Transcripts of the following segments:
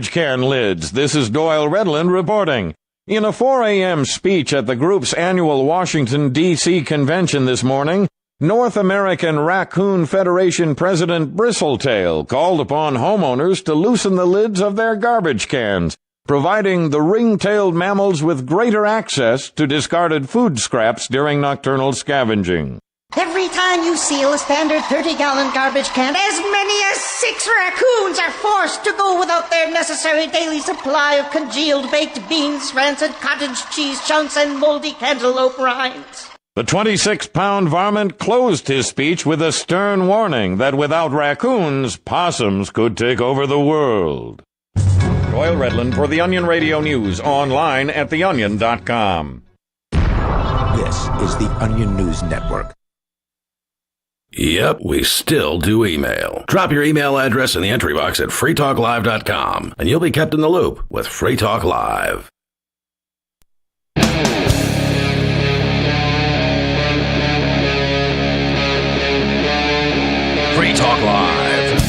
Can lids. This is Doyle Redland reporting. In a 4 a.m. speech at the group's annual Washington, D.C. convention this morning, North American Raccoon Federation President Bristletail called upon homeowners to loosen the lids of their garbage cans, providing the ring-tailed mammals with greater access to discarded food scraps during nocturnal scavenging. Every time you seal a standard 30-gallon garbage can, as many as 6 raccoons are forced to go without their necessary daily supply of congealed baked beans, rancid cottage cheese chunks, and moldy cantaloupe rinds. The 26-pound varmint closed his speech with a stern warning that without raccoons, possums could take over the world. Doyle Redland for The Onion Radio News, online at theonion.com. This is The Onion News Network. Yep, we still do email. Drop your email address in the entry box at freetalklive.com, and you'll be kept in the loop with Free Talk Live. Free Talk Live.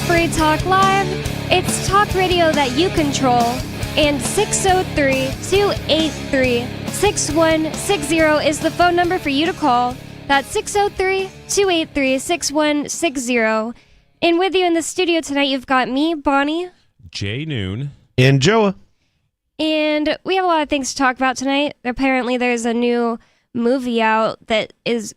Free Talk Live. It's talk radio that you control. And 603-283-6160 is the phone number for you to call. That's 603-283-6160. And with you in the studio tonight, you've got me, Bonnie. Jay Noon. And Joa. And we have a lot of things to talk about tonight. Apparently, there's a new movie out that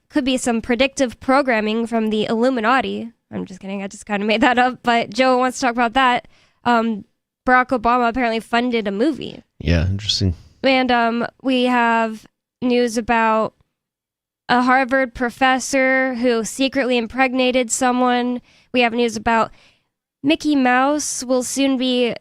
could be some predictive programming from the Illuminati. I'm just kidding. I just kind of made that up. But Joe wants to talk about that. Barack Obama apparently funded a movie. Yeah, interesting. And we have news about a Harvard professor who secretly impregnated someone. We have news about Mickey Mouse will soon be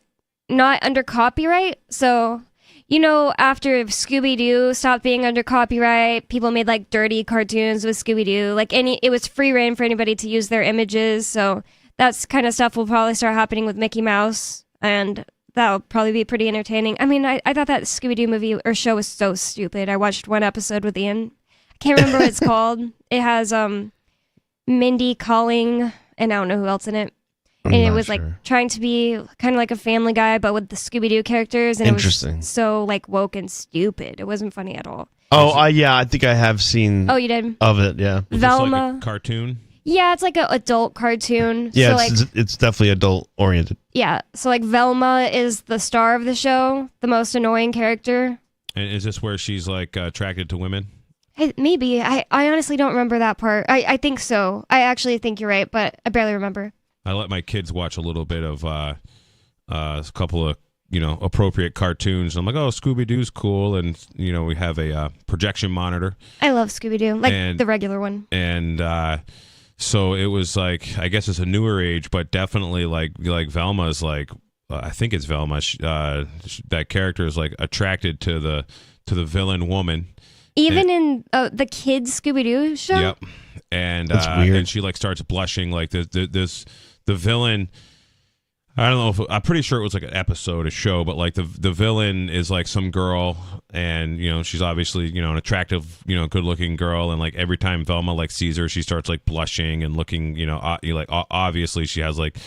not under copyright. So, you know, after Scooby-Doo stopped being under copyright, people made like dirty cartoons with Scooby-Doo. Like it was free reign for anybody to use their images. So that's kind of stuff will probably start happening with Mickey Mouse, and that'll probably be pretty entertaining. I mean, I thought that Scooby-Doo movie or show was so stupid. I watched one episode with Ian. I can't remember what it's called. It has Mindy Kaling, and I don't know who else in it. And it was like trying to be kind of like a Family Guy, but with the Scooby-Doo characters. And Interesting. It was so like woke and stupid. It wasn't funny at all. Oh, yeah, I think I have seen. Oh, you did? Of it, yeah. Was Velma. this like a cartoon? Yeah, it's like an adult cartoon. Yeah, so it's definitely adult oriented. Yeah, so like Velma is the star of the show, the most annoying character. And is this where she's like attracted to women? Maybe. I honestly don't remember that part. I think so. I actually think you're right, but I barely remember. I let my kids watch a little bit of a couple of, appropriate cartoons. I'm like, oh, Scooby-Doo's cool. And, we have a projection monitor. I love Scooby-Doo, like the regular one. And so it was like, I guess it's a newer age, but definitely like Velma's like, I think it's Velma. That character is like attracted to the villain woman. Even in the kids Scooby-Doo show? Yep. And that's weird. And she like starts blushing like the villain. I don't know if I'm pretty sure it was like an episode, a show, but like the villain is like some girl, and she's obviously an attractive good looking girl, and like every time Velma like sees her, she starts like blushing and looking like obviously she has like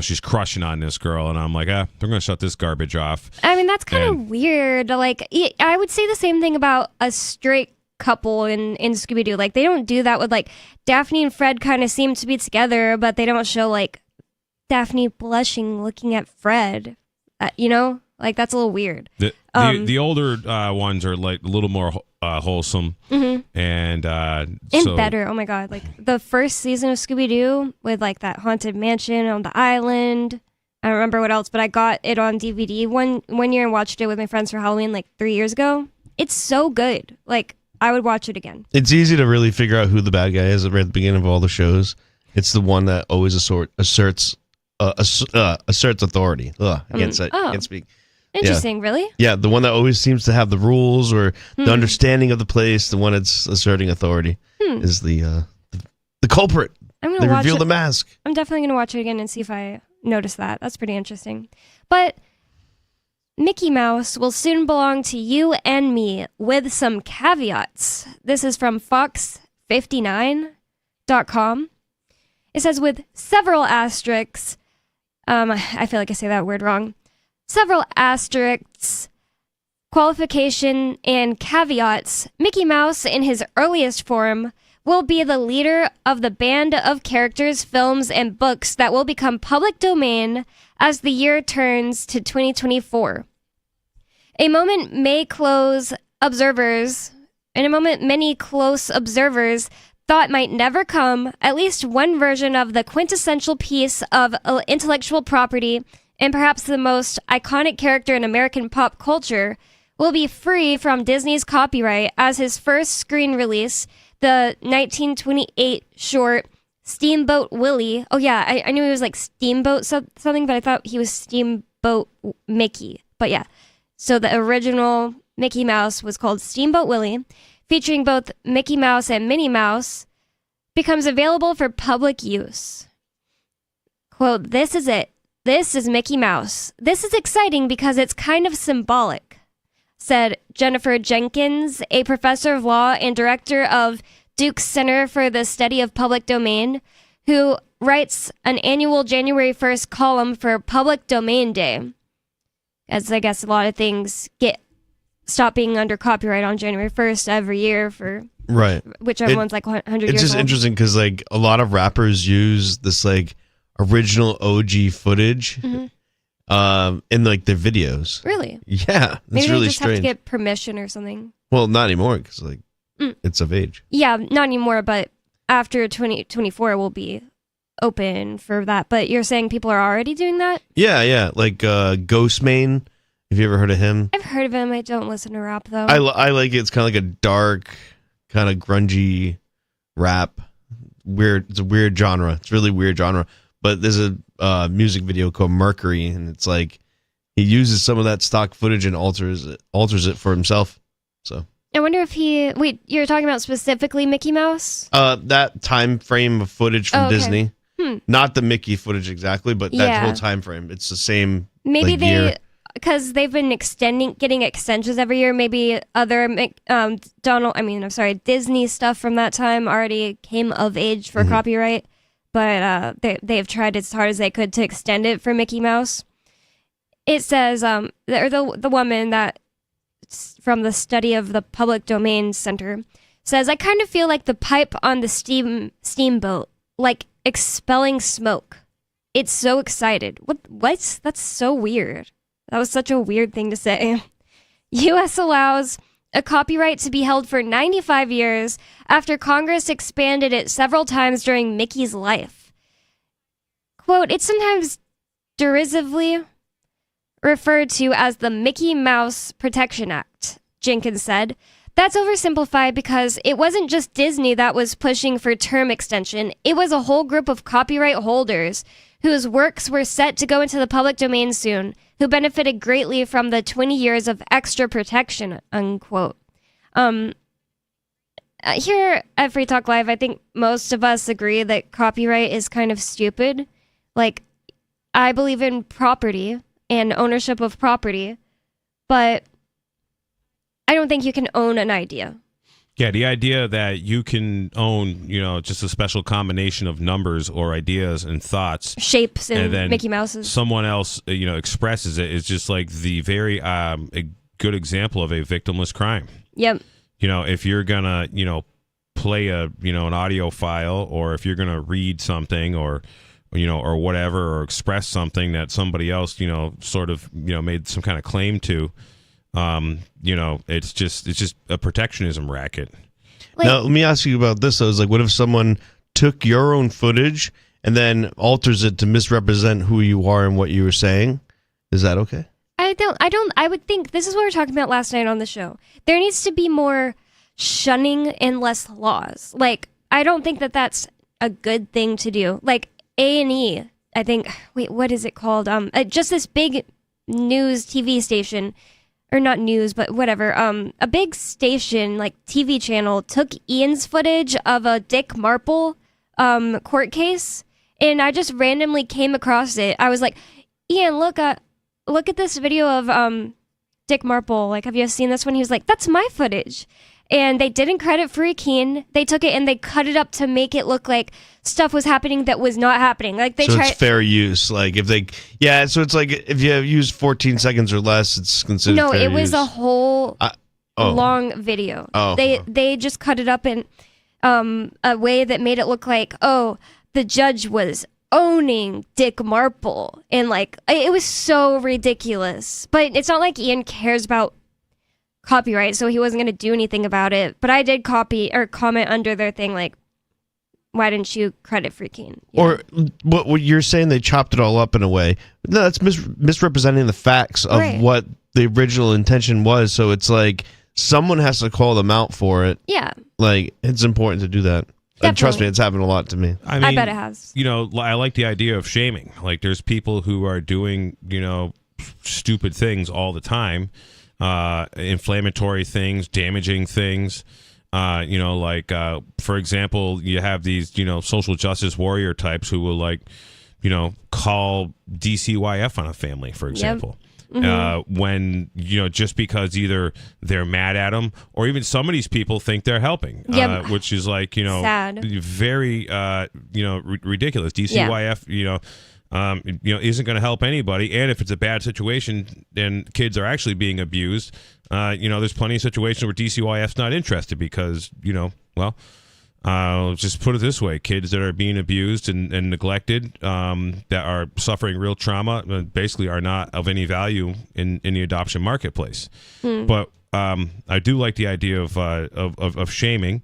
she's crushing on this girl, and I'm like, they're gonna shut this garbage off. I mean, that's kind of weird. Like I would say the same thing about a straight couple in Scooby-Doo. Like they don't do that with like Daphne and Fred kind of seem to be together, but they don't show like Daphne blushing looking at Fred. Like that's a little weird. The older ones are like a little more wholesome, and better. Oh my god! Like the first season of Scooby-Doo with like that haunted mansion on the island. I don't remember what else, but I got it on DVD one year and watched it with my friends for Halloween like 3 years ago. It's so good. Like I would watch it again. It's easy to really figure out who the bad guy is right at the beginning of all the shows. It's the one that always asserts authority. I can't speak. Interesting, really? Yeah, the one that always seems to have the rules or the understanding of the place, the one that's asserting authority is the The culprit. I'm They gonna watch reveal it. the mask. I'm definitely gonna watch it again and see if I notice that. That's pretty interesting. But Mickey Mouse will soon belong to you and me with some caveats. This is from Fox59.com. It says with several asterisks. I feel like I say that word wrong. Several asterisks, qualification, and caveats. Mickey Mouse, in his earliest form, will be the leader of the band of characters, films, and books that will become public domain as the year turns to 2024. In a moment, many close observers thought might never come, at least one version of the quintessential piece of intellectual property and perhaps the most iconic character in American pop culture will be free from Disney's copyright as his first screen release, the 1928 short Steamboat Willie. Oh yeah, I knew he was like Steamboat something, but I thought he was Steamboat Mickey. But yeah, so the original Mickey Mouse was called Steamboat Willie, featuring both Mickey Mouse and Minnie Mouse, becomes available for public use. Quote, "This is it. This is Mickey Mouse. This is exciting because it's kind of symbolic," said Jennifer Jenkins, a professor of law and director of Duke's Center for the Study of Public Domain, who writes an annual January 1st column for Public Domain Day. As I guess a lot of things stop being under copyright on January 1st every year for Right. whichever one's like 100 years It's just old. interesting because like a lot of rappers use this like original OG footage in like their videos. Really? Yeah, it's Maybe really they just have to strange. get permission or something. Well, not anymore because like it's of age. Yeah, not anymore, but after 2024 will be open for that. But you're saying people are already doing that? Yeah, like Ghostmane. Have you ever heard of him? I've heard of him. I don't listen to rap though. I like it. It's kind of like a dark, kind of grungy rap. Weird. It's a weird genre. It's a really weird genre. But there's a music video called Mercury, and it's like he uses some of that stock footage and alters it for himself. So I wonder if wait, you're talking about specifically Mickey Mouse? that time frame of footage from okay. Disney, not the Mickey footage exactly, but that Yeah. whole time frame. It's the same. Maybe like, year. because they've been getting extensions every year. Maybe other Disney stuff from that time already came of age for copyright, but they've tried as hard as they could to extend it for Mickey Mouse. It says the woman that from the Study of the Public Domain Center says, "I kind of feel like the pipe on the steamboat, like expelling smoke. It's so excited." What? That's so weird. That was such a weird thing to say. U.S. allows a copyright to be held for 95 years after Congress expanded it several times during Mickey's life. Quote, "It's sometimes derisively referred to as the Mickey Mouse Protection Act," Jenkins said. "That's oversimplified because it wasn't just Disney that was pushing for term extension. It was a whole group of copyright holders whose works were set to go into the public domain soon, who benefited greatly from the 20 years of extra protection," unquote. Here at Free Talk Live, I think most of us agree that copyright is kind of stupid. Like, I believe in property and ownership of property, but I don't think you can own an idea. Yeah, the idea that you can own, just a special combination of numbers or ideas and thoughts, Shapes and then Mickey Mouse's. someone else, expresses it is just like the very a good example of a victimless crime. Yep. If you're gonna, play an audio file, or if you're gonna read something, or whatever, or express something that somebody else, sort of, made some kind of claim to. It's just a protectionism racket. Now, let me ask you about this. Though. It's like, what if someone took your own footage and then alters it to misrepresent who you are and what you were saying? Is that okay? I would think this is what we were talking about last night on the show. There needs to be more shunning and less laws. Like, I don't think that that's a good thing to do. Like, A&E, I think, wait, what is it called? Just this big news TV station, or not news, but whatever. A big station, like TV channel, took Ian's footage of a Dick Marple court case, and I just randomly came across it. I was like, Ian, look at this video of Dick Marple. Like, have you seen this one? He was like, that's my footage. And they didn't credit Free Keen. They took it and they cut it up to make it look like stuff was happening that was not happening. Like they so it's fair use. Like if they, so it's like if you have used 14 seconds or less, it's considered. No, fair it was use. a whole long video. Oh, they just cut it up in a way that made it look like, oh, the judge was owning Dick Marple, and like it was so ridiculous. But it's not like Ian cares about copyright, so he wasn't going to do anything about it. But I did copy or comment under their thing like, why didn't you credit Free Keen? Or what you're saying, they chopped it all up in a way. No, that's misrepresenting the facts of what the original intention was. So it's like someone has to call them out for it. Yeah. Like, it's important to do that. And trust me, it's happened a lot to me. I mean, I bet it has. You know, I like the idea of shaming. Like, there's people who are doing, stupid things all the time. Inflammatory things, damaging things. For example, you have these, social justice warrior types who will call DCYF on a family, for example. Yep. Mm-hmm. When, just because either they're mad at them or even some of these people think they're helping, which is sad. Very, ridiculous. DCYF, isn't going to help anybody. And if it's a bad situation and kids are actually being abused, there's plenty of situations where DCYF's not interested because, just put it this way, kids that are being abused and neglected, that are suffering real trauma, basically are not of any value in the adoption marketplace. But I do like the idea of shaming,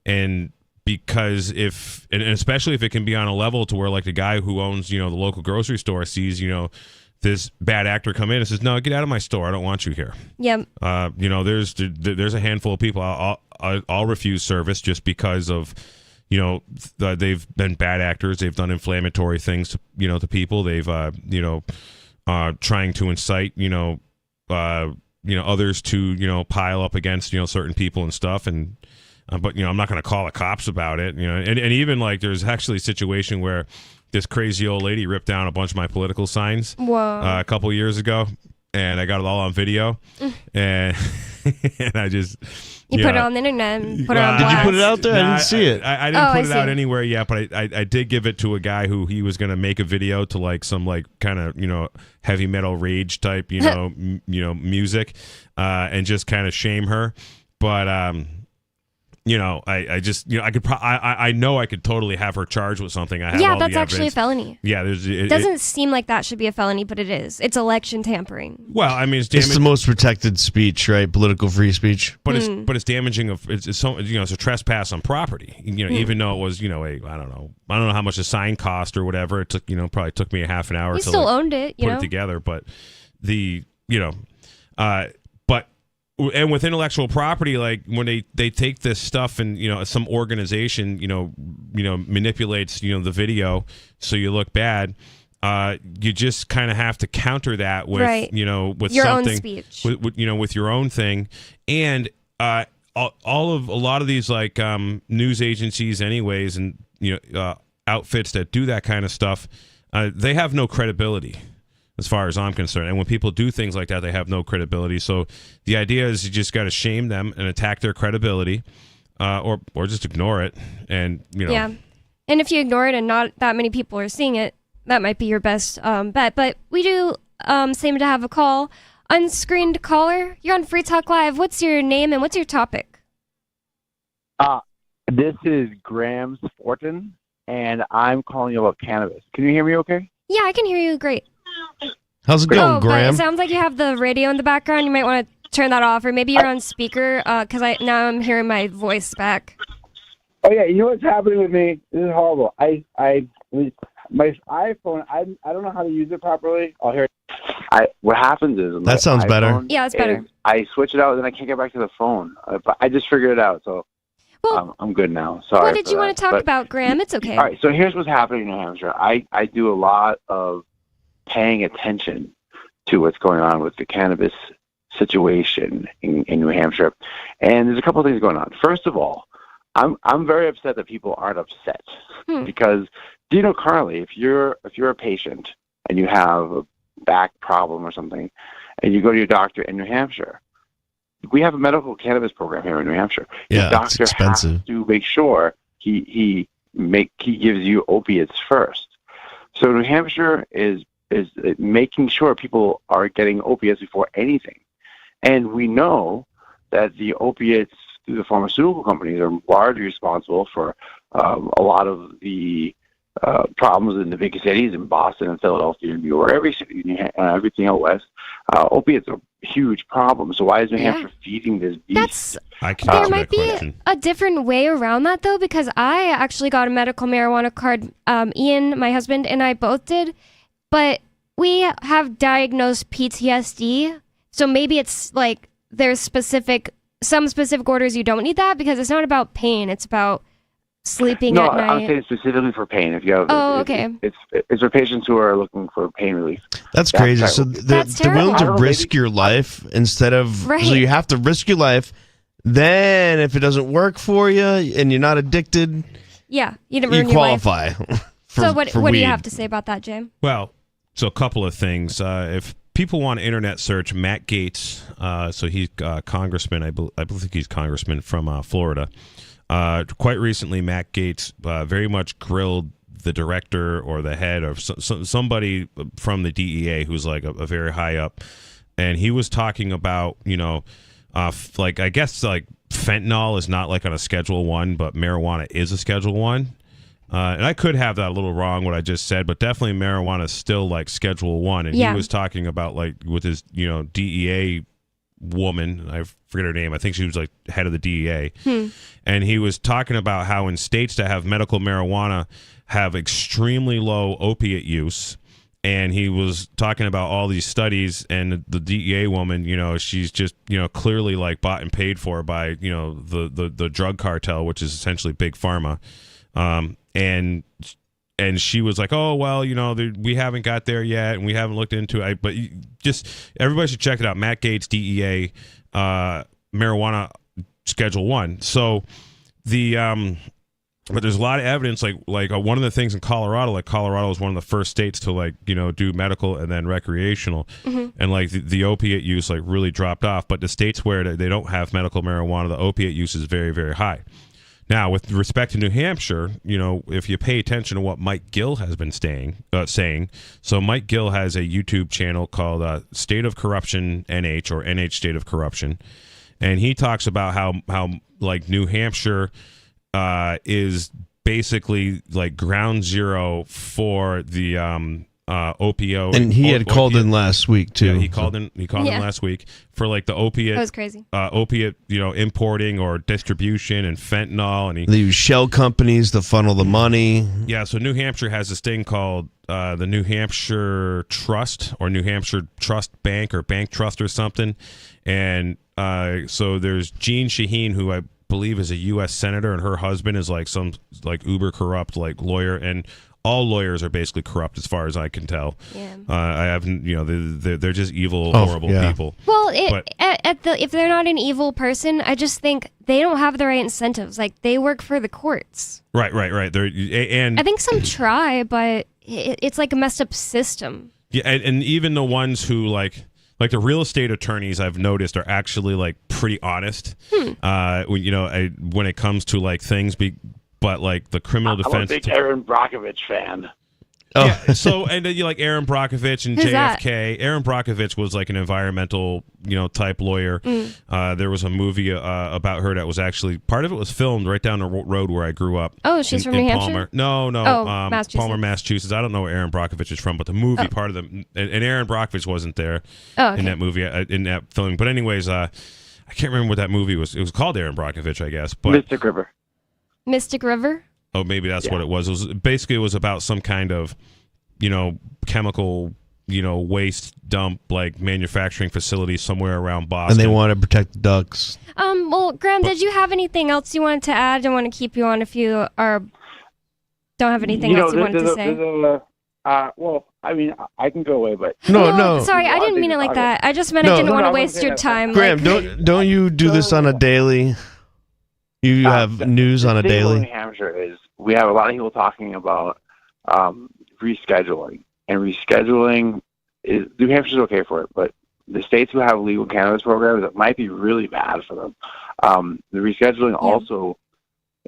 and because and especially if it can be on a level to where like the guy who owns, the local grocery store sees, this bad actor come in and says, no, get out of my store. I don't want you here. Yep. There's a handful of people I'll refuse service just because of, they've been bad actors. They've done inflammatory things to, to people. They've, trying to incite, others to, pile up against, certain people and stuff. And, but I'm not going to call the cops about it, and even like there's actually a situation where this crazy old lady ripped down a bunch of my political signs a couple years ago, and I got it all on video, and I just put it on the internet and put it on blast. Did you put it out there? I didn't see it. I didn't put it out anywhere yet, but I did give it to a guy who he was going to make a video to like some like kind of heavy metal rage type music, and just kind of shame her, but I just, I could, I know I could totally have her charged with something. I have that's actually a felony. Yeah, it doesn't seem like that should be a felony, but it is. It's election tampering. Well, I mean, it's the most protected speech, right? Political free speech. But it's damaging it's a trespass on property. Even though it was, I don't know how much the sign cost or whatever. It took, probably took me a half an hour you to still owned it, put it together. But and with intellectual property, like when they take this stuff and some organization manipulates the video so you look bad, you just kind of have to counter that with with your something own speech, with your own thing, and a lot of these like news agencies, anyways, and outfits that do that kind of stuff, they have no credibility, as far as I'm concerned. And when people do things like that, they have no credibility. So the idea is you just got to shame them and attack their credibility, or just ignore it. And, Yeah. And if you ignore it and not that many people are seeing it, that might be your best bet. But we do seem to have a call. Unscreened caller, you're on Free Talk Live. What's your name and what's your topic? This is Graham Sporton, and I'm calling you about cannabis. Can you hear me okay? Yeah, I can hear you great. How's it going, Graham? But it sounds like you have the radio in the background. You might want to turn that off, or maybe you're on speaker, because now I'm hearing my voice back. Oh yeah, you know what's happening with me? This is horrible. My iPhone, I don't know how to use it properly. I'll hear it. What happens is that sounds better. Yeah, it's better. I switch it out, and then I can't get back to the phone. But I just figured it out, so I'm good now. Sorry. What did you want to talk about, Graham? It's okay. All right, so here's what's happening in New Hampshire. I do a lot of paying attention to what's going on with the cannabis situation in New Hampshire. And there's a couple of things going on. First of all, I'm very upset that people aren't upset because do you know currently if you're a patient and you have a back problem or something and you go to your doctor in New Hampshire, we have a medical cannabis program here in New Hampshire. Yeah, the doctor it's expensive. has to make sure he gives you opiates first. So New Hampshire is making sure people are getting opiates before anything. And we know that the opiates through the pharmaceutical companies are largely responsible for a lot of the problems in the big cities in Boston and Philadelphia and New York, every city, everything out west. Opiates are a huge problem. So why is New Hampshire feeding this beast? There might be a different way around that, though, because I actually got a medical marijuana card. Ian, my husband, and I both did. But we have diagnosed PTSD. So maybe it's like there's some specific orders you don't need that because it's not about pain. It's about sleeping at night. No, I'm saying specifically for pain. If you have, okay. It's for patients who are looking for pain relief. That's crazy. So they're willing to risk your life instead of. So you have to risk your life. Then, if it doesn't work for you and you're not addicted, you qualify. So what do you have to say about that, Jim? Well, so a couple of things. If people want to internet search Matt Gaetz, so he's congressman. I believe he's congressman from Florida. Quite recently, Matt Gaetz very much grilled the director or the head of somebody from the DEA who's like a very high up, and he was talking about like I guess like fentanyl is not like on a Schedule 1, but marijuana is a Schedule 1. And I could have that a little wrong what I just said, but definitely marijuana is still like Schedule 1. And he was talking about like with his DEA woman, I forget her name. I think she was like head of the DEA. And he was talking about how in states that have medical marijuana have extremely low opiate use. And he was talking about all these studies, and the DEA woman, she's just, clearly like bought and paid for by, the drug cartel, which is essentially big pharma. And she was like, oh, well, we haven't got there yet, and we haven't looked into it. But just everybody should check it out. Matt Gaetz, DEA, marijuana Schedule 1. So but there's a lot of evidence, like one of the things in Colorado, like Colorado is one of the first states to do medical and then recreational, and like the opiate use like really dropped off. But the states where they don't have medical marijuana, the opiate use is very, very high. Now, with respect to New Hampshire, if you pay attention to what Mike Gill has been saying, so Mike Gill has a YouTube channel called State of Corruption NH, or NH State of Corruption, and he talks about how like New Hampshire is basically like ground zero for the opioid. And he had called in last week too. Yeah, he called in last week for like the opiate. That was crazy. Opiate, importing or distribution and fentanyl, and they use shell companies to funnel the money. Yeah, so New Hampshire has this thing called the New Hampshire Trust, or New Hampshire Trust Bank, or Bank Trust or something, and so there's Jean Shaheen, who I believe is a U.S. senator, and her husband is like some like uber corrupt like lawyer, and all lawyers are basically corrupt as far as I can tell. Yeah. I haven't, they're just evil, horrible people. Well, if they're not an evil person, I just think they don't have the right incentives. Like they work for the courts. Right. And I think some try, but it's like a messed up system. Yeah, and even the ones who like the real estate attorneys I've noticed are actually like pretty honest. When it comes to like things, but like the criminal defense. I'm a big Aaron Brockovich fan. Oh. Yeah, so and you like Aaron Brockovich and Who's JFK. that? Aaron Brockovich was like an environmental, type lawyer. There was a movie about her that was actually part of it was filmed right down the road where I grew up. Oh, she's from New Hampshire? Palmer. No, Massachusetts. Palmer, Massachusetts. I don't know where Aaron Brockovich is from, but the movie part of them, and Aaron Brockovich wasn't there in that movie, in that filming. But anyways, I can't remember what that movie was. It was called Aaron Brockovich, I guess. But Mystic River. Mystic River? Oh, maybe that's what it was. It was about some kind of, chemical, waste dump, like manufacturing facility somewhere around Boston. And they want to protect the ducks. Well, Graham, did you have anything else you wanted to add? I don't want to keep you on if you don't have anything else you wanted to say. Well, I mean, I can go away, but no. Sorry, I didn't mean it like that. I just meant I didn't want to waste your time. Graham, don't you do this on a daily? You have news on a The thing with daily. New Hampshire is we have a lot of people talking about rescheduling, and rescheduling is New Hampshire's okay for it, but the states who have legal cannabis programs, it might be really bad for them. The rescheduling also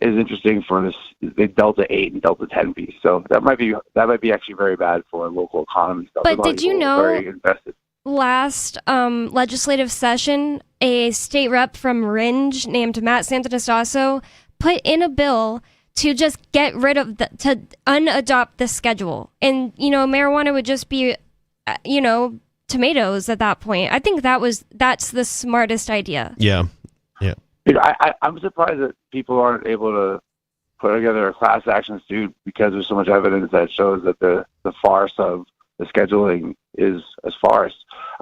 is interesting for the Delta 8 and Delta 10 piece. So that might be actually very bad for local economies. But did you know very invested. last legislative session, a state rep from Ringe named Matt Santonastasso put in a bill to just get rid of to unadopt the schedule. And, marijuana would just be, tomatoes at that point. I think that's the smartest idea. Yeah. I'm surprised that people aren't able to put together a class action suit because there's so much evidence that shows that the farce of the scheduling is a farce.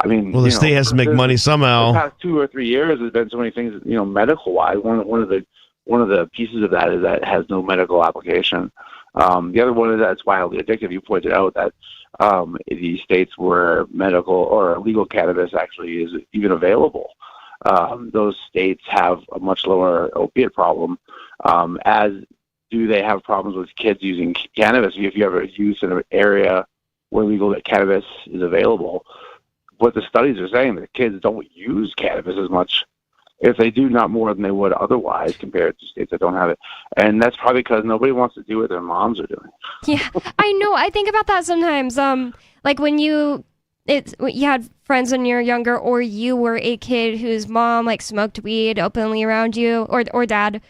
I mean, Well, the state has to make money The somehow. past 2 or 3 years, there's been so many things, medical wise. One of the pieces of that is that it has no medical application. The other one is that it's wildly addictive. You pointed out that the states where medical or legal cannabis actually is even available, those states have a much lower opiate problem, as do they have problems with kids using cannabis. If you have a use in an area where legal cannabis is available, what the studies are saying that kids don't use cannabis as much. If they do, not more than they would otherwise compared to states that don't have it. And that's probably because nobody wants to do what their moms are doing. Yeah, I know. I think about that sometimes. Like when you had friends when you were younger, or you were a kid whose mom smoked weed openly around you, or dad,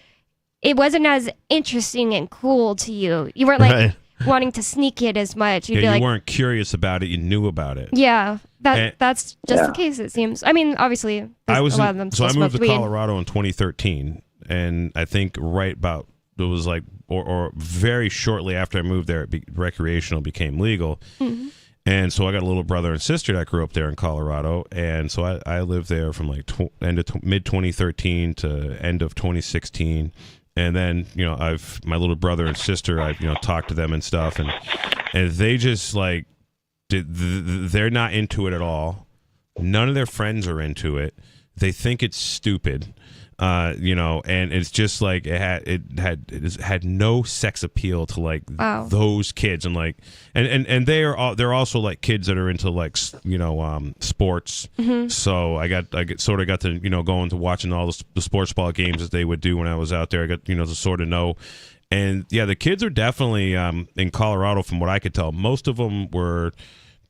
it wasn't as interesting and cool to you. You weren't Right. wanting to sneak it as much. You'd be you like, weren't curious about it. You knew about it. yeah, that's just Yeah. the case. It seems. I mean, obviously, I a was lot of them so I still moved to smoked weed. Colorado in 2013, and I think right about it was or very shortly after I moved there, recreational became legal. Mm-hmm. And so I got a little brother and sister that grew up there in Colorado, and so I lived there from end of mid 2013 to end of 2016. And then my little brother and sister, I've talked to them and stuff, and they just they're not into it at all. None of their friends are into it. They think it's stupid, and it's just it had no sex appeal to Wow. those kids, and they're also kids that are into sports. Mm-hmm. So I got to go into watching all the sports ball games that they would do when I was out there. I got to sort of know. And yeah, the kids are definitely in Colorado, from what I could tell. Most of them were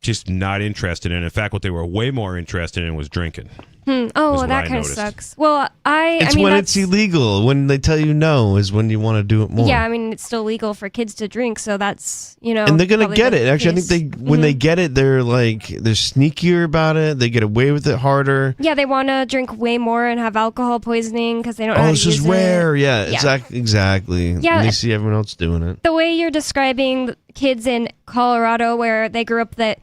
just not interested in it. In fact, what they were way more interested in was drinking. Oh, is well, what that I kind of noticed. sucks. Well, It's I mean, when that's, it's illegal. When they tell you no is when you want to do it more. yeah, I mean, it's still legal for kids to drink, so that's And they're gonna probably get the it. Actually, case. I think when they get it, they're sneakier about it. They get away with it harder. Yeah, they want to drink way more and have alcohol poisoning because they don't know how Oh, to this use is it. rare. Yeah, Yeah. exactly. Yeah. And they see everyone else doing it. The way you're describing the kids in Colorado, where they grew up, that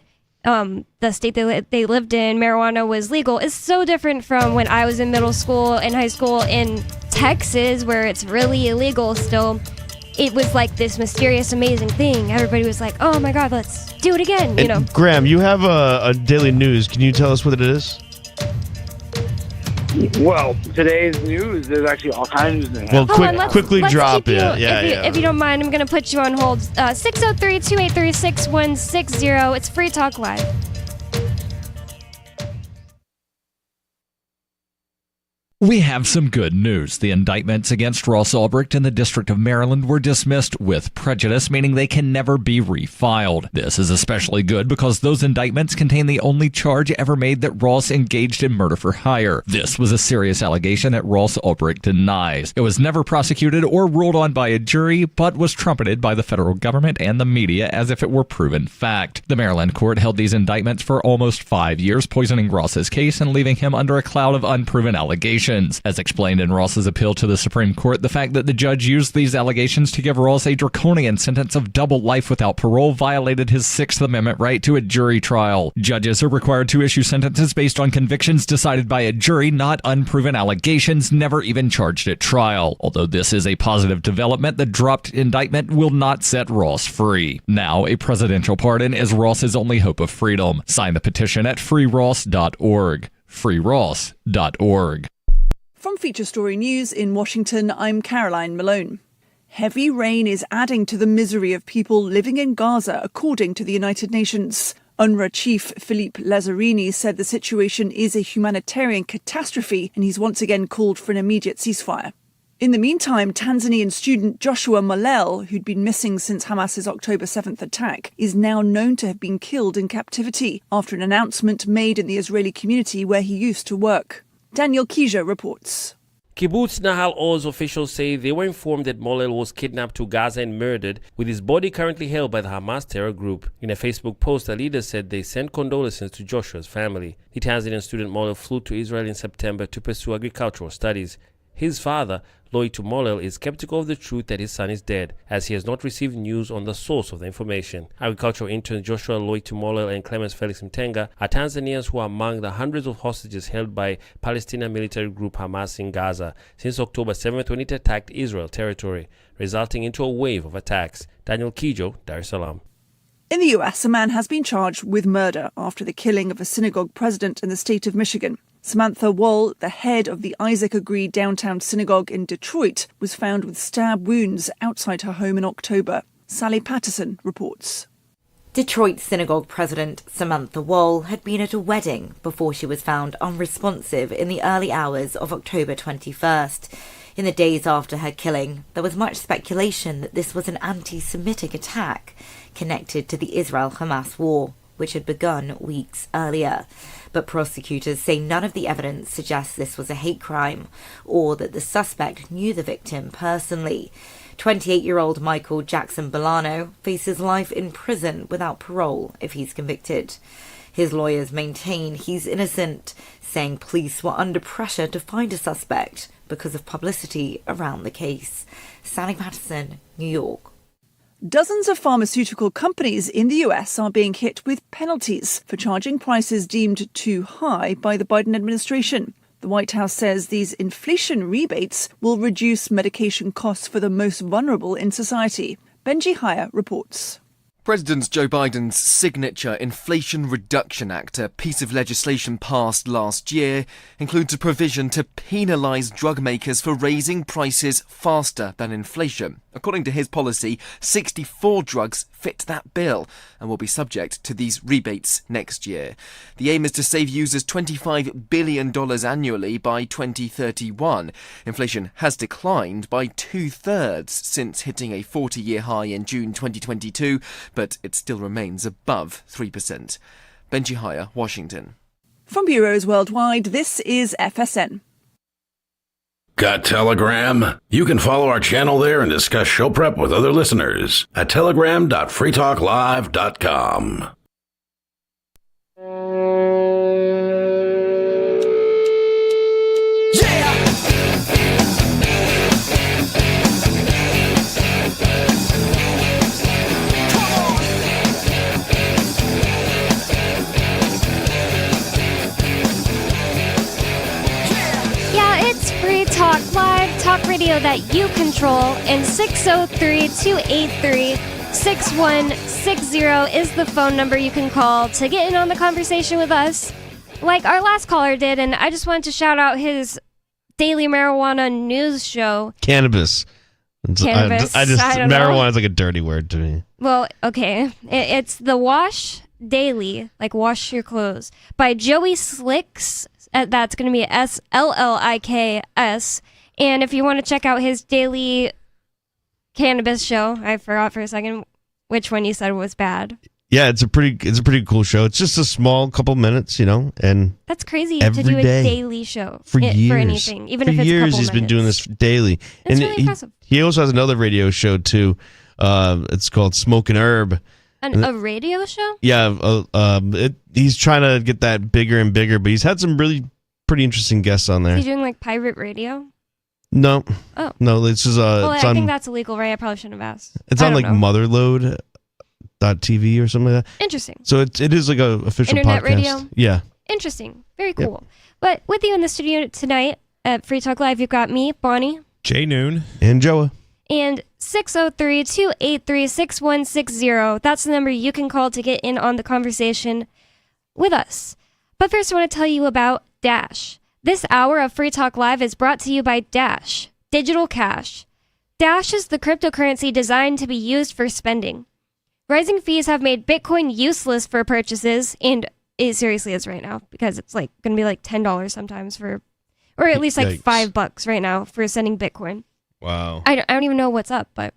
the state they lived in, marijuana was legal, is so different from when I was in middle school and high school in Texas, where it's really illegal still. It was like this mysterious, amazing thing. Everybody was like, "Oh my God, let's do it again!" And Graham, you have a daily news. Can you tell us what it is? Well, today's news, there's actually all kinds of news. Well, Hold on, let's drop keep you, it. if you don't mind, I'm going to put you on hold. 603-283-6160. It's Free Talk Live. We have some good news. The indictments against Ross Ulbricht in the District of Maryland were dismissed with prejudice, meaning they can never be refiled. This is especially good because those indictments contain the only charge ever made that Ross engaged in murder for hire. This was a serious allegation that Ross Ulbricht denies. It was never prosecuted or ruled on by a jury, but was trumpeted by the federal government and the media as if it were proven fact. The Maryland court held these indictments for almost 5 years, poisoning Ross's case and leaving him under a cloud of unproven allegations. As explained in Ross's appeal to the Supreme Court, the fact that the judge used these allegations to give Ross a draconian sentence of double life without parole violated his Sixth Amendment right to a jury trial. Judges are required to issue sentences based on convictions decided by a jury, not unproven allegations never even charged at trial. Although this is a positive development, the dropped indictment will not set Ross free. Now, a presidential pardon is Ross's only hope of freedom. Sign the petition at freeross.org. freeross.org. From Feature Story News in Washington, I'm Caroline Malone. Heavy rain is adding to the misery of people living in Gaza, according to the United Nations. UNRWA chief Philippe Lazzarini said the situation is a humanitarian catastrophe, and he's once again called for an immediate ceasefire. In the meantime, Tanzanian student Joshua Molel, who'd been missing since Hamas's October 7th attack, is now known to have been killed in captivity after an announcement made in the Israeli community where he used to work. Daniel Kija reports. Kibbutz Nahal Oz officials say they were informed that Molel was kidnapped to Gaza and murdered, with his body currently held by the Hamas terror group. In a Facebook post, the leader said they sent condolences to Joshua's family. The Tanzanian student Molel flew to Israel in September to pursue agricultural studies. His father, Loitu Molel, is skeptical of the truth that his son is dead, as he has not received news on the source of the information. Agricultural interns Joshua Loitu Molel and Clemens Felix Mtenga are Tanzanians who are among the hundreds of hostages held by Palestinian military group Hamas in Gaza since October 7th when it attacked Israel territory, resulting into a wave of attacks. Daniel Kijo, Dar es Salaam. In the US, a man has been charged with murder after the killing of a synagogue president in the state of Michigan. Samantha Wall, the head of the Isaac Agree downtown synagogue in Detroit, was found with stab wounds outside her home in October. Sally Patterson reports. Detroit synagogue president Samantha Wall had been at a wedding before she was found unresponsive in the early hours of October 21st. In the days after her killing, there was much speculation that this was an anti-Semitic attack connected to the Israel-Hamas war, which had begun weeks earlier. But prosecutors say none of the evidence suggests this was a hate crime or that the suspect knew the victim personally. 28-year-old Michael Jackson Bolano faces life in prison without parole if he's convicted. His lawyers maintain he's innocent, saying police were under pressure to find a suspect because of publicity around the case. Sally Patterson, New York. Dozens of pharmaceutical companies in the US are being hit with penalties for charging prices deemed too high by the Biden administration. The White House says these inflation rebates will reduce medication costs for the most vulnerable in society. Benji Haya reports. President Joe Biden's signature Inflation Reduction Act, a piece of legislation passed last year, includes a provision to penalise drug makers for raising prices faster than inflation. According to his policy, 64 drugs fit that bill and will be subject to these rebates next year. The aim is to save users $25 billion annually by 2031. Inflation has declined by 2/3 since hitting a 40-year high in June 2022, but it still remains above 3%. Benji Haya, Washington. From bureaus worldwide, this is FSN. Got Telegram? You can follow our channel there and discuss show prep with other listeners at telegram.freetalklive.com. Talk Live, talk radio that you control, and 603-283-6160 is the phone number you can call to get in on the conversation with us, like our last caller did. And I just wanted to shout out his daily marijuana news show. Cannabis. Cannabis. I don't marijuana know. Is like a dirty word to me. Well, okay. It's the Wash Daily, like wash your clothes, by Joey Slicks. That's going to be SLLIKS. And if you want to check out his daily cannabis show, I forgot for a second which one you said was bad. Yeah, it's a pretty cool show. It's just a small couple minutes, and that's crazy to do a daily show for years. For anything, even if it's years. A couple He's been minutes. doing this daily. It's really impressive. He also has another radio show too. It's called Smoke and Herb. A radio show? Yeah, he's trying to get that bigger and bigger, but he's had some really pretty interesting guests on there. Is he doing like pirate radio? No. Oh. No, this is well, it's I on, think that's illegal, right? I probably shouldn't have asked. It's on like Motherload.tv or something like that. Interesting. So it is like a official Internet podcast. radio? Yeah. Interesting. Very cool. Yep. But with you in the studio tonight at Free Talk Live, you've got me, Bonnie. Jay Noon. And Joa. And 603-283-6160. That's the number you can call to get in on the conversation with us. But first, I want to tell you about Dash. This hour of Free Talk Live is brought to you by Dash, Digital Cash. Dash is the cryptocurrency designed to be used for spending. Rising fees have made Bitcoin useless for purchases, and it seriously is right now, because it's like going to be like $10 sometimes for, or at least like $5 right now for sending Bitcoin. Wow. I don't even know what's up, but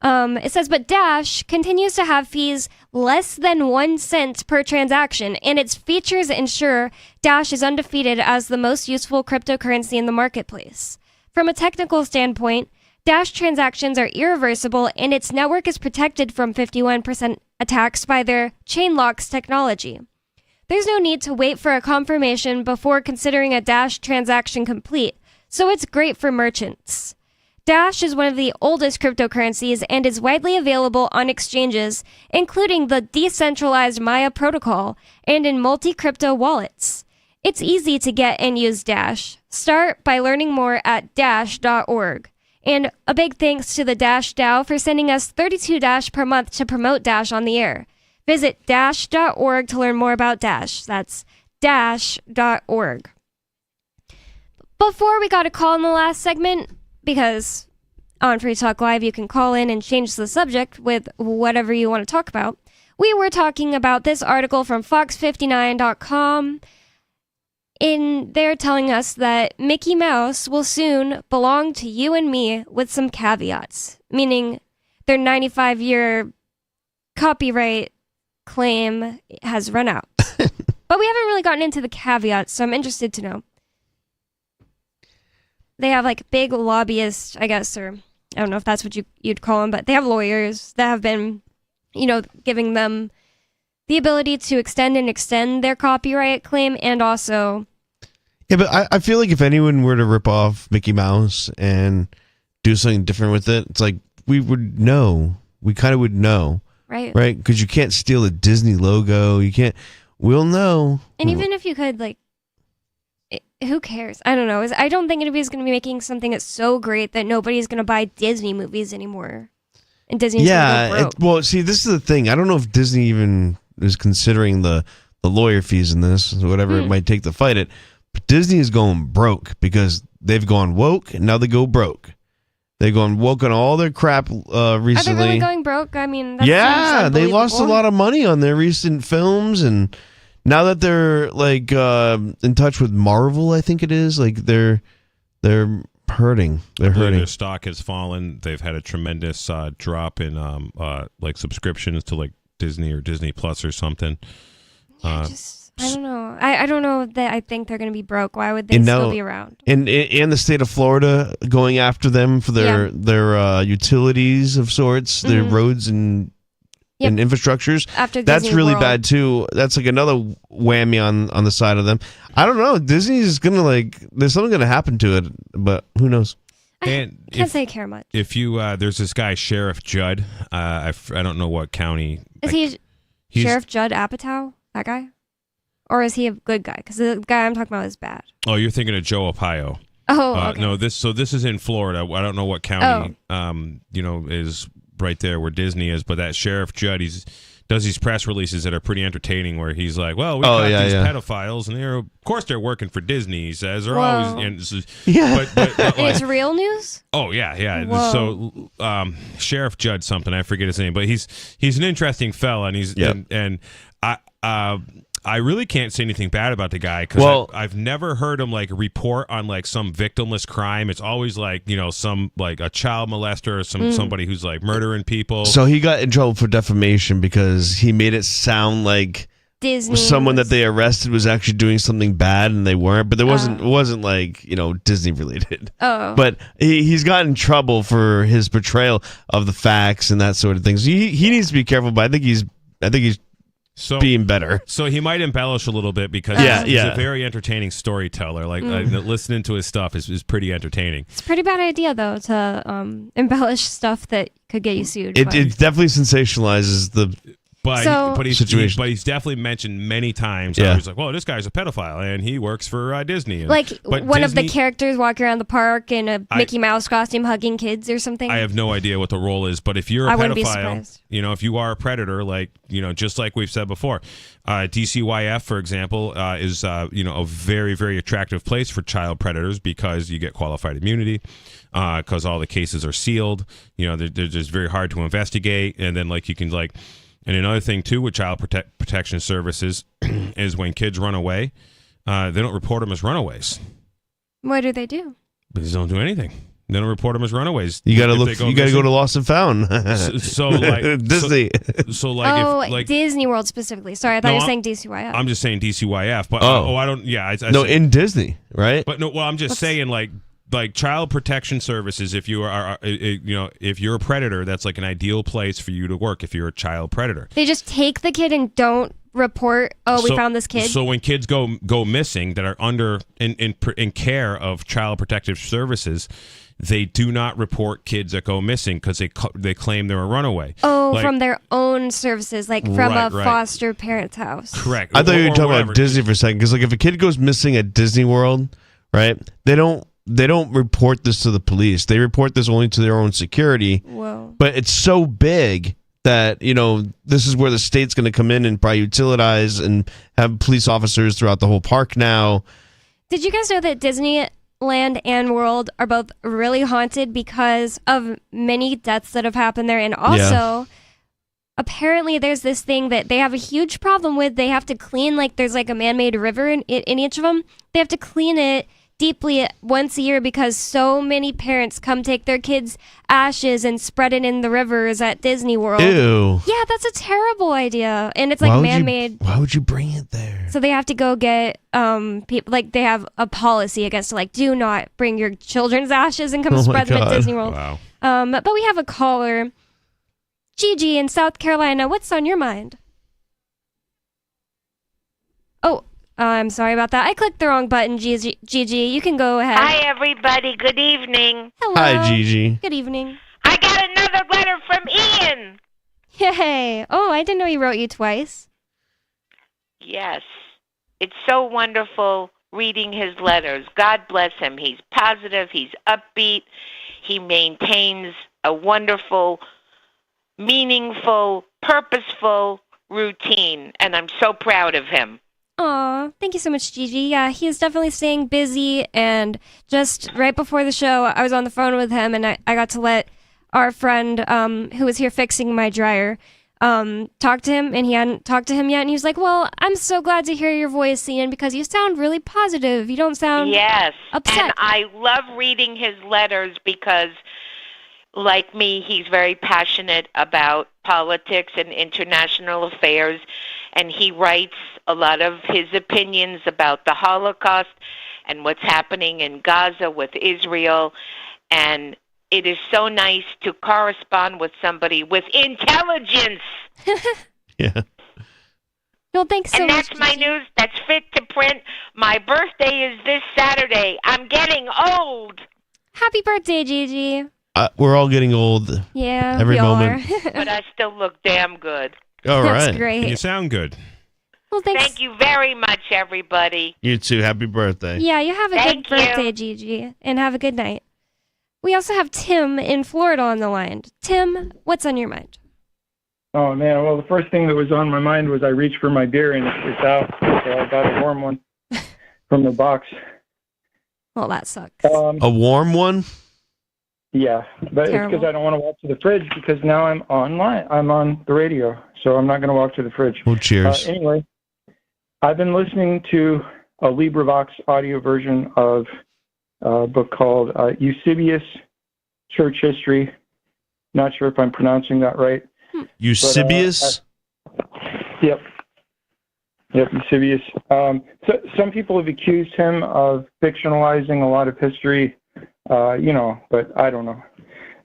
it says, but Dash continues to have fees less than 1 cent per transaction, and its features ensure Dash is undefeated as the most useful cryptocurrency in the marketplace. From a technical standpoint, Dash transactions are irreversible, and its network is protected from 51% attacks by their Chainlocks technology. There's no need to wait for a confirmation before considering a Dash transaction complete, so it's great for merchants. Dash is one of the oldest cryptocurrencies and is widely available on exchanges, including the decentralized Maya protocol and in multi-crypto wallets. It's easy to get and use Dash. Start by learning more at dash.org. And a big thanks to the Dash DAO for sending us 32 Dash per month to promote Dash on the air. Visit dash.org to learn more about Dash. That's dash.org. Before we got a call in the last segment, because on Free Talk Live you can call in and change the subject with whatever you want to talk about, we were talking about this article from Fox59.com. They're telling us that Mickey Mouse will soon belong to you and me with some caveats, meaning their 95-year copyright claim has run out. But we haven't really gotten into the caveats, so I'm interested to know. They have like big lobbyists, I guess, or I don't know if that's what you'd call them, but they have lawyers that have been, giving them the ability to extend their copyright claim, and also... Yeah, but I feel like if anyone were to rip off Mickey Mouse and do something different with it, it's like we would know. We kind of would know. Right. Right? Because you can't steal a Disney logo. You can't... We'll know. And even if you could, who cares? I don't know. I don't think anybody's going to be making something that's so great that nobody's going to buy Disney movies anymore. And Disney's going to go broke. Well, see, this is the thing. I don't know if Disney even is considering the lawyer fees in this, whatever it might take to fight it. But Disney is going broke because they've gone woke and now they go broke. They've gone woke on all their crap recently. Are they really going broke? I mean, that seems they lost a lot of money on their recent films, and now that they're in touch with Marvel, I think it is, they're hurting. They're hurting. Their stock has fallen. They've had a tremendous drop in subscriptions to Disney or Disney Plus or something. I don't know. I don't know that I think they're going to be broke. Why would they still be around? And the state of Florida going after them for their utilities of sorts, their roads and infrastructures. After that's Disney really World. bad too. That's another whammy on the side of them. I don't know. Disney's gonna there's something gonna happen to it, but who knows? And I can't say I care much. If you there's this guy Sheriff Judd. I don't know what county. Is he Sheriff Judd Apatow? That guy? Or is he a good guy? Because the guy I'm talking about is bad. Oh, you're thinking of Joe Arpaio. Oh, okay. No, this is in Florida. I don't know what county is right there where Disney is, but that Sheriff Judd, does these press releases that are pretty entertaining where he's like, well, we got these pedophiles, and of course they're working for Disney, he says. They're always... But and it's real news? Oh, yeah. Whoa. So Sheriff Judd something, I forget his name, but he's an interesting fella, and I really can't say anything bad about the guy because I've never heard him report on some victimless crime. It's always some a child molester or somebody who's murdering people. So he got in trouble for defamation because he made it sound like Disney someone that they arrested was actually doing something bad and they weren't. But there wasn't Disney related. Oh, but he's got in trouble for his portrayal of the facts and that sort of thing. So he needs to be careful. But I think he's being better. So he might embellish a little bit because he's a very entertaining storyteller. Listening to his stuff is pretty entertaining. It's a pretty bad idea, though, to embellish stuff that could get you sued. It definitely sensationalizes But he's definitely mentioned many times. Yeah. He's like, well, this guy's a pedophile and he works for Disney. Like one of the characters walking around the park in a Mickey Mouse costume hugging kids or something. I have no idea what the role is, but if you're a pedophile, if you are a predator, just like we've said before, DCYF, for example, is a very, very attractive place for child predators because you get qualified immunity, because all the cases are sealed. They're just very hard to investigate, and then you can And another thing, too, with Child Protection Services is when kids run away, they don't report them as runaways. What do they do? They don't do anything. They don't report them as runaways. You got to look. You got to go to Lost and Found. Disney. Disney World specifically. Sorry, I thought you were saying DCYF. I'm just saying DCYF. But I don't. Yeah. In Disney, right? But no. Well, I'm just saying like Child Protection Services, if you are if you're a predator, that's an ideal place for you to work if you're a child predator. They just take the kid and don't report, we found this kid. So when kids go missing that are under in care of Child Protective Services, they do not report kids that go missing because they claim they're a runaway. From their own services, from a foster parent's house. Correct. I thought you were talking about Disney for a second, because if a kid goes missing at Disney World, right, they don't report this to the police. They report this only to their own security. Whoa. But it's so big that, this is where the state's going to come in and probably utilize and have police officers throughout the whole park now. Did you guys know that Disneyland and World are both really haunted because of many deaths that have happened there? And also, apparently there's this thing that they have a huge problem with. They have to clean, there's a man-made river in each of them. They have to clean it deeply once a year because so many parents come take their kids' ashes and spread it in the rivers at Disney World. Ew. Yeah, that's a terrible idea. And it's man-made. Why would you bring it there? So they have to go get people, they have a policy against do not bring your children's ashes and come spread them at Disney World. Wow. But we have a caller. Gigi in South Carolina, what's on your mind? Oh, I'm sorry about that. I clicked the wrong button, Gigi. You can go ahead. Hi, everybody. Good evening. Hello. Hi, Gigi. Good evening. I got another letter from Ian. Yay. Oh, I didn't know he wrote you twice. Yes. It's so wonderful reading his letters. God bless him. He's positive. He's upbeat. He maintains a wonderful, meaningful, purposeful routine, and I'm so proud of him. Aw, thank you so much, Gigi. Yeah, he is definitely staying busy, and just right before the show, I was on the phone with him, and I got to let our friend, who was here fixing my dryer, talk to him, and he hadn't talked to him yet, and he was like, well, I'm so glad to hear your voice, Ian, because you sound really positive. You don't sound upset. And I love reading his letters because, like me, he's very passionate about politics and international affairs, and he writes a lot of his opinions about the Holocaust and what's happening in Gaza with Israel. And it is so nice to correspond with somebody with intelligence. Yeah. No, thanks so much. And that's my Gigi. news. That's fit to print. My birthday is this Saturday. I'm getting old. Happy birthday, Gigi. We're all getting old. Yeah, every we moment. Are. But I still look damn good. All right. That's great. You sound good. Well, thanks. Thank you very much, everybody. You too. Happy birthday. Yeah, you have a good birthday, Gigi, and have a good night. We also have Tim in Florida on the line. Tim, what's on your mind? Oh, man. Well, the first thing that was on my mind was I reached for my beer, and it's out. So I got a warm one from the box. Well, that sucks. A warm one? Yeah, but Terrible. it's because I don't want to walk to the fridge because now I'm online. I'm on the radio, so I'm not going to walk to the fridge. Well, cheers. Anyway, I've been listening to a LibriVox audio version of a book called Eusebius, Church History. Not sure if I'm pronouncing that right. Eusebius? Yep, Eusebius. So some people have accused him of fictionalizing a lot of history, but I don't know.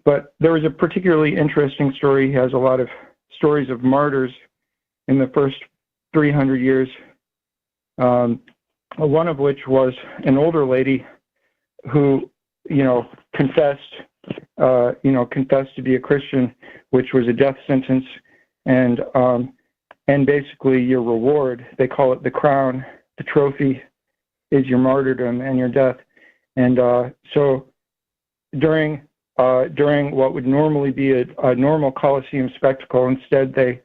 But there was a particularly interesting story. He has a lot of stories of martyrs in the first 300 years, one of which was an older lady who, confessed to be a Christian, which was a death sentence. And and basically your reward, they call it the crown, the trophy, is your martyrdom and your death. And so during what would normally be a normal Colosseum spectacle, instead they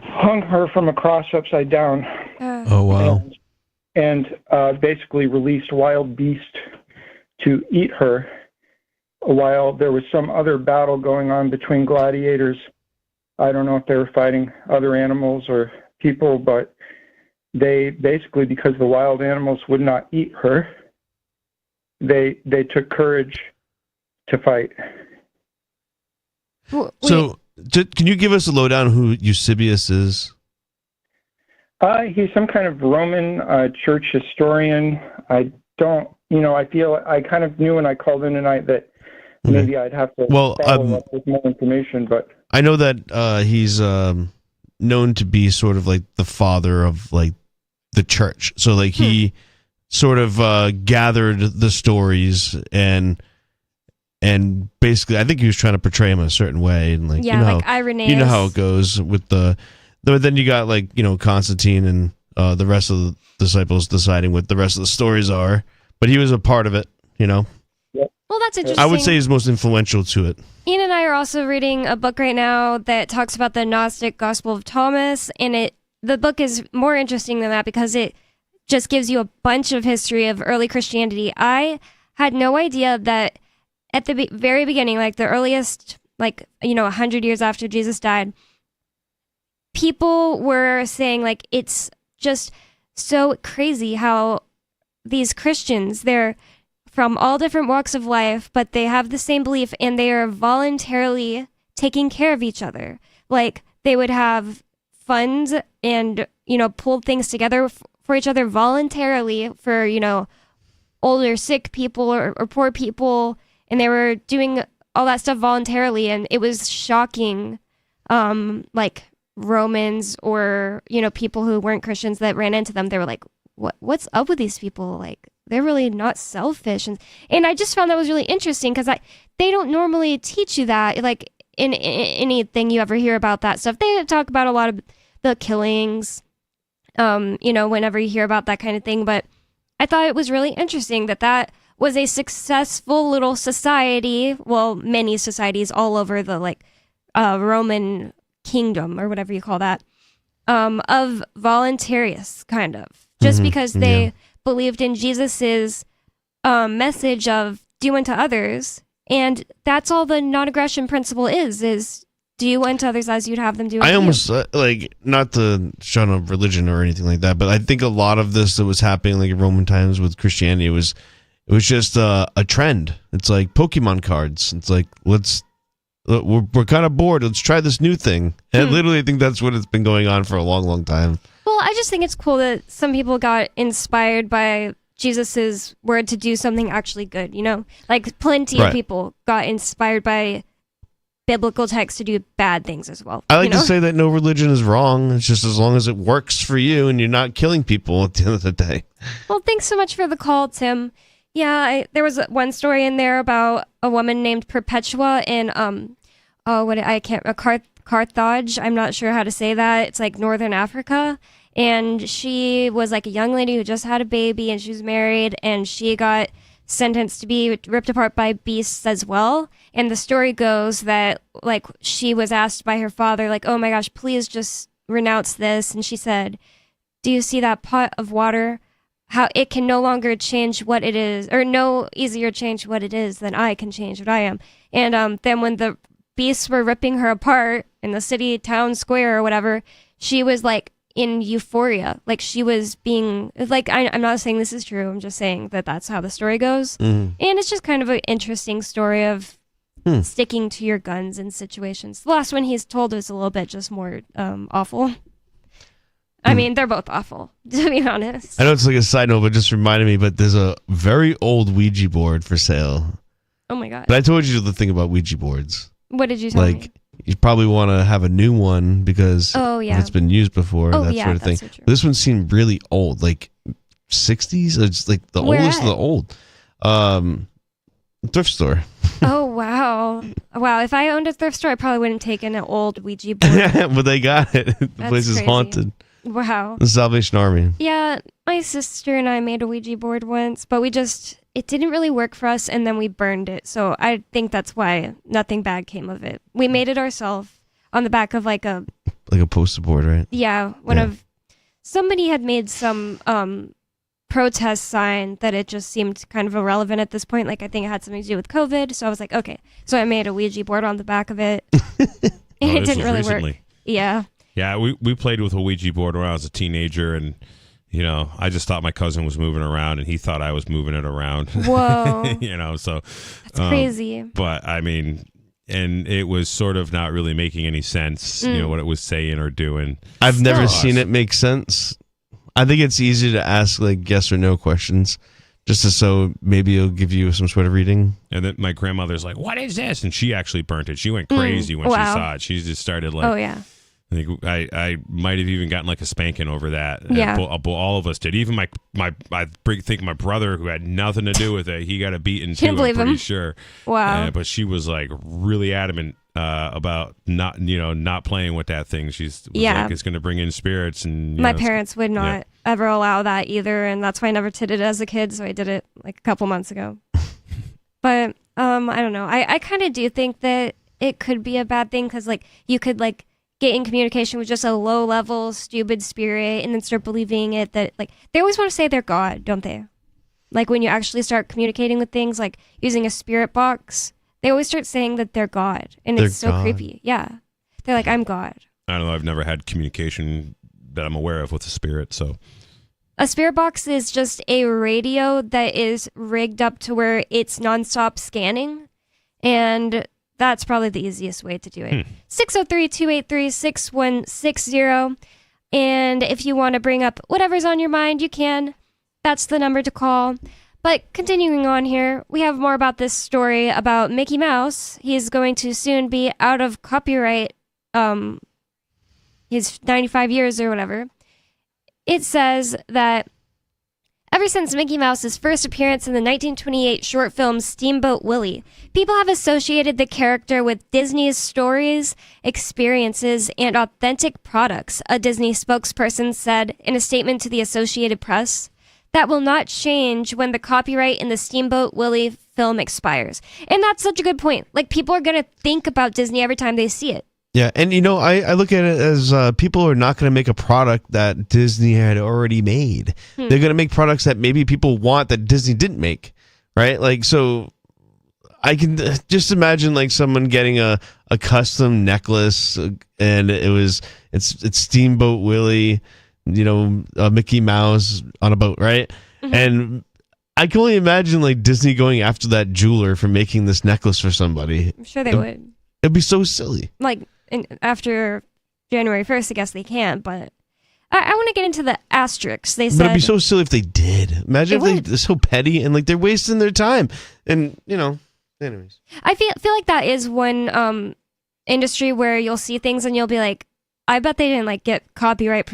hung her from a cross upside down. Oh, wow. And basically released wild beasts to eat her while there was some other battle going on between gladiators. I don't know if they were fighting other animals or people, but they basically, because the wild animals would not eat her, they took courage to fight. So, can you give us a lowdown on who Eusebius is? He's some kind of Roman church historian. I don't, I feel I kind of knew when I called in tonight that maybe I'd have to follow up with more information, but I know that he's known to be sort of like the father of like the church. So like he sort of gathered the stories and basically I think he was trying to portray him a certain way, and like like Irenaeus. You know how it goes with then you got like Constantine and the rest of the disciples deciding what the rest of the stories are, but he was a part of it. Well, that's interesting. I would say he's most influential to it. Ian and I are also reading a book right now that talks about the Gnostic Gospel of Thomas, and the book is more interesting than that because it just gives you a bunch of history of early Christianity. I had no idea that at the very beginning, like the earliest, 100 years after Jesus died, people were saying like it's just so crazy how these Christians, they're from all different walks of life, but they have the same belief and they are voluntarily taking care of each other. Like they would have funds and, pull things together for each other voluntarily for, older sick people or poor people. And they were doing all that stuff voluntarily. And it was shocking, like Romans or, people who weren't Christians that ran into them. They were like, what's up with these people? Like, they're really not selfish. And I just found that was really interesting because they don't normally teach you that, like in anything you ever hear about that stuff. They talk about a lot of the killings, whenever you hear about that kind of thing. But I thought it was really interesting that was a successful little society, well, many societies all over the Roman kingdom or whatever you call that, of voluntarists, kind of. Just because they believed in Jesus's message of do unto others, and that's all the non-aggression principle is do unto others as you'd have them do unto you. I almost not to shun of religion or anything like that, but I think a lot of this that was happening like in Roman times with Christianity was just a trend. It's like Pokemon cards. It's like we're kind of bored. Let's try this new thing. And I literally think that's what it's been going on for a long, long time. Well, I just think it's cool that some people got inspired by Jesus's word to do something actually good, Like plenty of people got inspired by biblical texts to do bad things as well. I like to say that no religion is wrong. It's just as long as it works for you and you're not killing people at the end of the day. Well, thanks so much for the call, Tim. Yeah, there was one story in there about a woman named Perpetua in Carthage. I'm not sure how to say that. It's like Northern Africa. And she was like a young lady who just had a baby and she was married and she got sentenced to be ripped apart by beasts as well. And the story goes that like she was asked by her father, like, oh my gosh, please just renounce this. And she said, do you see that pot of water? How it can no longer change what it is, or no easier change what it is than I can change what I am. And then when the beasts were ripping her apart in the city, town square or whatever, she was like in euphoria. Like she was being like, I'm not saying this is true. I'm just saying that that's how the story goes. And it's just kind of an interesting story of sticking to your guns in situations. The last one he's told is a little bit just more awful. I mean, they're both awful, to be honest. I know it's like a side note, but just reminded me, but there's a very old Ouija board for sale. Oh my God. But I told you the thing about Ouija boards. What did you tell me? You probably want to have a new one because it's been used before, sort of thing. So this one seemed really old, like 60s. It's like the oldest of the old. Thrift store. Oh, wow. Wow, if I owned a thrift store, I probably wouldn't take an old Ouija board. But they got it. The That's place is crazy. haunted. Wow. The Salvation Army. Yeah, my sister and I made a Ouija board once, but it didn't really work for us, and then we burned it. So I think that's why nothing bad came of it. We made it ourselves on the back of like a poster board, right? Yeah, somebody had made some protest sign that it just seemed kind of irrelevant at this point. Like, I think it had something to do with COVID. So I was like, okay. So I made a Ouija board on the back of it. And it didn't really work. Yeah. Yeah, we played with a Ouija board when I was a teenager, and I just thought my cousin was moving around, and he thought I was moving it around. Whoa. So that's crazy. But I mean, and it was sort of not really making any sense, what it was saying or doing. I've never seen it make sense. I think it's easy to ask like yes or no questions, so maybe it'll give you some sort of reading. And then my grandmother's like, "What is this?" And she actually burnt it. She went crazy when she saw it. She just started like, oh yeah. I think I might have even gotten like a spanking over that. Yeah. All of us did. Even I think my brother, who had nothing to do with it, he got a beating too. Can't believe I'm pretty him. sure. Wow. But she was like really adamant about not playing with that thing. She's like, it's going to bring in spirits, and my parents would not ever allow that either, and that's why I never did it as a kid. So I did it like a couple months ago. But I don't know. I kind of do think that it could be a bad thing because like you could like get in communication with just a low level stupid spirit and then start believing it that like they always want to say they're God, don't they? Like when you actually start communicating with things like using a spirit box, they always start saying that they're God, and it's so creepy. Yeah. They're like, I'm God. I don't know. I've never had communication that I'm aware of with a spirit, so. A spirit box is just a radio that is rigged up to where it's nonstop scanning, and that's probably the easiest way to do it. 603-283-6160. And if you want to bring up whatever's on your mind, you can. That's the number to call. But continuing on here, we have more about this story about Mickey Mouse. He's going to soon be out of copyright. He's 95 years or whatever. It says that ever since Mickey Mouse's first appearance in the 1928 short film Steamboat Willie, people have associated the character with Disney's stories, experiences, and authentic products, a Disney spokesperson said in a statement to the Associated Press. That will not change when the copyright in the Steamboat Willie film expires. And that's such a good point. Like, people are going to think about Disney every time they see it. Yeah, and I look at it as people are not going to make a product that Disney had already made. They're going to make products that maybe people want that Disney didn't make, right? Like, so I can just imagine like someone getting a custom necklace, and it's Steamboat Willie, Mickey Mouse on a boat, right? Mm-hmm. And I can only imagine like Disney going after that jeweler for making this necklace for somebody. I'm sure they would. It'd be so silly. Like, after January 1st, I guess they can't, but I want to get into the asterisks. They said, but it'd be so silly if they did. Imagine if they're so petty and like they're wasting their time. And anyways. I feel like that is one industry where you'll see things and you'll be like, I bet they didn't like get copyright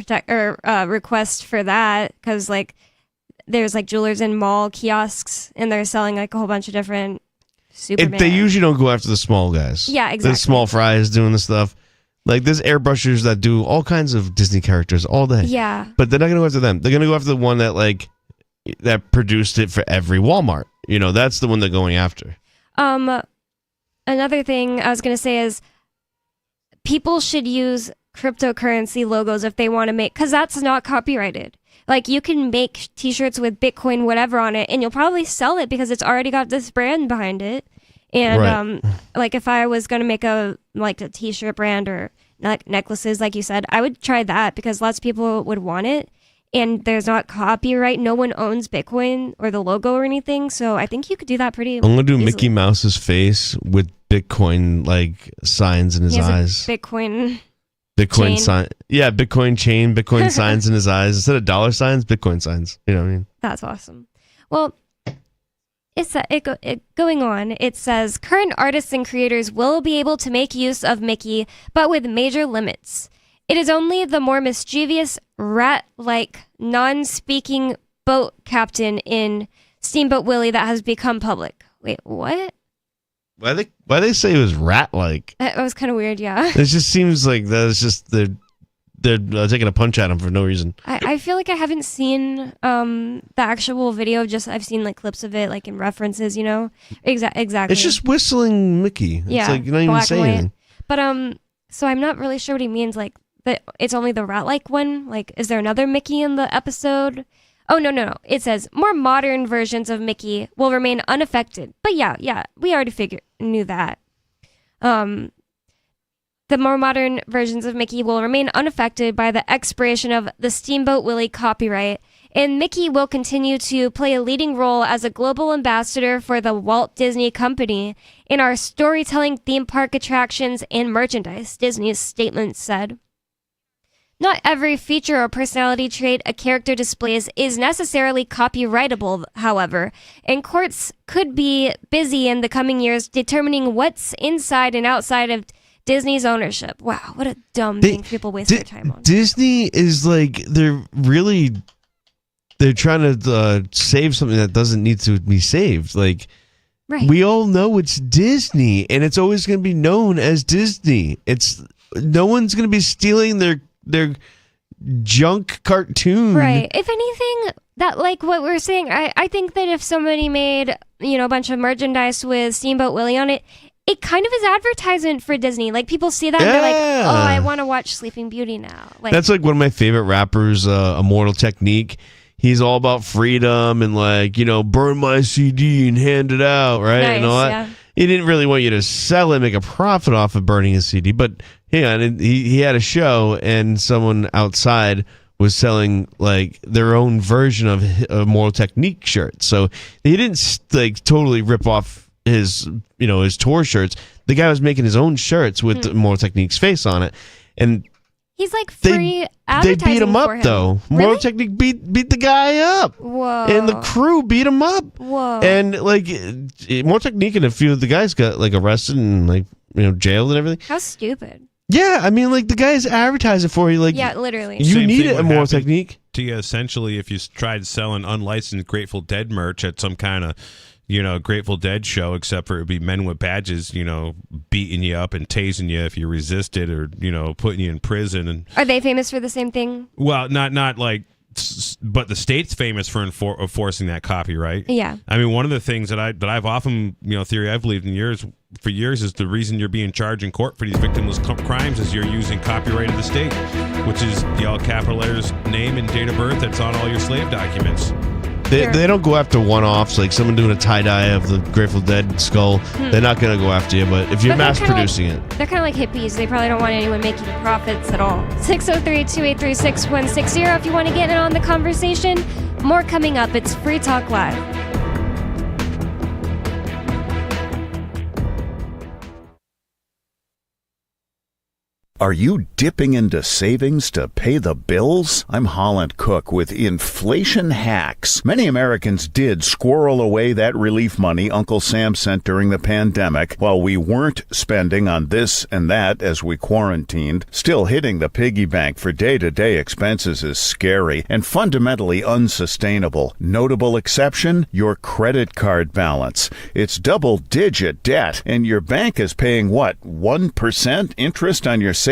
request for that, because like there's like jewelers in mall kiosks and they're selling like a whole bunch of different Superman. They usually don't go after the small guys. Yeah, exactly. The small fries doing the stuff. Like there's airbrushers that do all kinds of Disney characters all day. Yeah. But they're not going to go after them. They're going to go after the one that produced it for every Walmart. That's the one they're going after. Another thing I was going to say is people should use cryptocurrency logos if they want to make, because that's not copyrighted. Like, you can make t-shirts with Bitcoin whatever on it, and you'll probably sell it because it's already got this brand behind it. And like if I was going to make a t-shirt brand or necklaces, like you said, I would try that because lots of people would want it, and there's not copyright. No one owns Bitcoin or the logo or anything, so I think you could do that pretty I'm going to do easily. Mickey Mouse's face with Bitcoin signs in his eyes. Bitcoin chain. sign. Yeah, Bitcoin chain, Bitcoin signs in his eyes. Instead of dollar signs, Bitcoin signs. You know what I mean? That's awesome. Well, going on, it says current artists and creators will be able to make use of Mickey, but with major limits. It is only the more mischievous, rat-like, non-speaking boat captain in Steamboat Willie that has become public. Wait, what? Why they say it was rat-like? It was kind of weird, yeah. It just seems like that's just they're taking a punch at him for no reason. I feel like I haven't seen the actual video. Just I've seen like clips of it, like in references. Exactly. It's just whistling Mickey. Yeah, It's like you're not even black and saying white. anything. But so I'm not really sure what he means. Like that, it's only the rat-like one. Like, is there another Mickey in the episode? Oh no. It says more modern versions of Mickey will remain unaffected. But yeah, we already knew that. The more modern versions of Mickey will remain unaffected by the expiration of the Steamboat Willie copyright, and Mickey will continue to play a leading role as a global ambassador for the Walt Disney Company in our storytelling, theme park attractions, and merchandise, Disney's statement said. Not every feature or personality trait a character displays is necessarily copyrightable, however, and courts could be busy in the coming years determining what's inside and outside of Disney's ownership. Wow, what a dumb thing people waste their time on. Disney is like they're trying to save something that doesn't need to be saved. Like, right. We all know it's Disney, and it's always going to be known as Disney. No one's going to be stealing their junk cartoon. Right. If anything, that like what we're saying, I think that if somebody made a bunch of merchandise with Steamboat Willie on it. It kind of is advertisement for Disney. Like, people see that and they're like, oh, I want to watch Sleeping Beauty now. Like, that's like one of my favorite rappers, Immortal Technique. He's all about freedom and like, burn my CD and hand it out, right? Nice, and all that. yeah. He didn't really want you to sell it, make a profit off of burning his CD. But hang on, he had a show and someone outside was selling like their own version of Immortal Technique shirts. So he didn't like totally rip off his tour shirts. The guy was making his own shirts with Immortal Technique's face on it, and he's like free advertising. They beat him for up though. Really? Immortal Technique beat the guy up. Whoa! And the crew beat him up. Whoa! And like Immortal Technique and a few of the guys got like arrested and like jailed and everything. How stupid! Yeah, I mean, like the guy's advertising for you. Like, yeah, literally. You Same need thing a would Immortal happen Technique. To you, essentially, if you tried selling unlicensed Grateful Dead merch at some kind of Grateful Dead show, except for it would be men with badges, beating you up and tasing you if you resisted, or putting you in prison. And are they famous for the same thing? well, not like, but the state's famous for enforcing that copyright. Yeah. I mean, one of the things that I've often theory I've believed in for years is the reason you're being charged in court for these victimless crimes is you're using copyright of the state, which is the all capital letters name and date of birth that's on all your slave documents. They don't go after one-offs, like someone doing a tie-dye of the Grateful Dead skull. They're not going to go after you, but if you're mass-producing it. They're kind of like hippies. They probably don't want anyone making profits at all. 603-283-6160 if you want to get in on the conversation. More coming up. It's Free Talk Live. Are you dipping into savings to pay the bills? I'm Holland Cook with Inflation Hacks. Many Americans did squirrel away that relief money Uncle Sam sent during the pandemic while we weren't spending on this and that as we quarantined. Still, hitting the piggy bank for day-to-day expenses is scary and fundamentally unsustainable. Notable exception, your credit card balance. It's double-digit debt, and your bank is paying, 1% interest on your savings?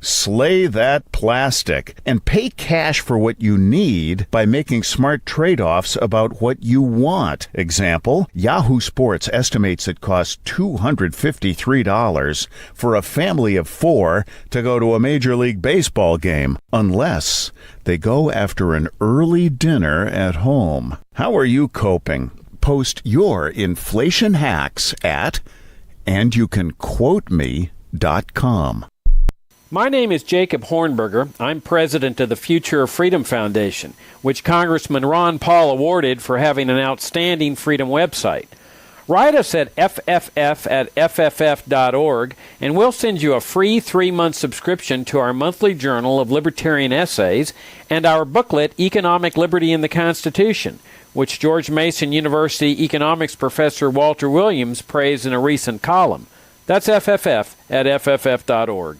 Slay that plastic and pay cash for what you need by making smart trade-offs about what you want. Example, Yahoo Sports estimates it costs $253 for a family of 4 to go to a Major League Baseball game, unless they go after an early dinner at home. How are you coping? Post your inflation hacks at andyoucanquoteme.com. My name is Jacob Hornberger. I'm president of the Future of Freedom Foundation, which Congressman Ron Paul awarded for having an outstanding freedom website. Write us at fff@fff.org, and we'll send you a free 3-month subscription to our monthly journal of libertarian essays and our booklet, Economic Liberty in the Constitution, which George Mason University economics professor Walter Williams praised in a recent column. That's fff@fff.org.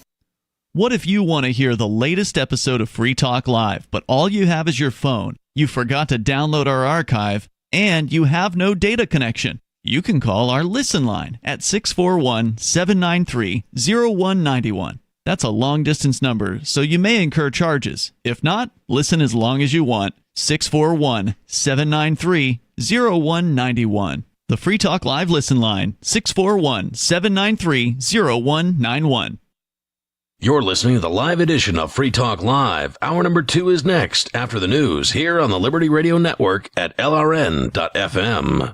What if you want to hear the latest episode of Free Talk Live, but all you have is your phone, you forgot to download our archive, and you have no data connection? you can call our Listen line at 641-793-0191. That's a long-distance number, so you may incur charges. If not, listen as long as you want. 641-793-0191. The Free Talk Live Listen line, 641-793-0191. You're listening to the live edition of Free Talk Live. Hour number 2 is next, after the news, here on the Liberty Radio Network at LRN.FM.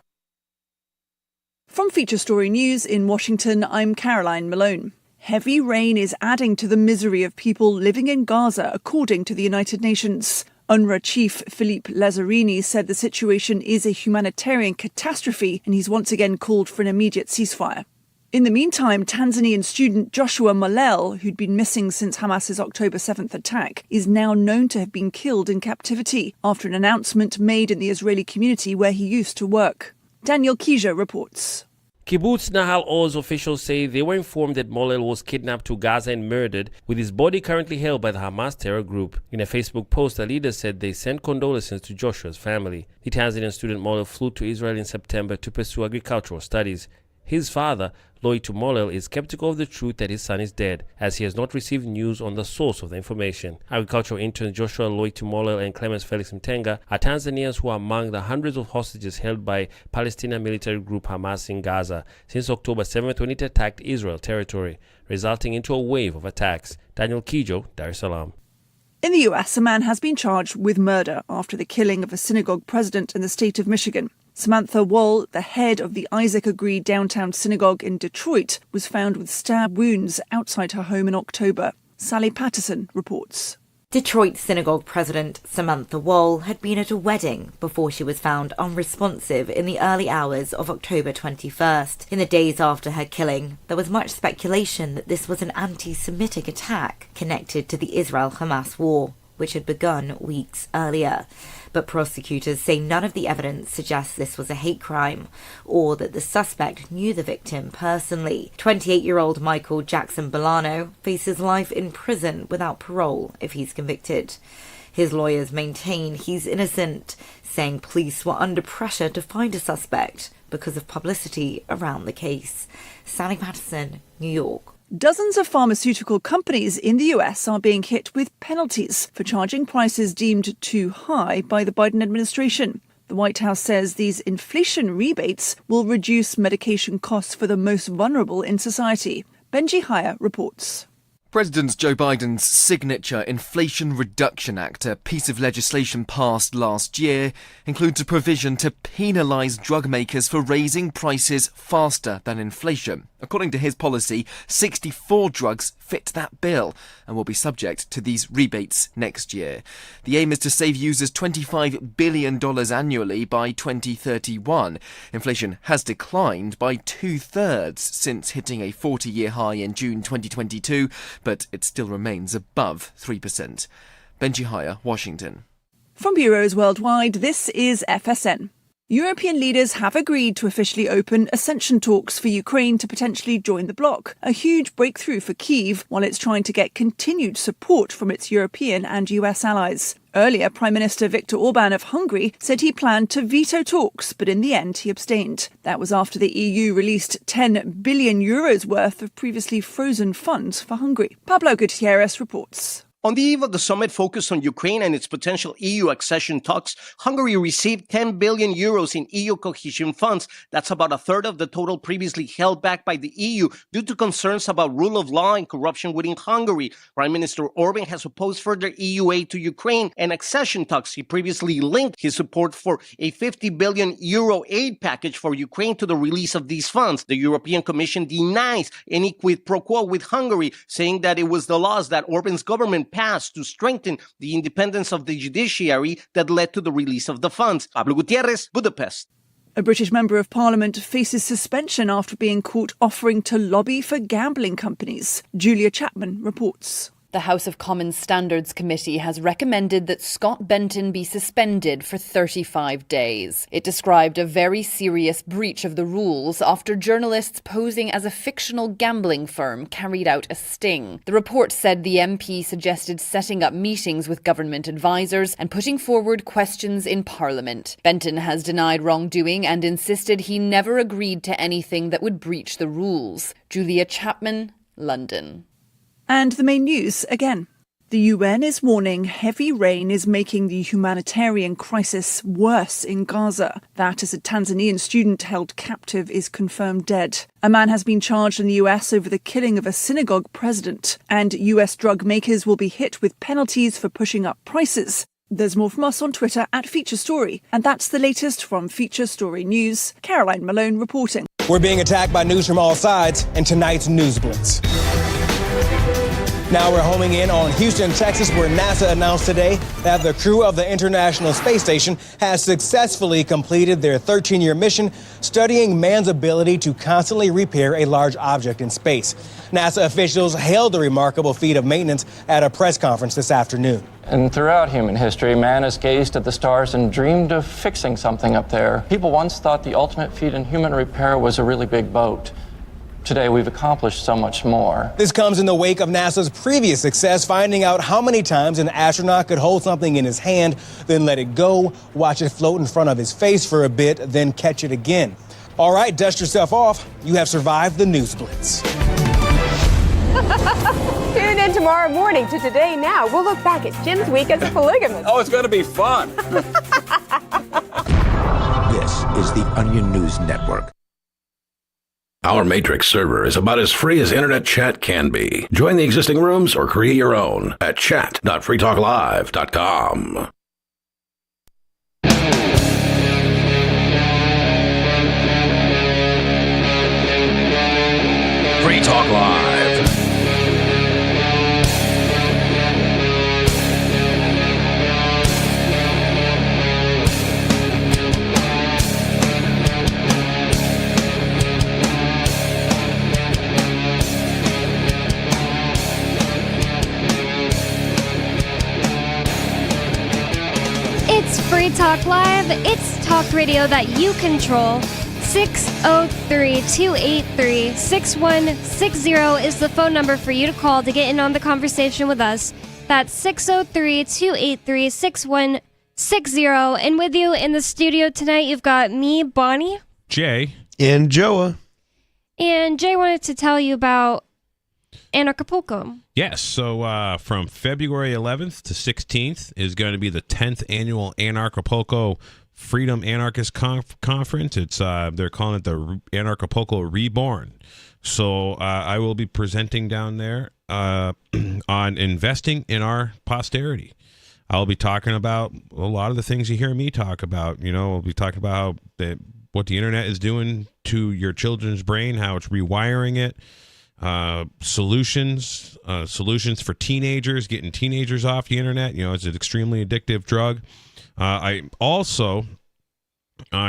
From Feature Story News in Washington, I'm Caroline Malone. Heavy rain is adding to the misery of people living in Gaza, according to the United Nations. UNRWA chief Philippe Lazzarini said the situation is a humanitarian catastrophe, and he's once again called for an immediate ceasefire. In the meantime, Tanzanian student Joshua Molel, who'd been missing since Hamas's October 7th attack, is now known to have been killed in captivity after an announcement made in the Israeli community where he used to work. Daniel Kija reports. Kibbutz Nahal Oz officials say they were informed that Molel was kidnapped to Gaza and murdered, with his body currently held by the Hamas terror group. In a Facebook post, the leader said they sent condolences to Joshua's family. The Tanzanian student Molel flew to Israel in September to pursue agricultural studies. His father, Loitu Molel, is skeptical of the truth that his son is dead, as he has not received news on the source of the information. Agricultural interns Joshua Loitu Molel and Clemens Felix Mtenga are Tanzanians who are among the hundreds of hostages held by Palestinian military group Hamas in Gaza since October 7th when it attacked Israel territory, resulting into a wave of attacks. Daniel Kijo, Dar es Salaam. In the US, a man has been charged with murder after the killing of a synagogue president in the state of Michigan. Samantha Wall, the head of the Isaac Agree downtown synagogue in Detroit, was found with stab wounds outside her home in October. Sally Patterson reports. Detroit synagogue president Samantha Wall had been at a wedding before she was found unresponsive in the early hours of October 21st. In the days after her killing, there was much speculation that this was an anti-Semitic attack connected to the Israel-Hamas war, which had begun weeks earlier. But prosecutors say none of the evidence suggests this was a hate crime or that the suspect knew the victim personally. 28-year-old Michael Jackson Bolano faces life in prison without parole if he's convicted. His lawyers maintain he's innocent, saying police were under pressure to find a suspect because of publicity around the case. Sally Patterson, New York. Dozens of pharmaceutical companies in the US are being hit with penalties for charging prices deemed too high by the Biden administration. The White House says these inflation rebates will reduce medication costs for the most vulnerable in society. Benji Haya reports. President Joe Biden's signature Inflation Reduction Act, a piece of legislation passed last year, includes a provision to penalise drug makers for raising prices faster than inflation. According to his policy, 64 drugs fit that bill and will be subject to these rebates next year. The aim is to save users $25 billion annually by 2031. Inflation has declined by 2/3 since hitting a 40-year high in June 2022, but it still remains above 3%. Benji Haya, Washington. From bureaus worldwide, this is FSN. European leaders have agreed to officially open accession talks for Ukraine to potentially join the bloc, a huge breakthrough for Kyiv while it's trying to get continued support from its European and US allies. Earlier, Prime Minister Viktor Orban of Hungary said he planned to veto talks, but in the end he abstained. That was after the EU released €10 billion worth of previously frozen funds for Hungary. Pablo Gutierrez reports. On the eve of the summit focused on Ukraine and its potential EU accession talks, Hungary received €10 billion in EU cohesion funds. That's about a third of the total previously held back by the EU due to concerns about rule of law and corruption within Hungary. Prime Minister Orban has opposed further EU aid to Ukraine and accession talks. He previously linked his support for a €50 billion aid package for Ukraine to the release of these funds. The European Commission denies any quid pro quo with Hungary, saying that it was the laws that Orban's government passed to strengthen the independence of the judiciary that led to the release of the funds. Pablo Gutierrez, Budapest. A British Member of Parliament faces suspension after being caught offering to lobby for gambling companies. Julia Chapman reports. The House of Commons Standards Committee has recommended that Scott Benton be suspended for 35 days. It described a very serious breach of the rules after journalists posing as a fictional gambling firm carried out a sting. The report said the MP suggested setting up meetings with government advisers and putting forward questions in Parliament. Benton has denied wrongdoing and insisted he never agreed to anything that would breach the rules. Julia Chapman, London. And the main news again. The UN is warning heavy rain is making the humanitarian crisis worse in Gaza. That as a Tanzanian student held captive is confirmed dead. A man has been charged in the US over the killing of a synagogue president. And US drug makers will be hit with penalties for pushing up prices. There's more from us on Twitter at Feature Story. And that's the latest from Feature Story News. Caroline Malone reporting. We're being attacked by news from all sides in tonight's News Blitz. Now we're homing in on Houston, Texas, where NASA announced today that the crew of the International Space Station has successfully completed their 13-year mission studying man's ability to constantly repair a large object in space. NASA officials hailed the remarkable feat of maintenance at a press conference this afternoon. And throughout human history, man has gazed at the stars and dreamed of fixing something up there. People once thought the ultimate feat in human repair was a really big boat. Today, we've accomplished so much more. This comes in the wake of NASA's previous success, finding out how many times an astronaut could hold something in his hand, then let it go, watch it float in front of his face for a bit, then catch it again. All right, dust yourself off. You have survived the News Blitz. Tune in tomorrow morning to Today Now. We'll look back at Jim's week as a polygamist. Oh, it's going to be fun. This is the Onion News Network. Our Matrix server is about as free as internet chat can be. Join the existing rooms or create your own at chat.freetalklive.com. Free Talk Live. It's Free Talk Live. It's talk radio that you control. 603-283-6160 is the phone number for you to call to get in on the conversation with us. That's 603-283-6160. And with you in the studio tonight, you've got me, Bonnie. Jay. And Joa. And Jay wanted to tell you about Anarchapulco. Yes, so from February 11th to 16th is going to be the 10th annual Anarchapulco Freedom Anarchist Conference. It's they're calling it the Anarchapulco Reborn. So I will be presenting down there on investing in our posterity. I'll be talking about a lot of the things you hear me talk about. You know, we'll be talking about what the internet is doing to your children's brain, how it's rewiring it. Solutions for teenagers, getting teenagers off the internet. You know, it's an extremely addictive drug. I'm also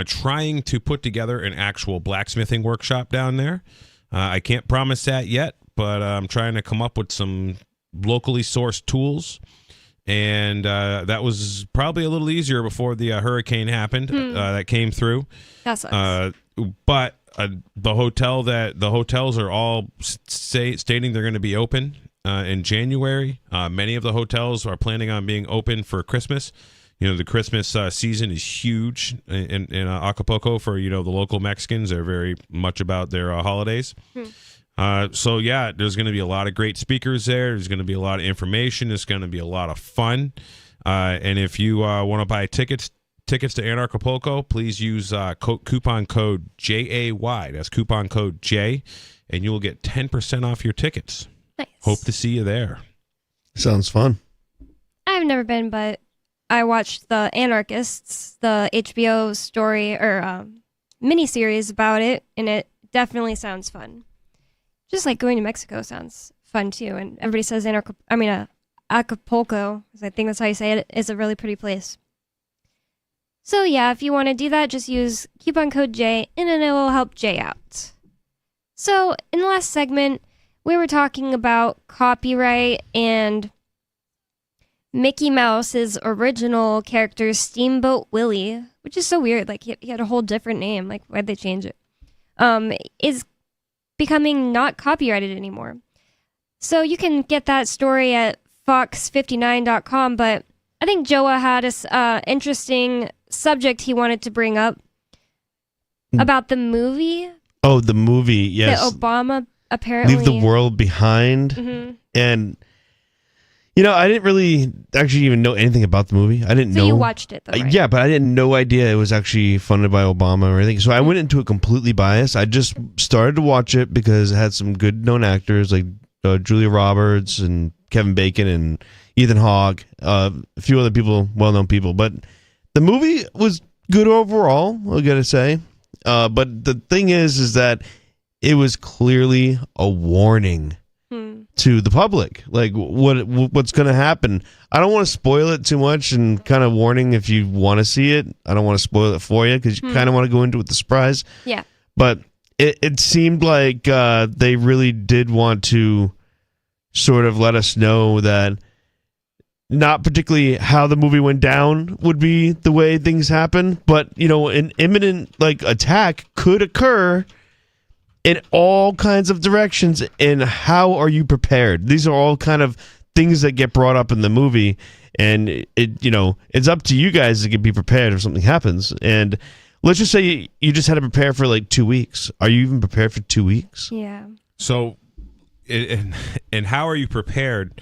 trying to put together an actual blacksmithing workshop down there. I can't promise that yet, but I'm trying to come up with some locally sourced tools. And that was probably a little easier before the hurricane happened that came through. That sucks. But the hotels are all stating they're going to be open in January. Many of the hotels are planning on being open for Christmas. You know, the Christmas season is huge in Acapulco for, you know, the local Mexicans. They're very much about their holidays. So, yeah, there's going to be a lot of great speakers there. There's going to be a lot of information. It's going to be a lot of fun. And if you want to buy tickets to Anarchapulco, please use coupon code JAY. That's coupon code J, and you will get 10% off your tickets. Nice. Hope to see you there. Sounds fun. I've never been, but I watched the Anarchists, the HBO story or miniseries about it, and it definitely sounds fun. Just like going to Mexico sounds fun too, and everybody says Acapulco, I think that's how you say it, is a really pretty place. So yeah, if you want to do that, just use coupon code J, and then it will help Jay out. So in the last segment, we were talking about copyright and Mickey Mouse's original character, Steamboat Willie, which is so weird. Like, he had a whole different name. Like, why'd they change it? Is becoming not copyrighted anymore. So you can get that story at fox59.com, but I think Joa had a interesting subject he wanted to bring up about the movie. Oh, the movie, yes. That Obama apparently... Leave the World Behind. Mhm. And, you know, I didn't really actually even know anything about the movie. I didn't know. So you watched it, though, right? Yeah, but I didn't no idea it was actually funded by Obama or anything. So I went into it completely biased. I just started to watch it because it had some good known actors like Julia Roberts and Kevin Bacon and Ethan Hawke, a few other people, well-known people. But the movie was good overall, I gotta say. But the thing is that it was clearly a warning to the public, like what's going to happen. I don't want to spoil it too much, and kind of warning if you want to see it. I don't want to spoil it for you because you kind of want to go into it with the surprise. Yeah. But it seemed like they really did want to sort of let us know that not particularly how the movie went down would be the way things happen, but, you know, an imminent like attack could occur in all kinds of directions. And how are you prepared? These are all kind of things that get brought up in the movie, and it, you know, it's up to you guys to be prepared if something happens. And let's just say you just had to prepare for like 2 weeks. Are you even prepared for 2 weeks? Yeah. So, and how are you prepared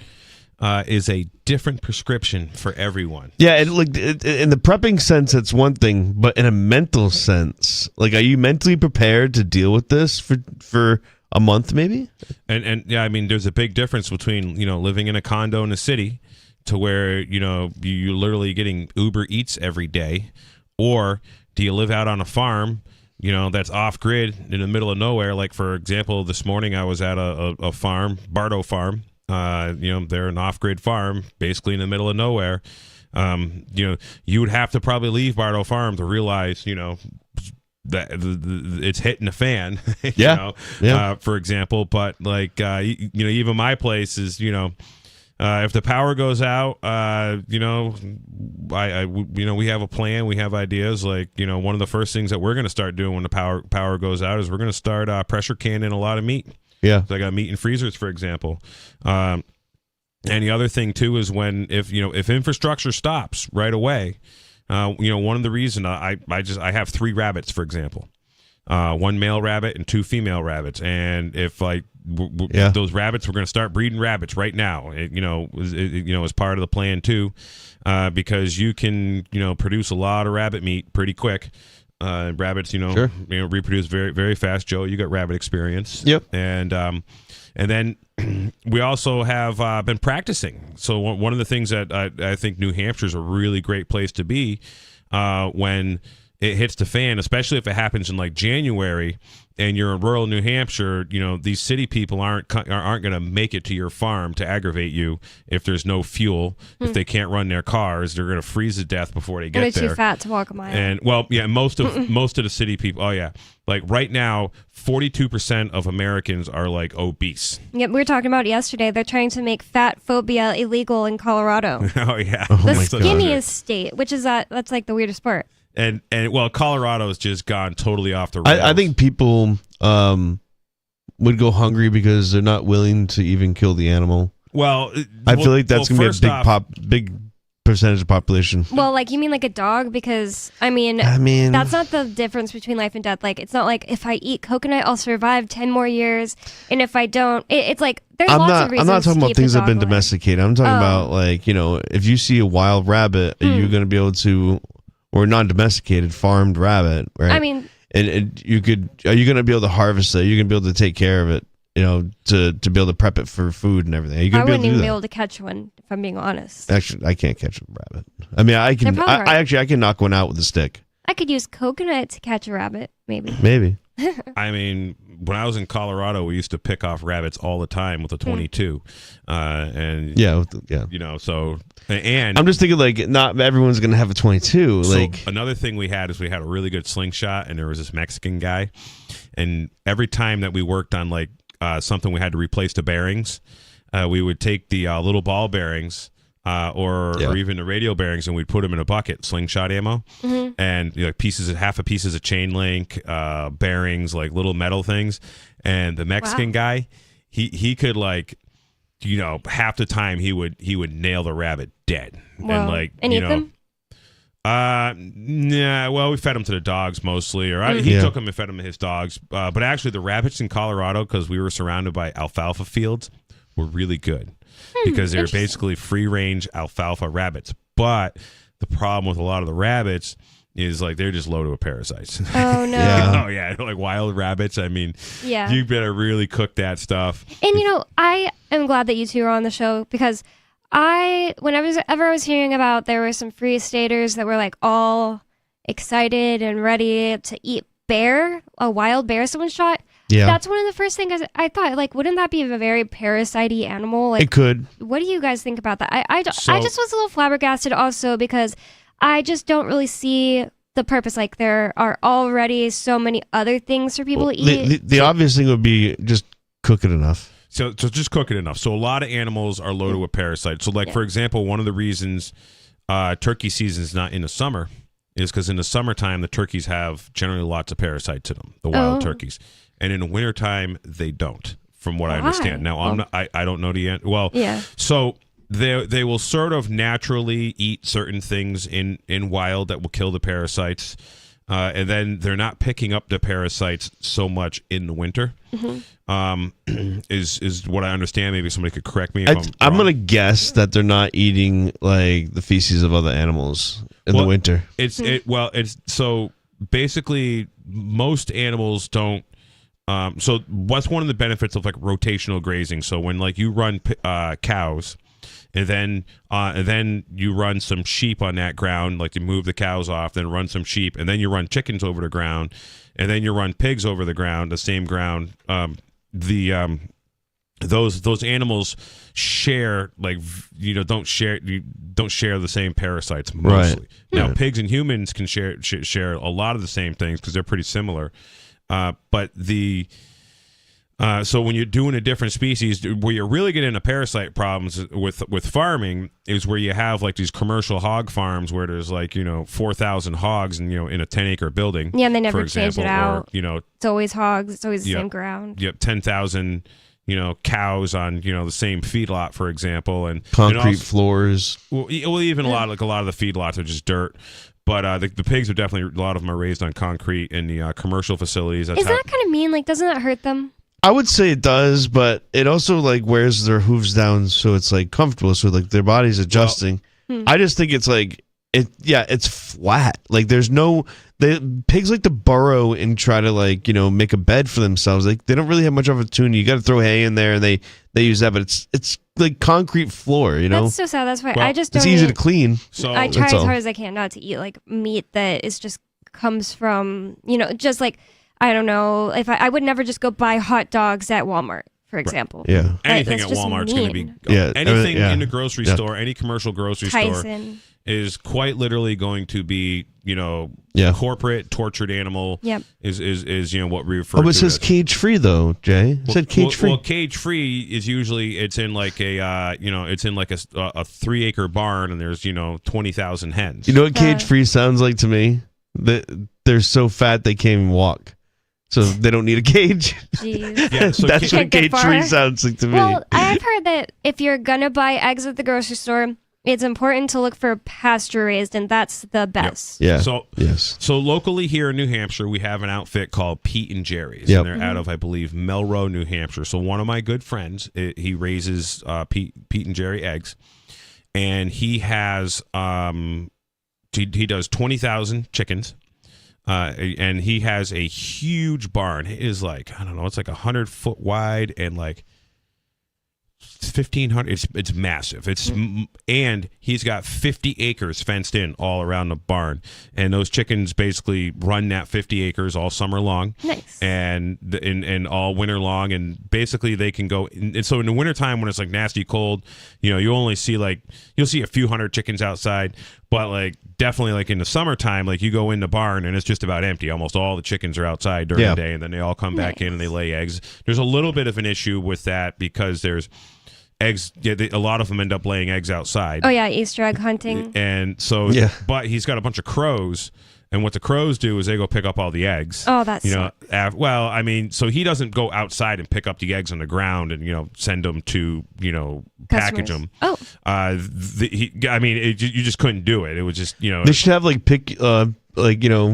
is a different prescription for everyone. Yeah, in the prepping sense, it's one thing, but in a mental sense, like, are you mentally prepared to deal with this for a month, maybe? And yeah, I mean, there's a big difference between, you know, living in a condo in a city to where, you know, you're literally getting Uber Eats every day, or do you live out on a farm, you know, that's off grid in the middle of nowhere? Like, for example, this morning I was at a farm, Bardo Farm. You know, they're an off-grid farm, basically in the middle of nowhere. You know, you would have to probably leave Bardo Farm to realize, you know, that it's hitting the fan. You know, for example. But like, you know, even my place is, you know, if the power goes out, you know, you know, we have a plan, we have ideas. Like, you know, one of the first things that we're going to start doing when the power goes out is we're going to start pressure canning a lot of meat. Yeah. So I got meat in freezers, for example. And the other thing too is if infrastructure stops right away, you know, one of the reasons I have 3 rabbits, for example, 1 male rabbit and 2 female rabbits, and if those rabbits, we're going to start breeding rabbits right now. You know, as part of the plan too, because you can, you know, produce a lot of rabbit meat pretty quick. Rabbits, you know, reproduce very, very fast. Joe, you got rabbit experience. Yep. And then we also have been practicing. So one of the things that I think New Hampshire is a really great place to be when it hits the fan, especially if it happens in like January and you're in rural New Hampshire. You know, these city people aren't going to make it to your farm to aggravate you if there's no fuel. If they can't run their cars, they're going to freeze to death before they get they're there. too fat to walk a mile. And well, yeah, most of the city people. Oh yeah, like right now, 42% of Americans are like obese. Yep, we were talking about it yesterday. They're trying to make fat phobia illegal in Colorado. Oh yeah, the skinniest state, which is that's like the weirdest part. And well, Colorado's just gone totally off the rails. I think people would go hungry because they're not willing to even kill the animal. Well, I feel like that's going to be a big percentage of population. Well, like, you mean like a dog? Because I mean that's not the difference between life and death. Like, it's not like if I eat coconut, I'll survive 10 more years, and if I don't, it's like there's lots of reasons. I'm not talking about things that have been alive. domesticated. I'm talking about, like, you know, if you see a wild rabbit, are you going to be able to, or non-domesticated farmed rabbit, right? I mean, and are you going to be able to harvest it? Are you going to be able to take care of it? You know, to be able to prep it for food and everything. Are you going to be able to do that? I wouldn't even be able to catch one, if I'm being honest. Actually, I can't catch a rabbit. I mean, I can. I can knock one out with a stick. I could use coconut to catch a rabbit, maybe. Maybe. I mean, when I was in Colorado, we used to pick off rabbits all the time with a 22, and you know, so and I'm just thinking, like, not everyone's gonna have a 22. So like, another thing we had is we had a really good slingshot, and there was this Mexican guy, and every time that we worked on like something we had to replace the bearings. We would take the little ball bearings or even the radio bearings, and we'd put them in a bucket, slingshot ammo, and half a pieces of chain link, bearings, like little metal things. And the Mexican guy, he could half the time he would nail the rabbit dead. Wow. And eat them? Nah, well, we fed them to the dogs mostly, or he took them and fed them to his dogs. But actually, the rabbits in Colorado, because we were surrounded by alfalfa fields, were really good because they were basically free-range alfalfa rabbits. But the problem with a lot of the rabbits is they're just loaded with parasites. Oh no! Oh yeah, like wild rabbits. I mean, yeah, you better really cook that stuff. And I am glad that you two are on the show because whenever I was hearing about there were some Free Staters that were all excited and ready to eat a wild bear someone shot. Yeah. That's one of the first things I thought, wouldn't that be a very parasite-y animal? It could. What do you guys think about that? I just was a little flabbergasted also because I just don't really see the purpose. There are already so many other things for people to eat. The obvious thing would be just cook it enough. So just cook it enough. So a lot of animals are loaded with parasites. So for example, one of the reasons turkey season is not in the summer is because in the summertime, the turkeys have generally lots of parasites in them, the wild turkeys. And in the wintertime, they don't, from what I understand. Now, I don't know the end. Well, so they will sort of naturally eat certain things in wild that will kill the parasites. And then they're not picking up the parasites so much in the winter. Is what I understand. Maybe somebody could correct me if I'm going to guess that they're not eating the feces of other animals in the winter. It's so basically most animals don't. So what's one of the benefits of rotational grazing? So when you run cows, and then you run some sheep on that ground, you move the cows off, then run some sheep, and then you run chickens over the ground, and then you run pigs over the ground, the same ground. Those animals share don't share the same parasites mostly. Right. Now pigs and humans can share a lot of the same things because they're pretty similar. But so when you're doing a different species, where you're really getting into parasite problems with farming is where you have these commercial hog farms where there's 4,000 hogs and in a 10-acre building. Yeah, and they never for example, change it out. Or, it's always hogs. It's always the same ground. Yep, 10,000 cows on the same feedlot, for example, and concrete floors. Well, even a lot of the feedlots are just dirt. But the pigs are definitely, a lot of them are raised on concrete in the commercial facilities. Is that kind of mean? Doesn't that hurt them? I would say it does, but it also wears their hooves down so it's comfortable, so their body's adjusting. I just think it's it's flat. There's the pigs like to burrow and try to make a bed for themselves. They don't really have much opportunity. You got to throw hay in there, and they use that, but it's concrete floor. That's so sad. That's why I just don't. It's easy to clean. So I try as hard as I can not to eat meat that is just comes from just I don't know if I would never just go buy hot dogs at Walmart, for example. Yeah, anything at Walmart's going to be anything in the grocery store, any commercial grocery store is quite literally going to be corporate tortured animal. Yep. Is what we refer to. Oh, it says cage free though, Jay. It said cage free. Well, cage free is usually it's in a 3-acre barn and there's 20,000 hens. You know what cage free sounds like to me? They're so fat they can't even walk. So they don't need a cage. Jeez. So that's what cage free sounds like to me. Well, I've heard that if you're gonna buy eggs at the grocery store, it's important to look for pasture raised, and that's the best. Yeah. So locally here in New Hampshire, we have an outfit called Pete and Jerry's, Yep. and they're out of, I believe, Melrose, New Hampshire. So one of my good friends, he raises Pete and Jerry eggs, and he has he does 20,000 chickens. And he has a huge barn. It is I don't know, it's 100 foot wide and 1,500. It's massive. And he's got 50 acres fenced in all around the barn, and those chickens basically run that 50 acres all summer long. Nice. And all winter long, and basically they can go. And so in the wintertime when it's nasty cold, you only see you'll see a few hundred chickens outside. But like definitely like in the summertime, like you go in the barn and it's just about empty. Almost all the chickens are outside during the day, and then they all come back in and they lay eggs. There's a little bit of an issue with that because there's eggs. Yeah, a lot of them end up laying eggs outside. Oh yeah, Easter egg hunting. And so, but he's got a bunch of crows. And what the crows do is they go pick up all the eggs. Oh, that's well, I mean, so he doesn't go outside and pick up the eggs on the ground and send them to package them. Oh, I mean, you just couldn't do it. It was just They should have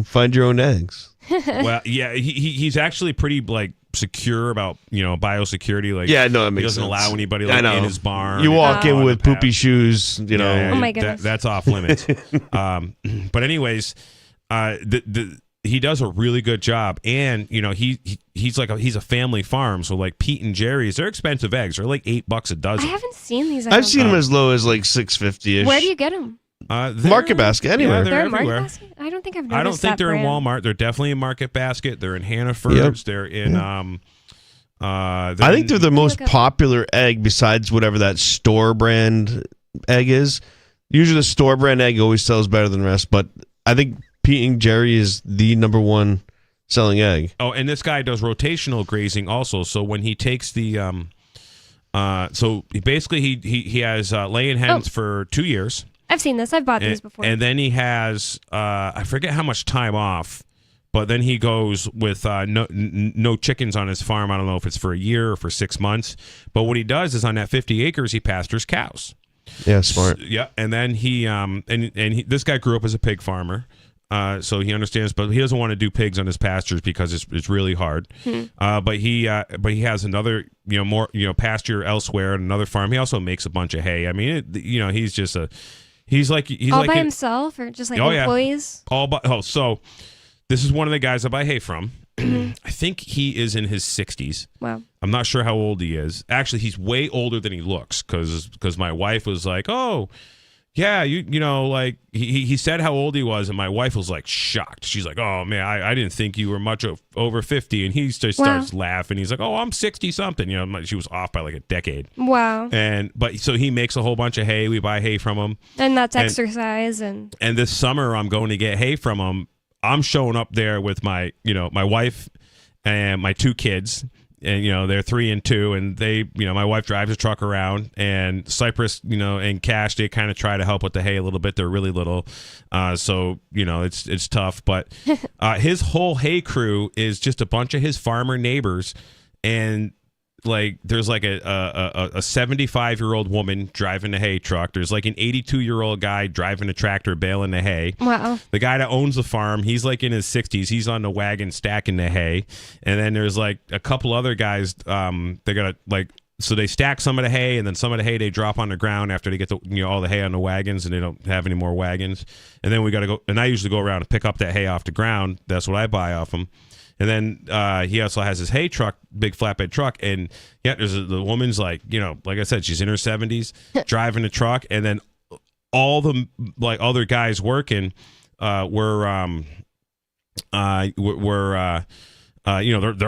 find your own eggs. Well, yeah, he's actually pretty like secure about biosecurity. Like, that makes he doesn't sense. allow anybody like in his barn. You walk in with poopy shoes. Oh my goodness, that's off limits. But anyways. He does a really good job, and he's a family farm, so like Pete and Jerry's, they're expensive eggs. They're like $8 a dozen. I haven't seen these. I've seen them as low as like $6.50ish. Where do you get them? Market Basket, anywhere. Yeah, they're in everywhere. Market Basket? I don't think I've noticed. I don't think they're brand. in Walmart. They're definitely in Market Basket. They're in Hannaford's. They're in. I think they're the most popular egg besides whatever that store brand egg is. Usually, the store brand egg always sells better than the rest, but I think Pete and Jerry is the number one selling egg. Oh, and this guy does rotational grazing also. So when he takes the, so he has laying hens for 2 years. I've seen this. I've bought these before. And then he has, I forget how much time off, but then he goes with no chickens on his farm. I don't know if it's for a year or for 6 months. But what he does is on that 50 acres, he pastures cows. Yeah, smart. Yeah, and then he this guy grew up as a pig farmer. So he understands, but he doesn't want to do pigs on his pastures because it's really hard. But he has another more pasture elsewhere at another farm. He also makes a bunch of hay. I mean, he's all by himself or just like employees. So this is one of the guys I buy hay from. I think he is in his 60s. Wow. I'm not sure how old he is. Actually, he's way older than he looks because my wife was like, oh. Yeah, like he said how old he was, and my wife was like shocked. She's like, "Oh man, I didn't think you were much over 50." And he just starts laughing. He's like, "Oh, I'm 60 something." She was off by like a decade. Wow. But so he makes a whole bunch of hay. We buy hay from him, and that's exercise. And this summer, I'm going to get hay from him. I'm showing up there with my wife and my 2 kids. And they're 3 and 2, and they my wife drives a truck around, and Cypress and Cash, they kind of try to help with the hay a little bit. They're really little, so it's tough. But his whole hay crew is just a bunch of his farmer neighbors, and like there's like a 75-year-old woman driving a hay truck. There's like an 82-year-old guy driving a tractor baling the hay. Wow. The guy that owns the farm, he's like in his 60s. He's on the wagon stacking the hay. And then there's like a couple other guys. They got so they stack some of the hay, and then some of the hay they drop on the ground after they get all the hay on the wagons, and they don't have any more wagons. And then we got to go. And I usually go around and pick up that hay off the ground. That's what I buy off them. And then he also has his hay truck, big flatbed truck. And there's the woman's like I said, she's in her 70s driving the truck. And then all the like other guys working were they're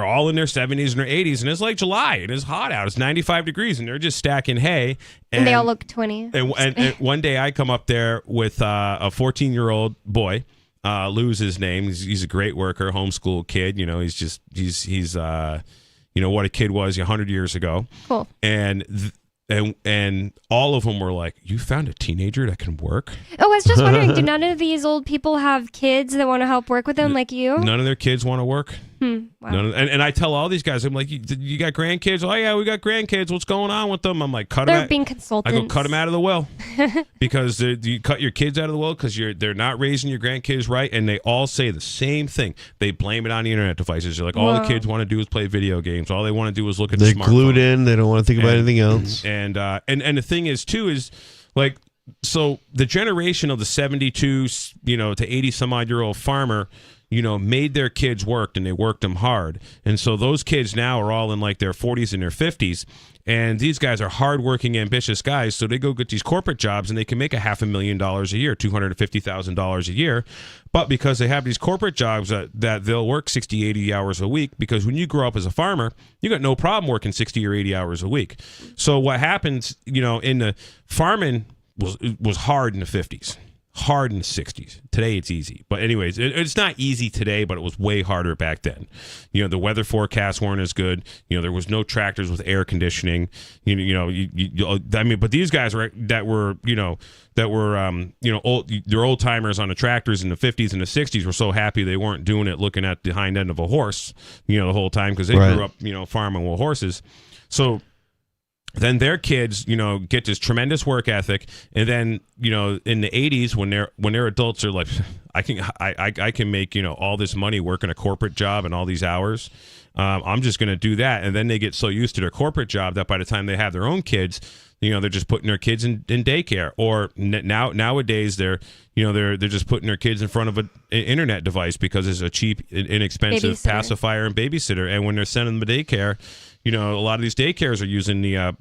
all in their 70s and their 80s. And it's like July, and it's hot out. It's 95 degrees, and they're just stacking hay. And they all look 20. And one day I come up there with a 14-year-old boy. Lou's his name. He's a great worker, homeschool kid. He's what a kid was 100 years ago. Cool. And all of them were like, "You found a teenager that can work?" Oh, I was just wondering, do none of these old people have kids that want to help work with them like you? None of their kids want to work. Wow. And I tell all these guys, I'm like, you got grandkids? Oh yeah, we got grandkids. What's going on with them? I'm like, They're being consultants. I go cut them out of the will because you cut your kids out of the will because they're not raising your grandkids right, and they all say the same thing. They blame it on the internet devices. They're like, all the kids want to do is play video games. All they want to do is look at the smartphone. They're glued in. They don't want to think about anything else. And the thing is too is like, so the generation of the 72 to 80 some odd year old farmer made their kids work, and they worked them hard. And so those kids now are all in like their 40s and their 50s. And these guys are hardworking, ambitious guys. So they go get these corporate jobs, and they can make $500,000 a year, $250,000 a year. But because they have these corporate jobs that they'll work 60, 80 hours a week, because when you grow up as a farmer, you got no problem working 60 or 80 hours a week. So what happens, in the farming was hard in the 50s. hard in the 60s. Today it's easy. But anyways, it's not easy today, but it was way harder back then. You know, the weather forecasts weren't as good. You know, there was no tractors with air conditioning. But these guys they're old timers on the tractors in the 50s and the 60s were so happy they weren't doing it looking at the hind end of a horse, the whole time, because they grew up, farming with horses. So then their kids, get this tremendous work ethic, and then, in the 80s when they're adults, they're like, I can make all this money working a corporate job and all these hours. I'm just going to do that, and then they get so used to their corporate job that by the time they have their own kids, they're just putting their kids in daycare, or nowadays they're just putting their kids in front of an internet device because it's a cheap, inexpensive pacifier and babysitter, and when they're sending them to daycare. A lot of these daycares are using the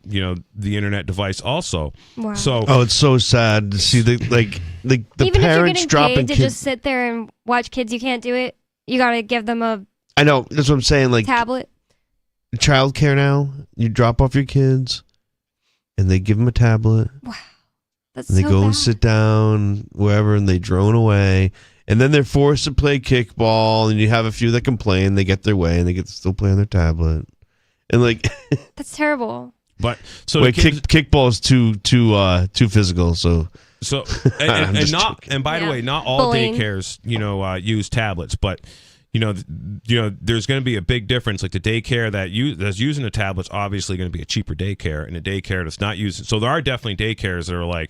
internet device also. Wow. So it's so sad to see the even parents if you're dropping getting paid to kids. just sit there and watch kids, you can't do it. You got to give them a I know, that's what I'm saying. Like tablet. Childcare now, you drop off your kids, and they give them a tablet. Wow, that's and they so go bad. and sit down wherever, and they drone away. And then they're forced to play kickball, and you have a few that complain. They get their way, and they get to still play on their tablet. And that's terrible. But so kickball is too physical. So and by the way, not all Bullying. daycares use tablets, but there's going to be a big difference. Like the daycare that's using the tablets, obviously going to be a cheaper daycare, and a daycare that's not using. So there are definitely daycares that are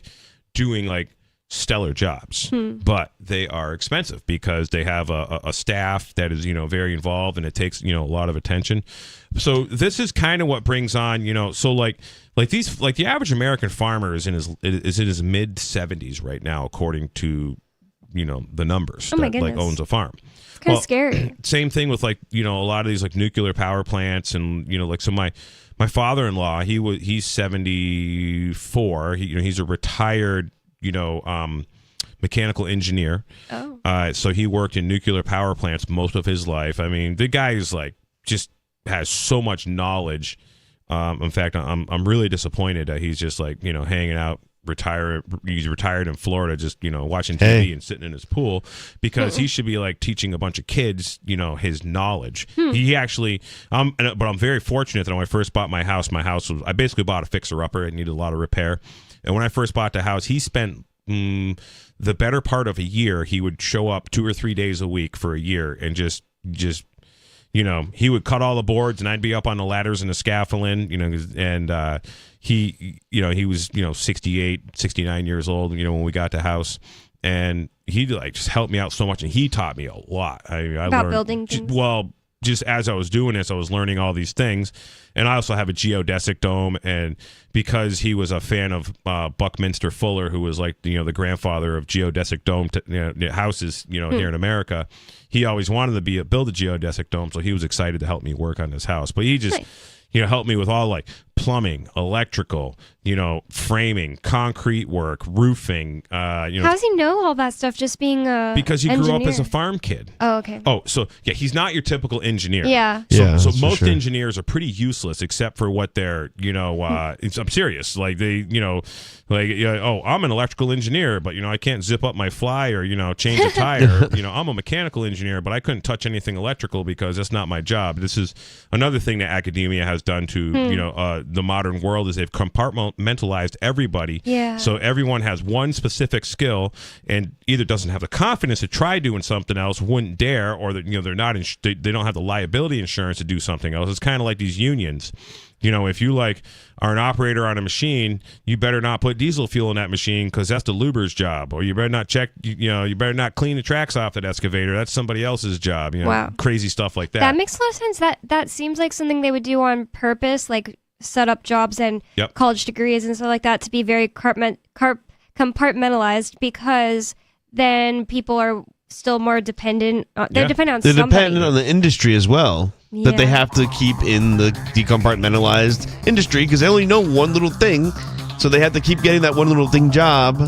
doing stellar jobs, but they are expensive because they have a staff that is very involved, and it takes a lot of attention. So this is kind of what brings on so the average American farmer is in his mid 70s right now, according to the numbers. Oh my that goodness. owns a farm. It's kind of scary. Same thing with a lot of these nuclear power plants, and so my father-in-law, he's 74. He's a retired mechanical engineer. Oh. So he worked in nuclear power plants most of his life. I mean, the guy is just has so much knowledge. In fact, I'm really disappointed that he's just hanging out. He's retired in Florida, just watching TV and sitting in his pool, because he should be teaching a bunch of kids his knowledge. He actually but I'm very fortunate that when I first bought my house I basically bought a fixer-upper. It needed a lot of repair, and when I first bought the house, he spent the better part of a year. He would show up 2 or 3 days a week for a year, and just he would cut all the boards, and I'd be up on the ladders and the scaffolding, and he was 68, 69 years old, when we got the house, and he just helped me out so much, and he taught me a lot. I About learned, building things? Well, just as I was doing this, I was learning all these things, and I also have a geodesic dome, and because he was a fan of Buckminster Fuller, who was the grandfather of geodesic dome houses, here in America, he always wanted to build a geodesic dome, so he was excited to help me work on this house. But he just helped me with all plumbing, electrical, framing, concrete work, roofing. How does he know all that stuff? Just being a because he grew up engineer? as a farm kid. Oh, okay. Oh, so yeah, he's not your typical engineer. Yeah. So most engineers are pretty useless except for what they're, I'm serious. I'm an electrical engineer, but I can't zip up my fly or change a tire. I'm a mechanical engineer, but I couldn't touch anything electrical because that's not my job. This is another thing that academia has done to the modern world, is they've compartmentalized everybody. Yeah. So everyone has one specific skill, and either doesn't have the confidence to try doing something else, wouldn't dare, or that they're not they don't have the liability insurance to do something else. It's kind of like these unions. If you are an operator on a machine, you better not put diesel fuel in that machine because that's the luber's job, or you better not you better not clean the tracks off that excavator. That's somebody else's job. Wow. Crazy stuff like that. That makes a lot of sense. That seems like something they would do on purpose, set up jobs and college degrees and stuff like that to be very compartmentalized, because then people are still more dependent. They're dependent on They're somebody. dependent on the industry as well. That they have to keep in the decompartmentalized industry because they only know one little thing, so they have to keep getting that one little thing job.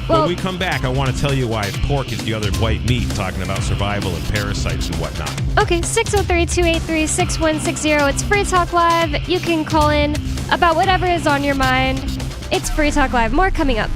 When we come back, I want to tell you why pork is the other white meat, talking about survival and parasites and whatnot. Okay, 603-283-6160. It's Free Talk Live. You can call in about whatever is on your mind. It's Free Talk Live. More coming up.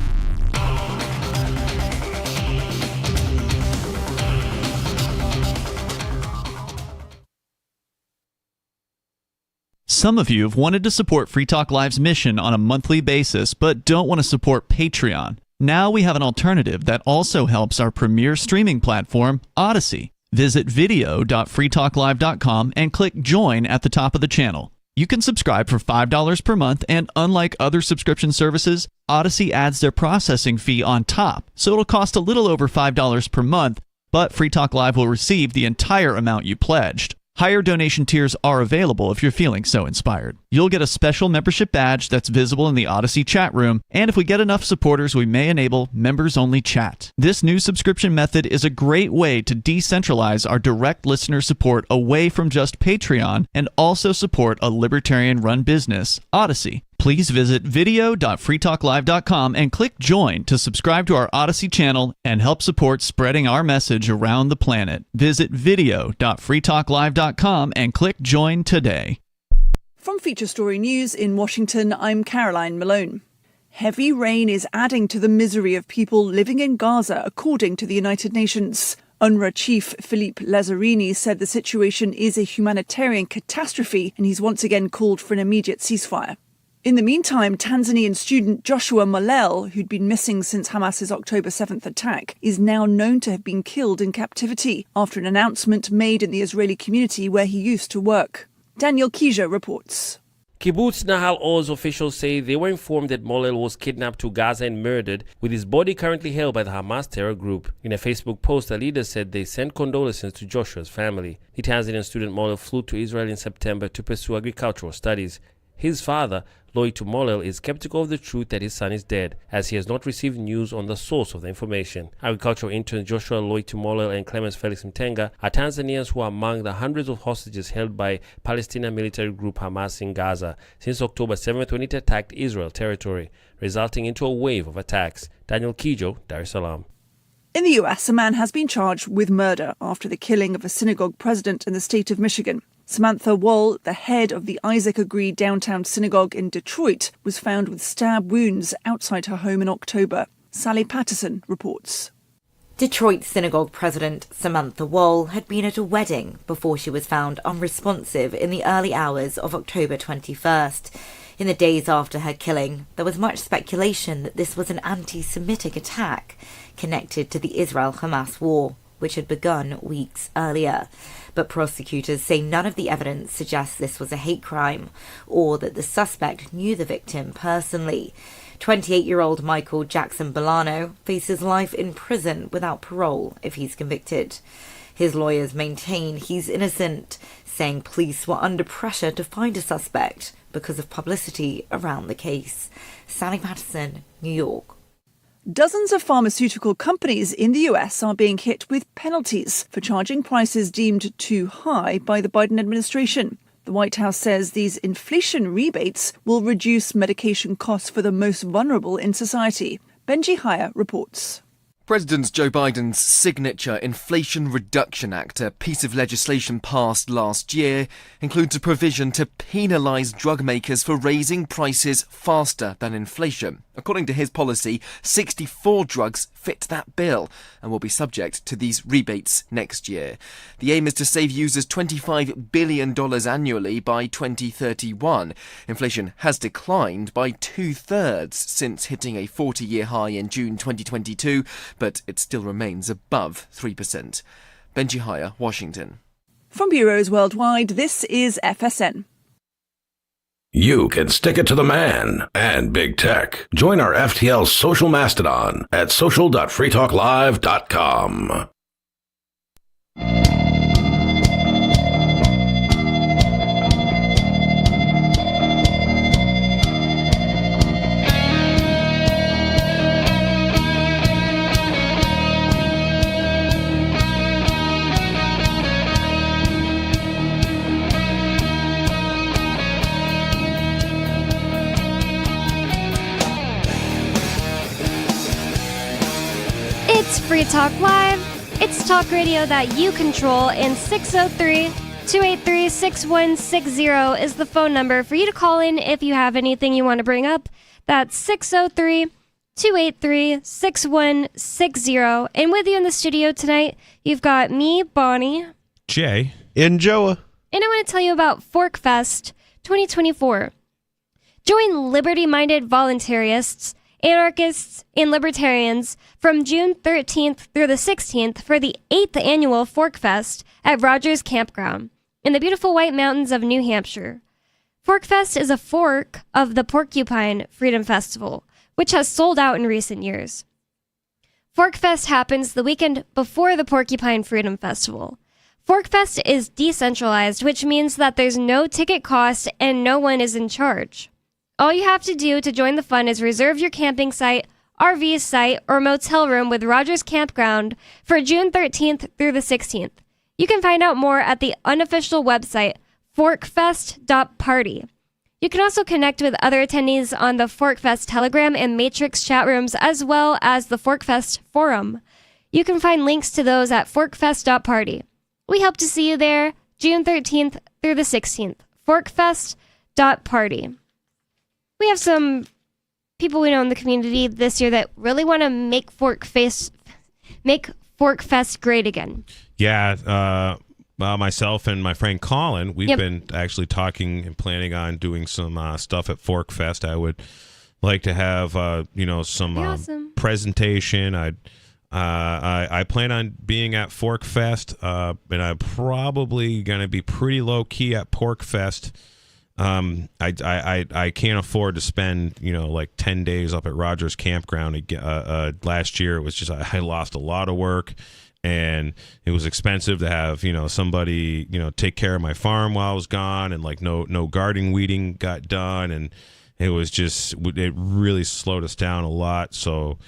Some of you have wanted to support Free Talk Live's mission on a monthly basis, but don't want to support Patreon. Now we have an alternative that also helps our premier streaming platform, Odyssey. Visit video.freetalklive.com and click join at the top of the channel. You can subscribe for $5 per month, and unlike other subscription services, Odyssey adds their processing fee on top, so it'll cost a little over $5 per month, but Free Talk Live will receive the entire amount you pledged. Higher donation tiers are available if you're feeling so inspired. You'll get a special membership badge that's visible in the Odyssey chat room, and if we get enough supporters, we may enable members-only chat. This new subscription method is a great way to decentralize our direct listener support away from just Patreon and also support a libertarian-run business, Odyssey. Please visit video.freetalklive.com and click join to subscribe to our Odyssey channel and help support spreading our message around the planet. Visit video.freetalklive.com and click join today. From Feature Story News in Washington, I'm Caroline Malone. Heavy rain is adding to the misery of people living in Gaza, according to the United Nations. UNRWA chief Philippe Lazzarini said the situation is a humanitarian catastrophe, and he's once again called for an immediate ceasefire. In the meantime, Tanzanian student Joshua Molel, who'd been missing since Hamas's October 7th attack, is now known to have been killed in captivity after an announcement made in the Israeli community where he used to work. Daniel Kijia reports. Kibbutz Nahal Oz officials say they were informed that Molel was kidnapped to Gaza and murdered, with his body currently held by the Hamas terror group. In a Facebook post, a leader said they sent condolences to Joshua's family. The Tanzanian student Molel flew to Israel in September to pursue agricultural studies. His father, Loitu Molel, is skeptical of the truth that his son is dead, as he has not received news on the source of the information. Agricultural interns Joshua Loitu Molel and Clemens Felix Mtenga are Tanzanians who are among the hundreds of hostages held by Palestinian military group Hamas in Gaza since October 7th when it attacked Israel territory, resulting into a wave of attacks. Daniel Kijia, Dar es Salaam. In the US, a man has been charged with murder after the killing of a synagogue president in the state of Michigan. Samantha Wall, the head of the Isaac Agree downtown synagogue in Detroit, was found with stab wounds outside her home in October. Sally Patterson reports. Detroit synagogue president Samantha Wall had been at a wedding before she was found unresponsive in the early hours of October 21st. In the days after her killing, there was much speculation that this was an anti-Semitic attack connected to the Israel-Hamas war, which had begun weeks earlier. But prosecutors say none of the evidence suggests this was a hate crime or that the suspect knew the victim personally. 28-year-old Michael Jackson Bolano faces life in prison without parole if he's convicted. His lawyers maintain he's innocent, saying police were under pressure to find a suspect because of publicity around the case. Sally Patterson, New York. Dozens of pharmaceutical companies in the US are being hit with penalties for charging prices deemed too high by the Biden administration. The White House says these inflation rebates will reduce medication costs for the most vulnerable in society. Benji Haya reports. President Joe Biden's signature Inflation Reduction Act, a piece of legislation passed last year, includes a provision to penalise drug makers for raising prices faster than inflation. According to his policy, 64 drugs fit that bill and will be subject to these rebates next year. The aim is to save users $25 billion annually by 2031. Inflation has declined by 2/3 since hitting a 40-year high in June 2022, but it still remains above 3%. Benji Haya, Washington. From bureaus worldwide, this is FSN. You can stick it to the man and big tech. Join our FTL social mastodon at social.freetalklive.com. It's Free Talk Live. It's talk radio that you control, and 603-283-6160 is the phone number for you to call in if you have anything you want to bring up. That's 603-283-6160. And with you in the studio tonight, you've got me, Bonnie, Jay, and Joa. and I want to tell you about Fork Fest 2024. Join liberty-minded voluntarists, anarchists, and libertarians from June 13th through the 16th for the 8th annual Fork Fest at Rogers Campground in the beautiful White Mountains of New Hampshire. Fork Fest is a fork of the Porcupine Freedom Festival, which has sold out in recent years. Fork Fest happens the weekend before the Porcupine Freedom Festival. Fork Fest is decentralized, which means that there's no ticket cost and no one is in charge. All you have to do to join the fun is reserve your camping site, RV site, or motel room with Rogers Campground for June 13th through the 16th. You can find out more at the unofficial website, forkfest.party. You can also connect with other attendees on the ForkFest Telegram and Matrix chat rooms, as well as the ForkFest forum. You can find links to those at forkfest.party. We hope to see you there June 13th through the 16th. Forkfest.party. We have some people we know in the community this year that really want to make ForkFest great again. Yeah, myself and my friend Colin, we've Yep. been actually talking and planning on doing some stuff at ForkFest. I would like to have some Awesome. presentation. I plan on being at ForkFest, and I'm probably going to be pretty low key at PorkFest. I can't afford to spend like 10 days up at Rogers Campground. Last year it was just I lost a lot of work, and it was expensive to have somebody take care of my farm while I was gone, and like no garden weeding got done, and it really slowed us down a lot. So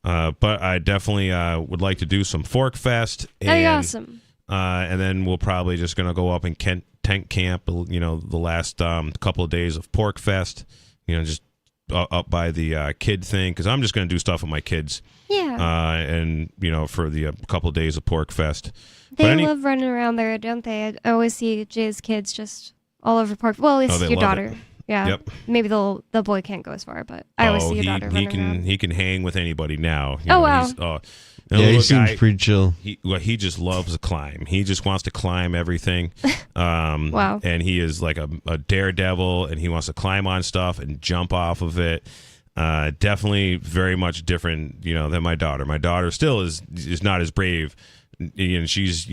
but I definitely would like to do some ForkFest. That'd be awesome. And then we'll probably just going to go up and tent camp, the last couple of days of PorkFest, just up by the kid thing, because I'm just going to do stuff with my kids. Yeah. And, for the couple of days of PorkFest. They love running around there, don't they? I always see Jay's kids just all over Pork. Well, at least they your love daughter. it. Yeah. Yep. Maybe the boy can't go as far, but I always see your daughter running around. He can hang with anybody now. Wow. He seems pretty chill. He just loves to climb. He just wants to climb everything. Wow. And he is like a daredevil, and he wants to climb on stuff and jump off of it. Definitely very much different, than my daughter. My daughter still is not as brave, and she's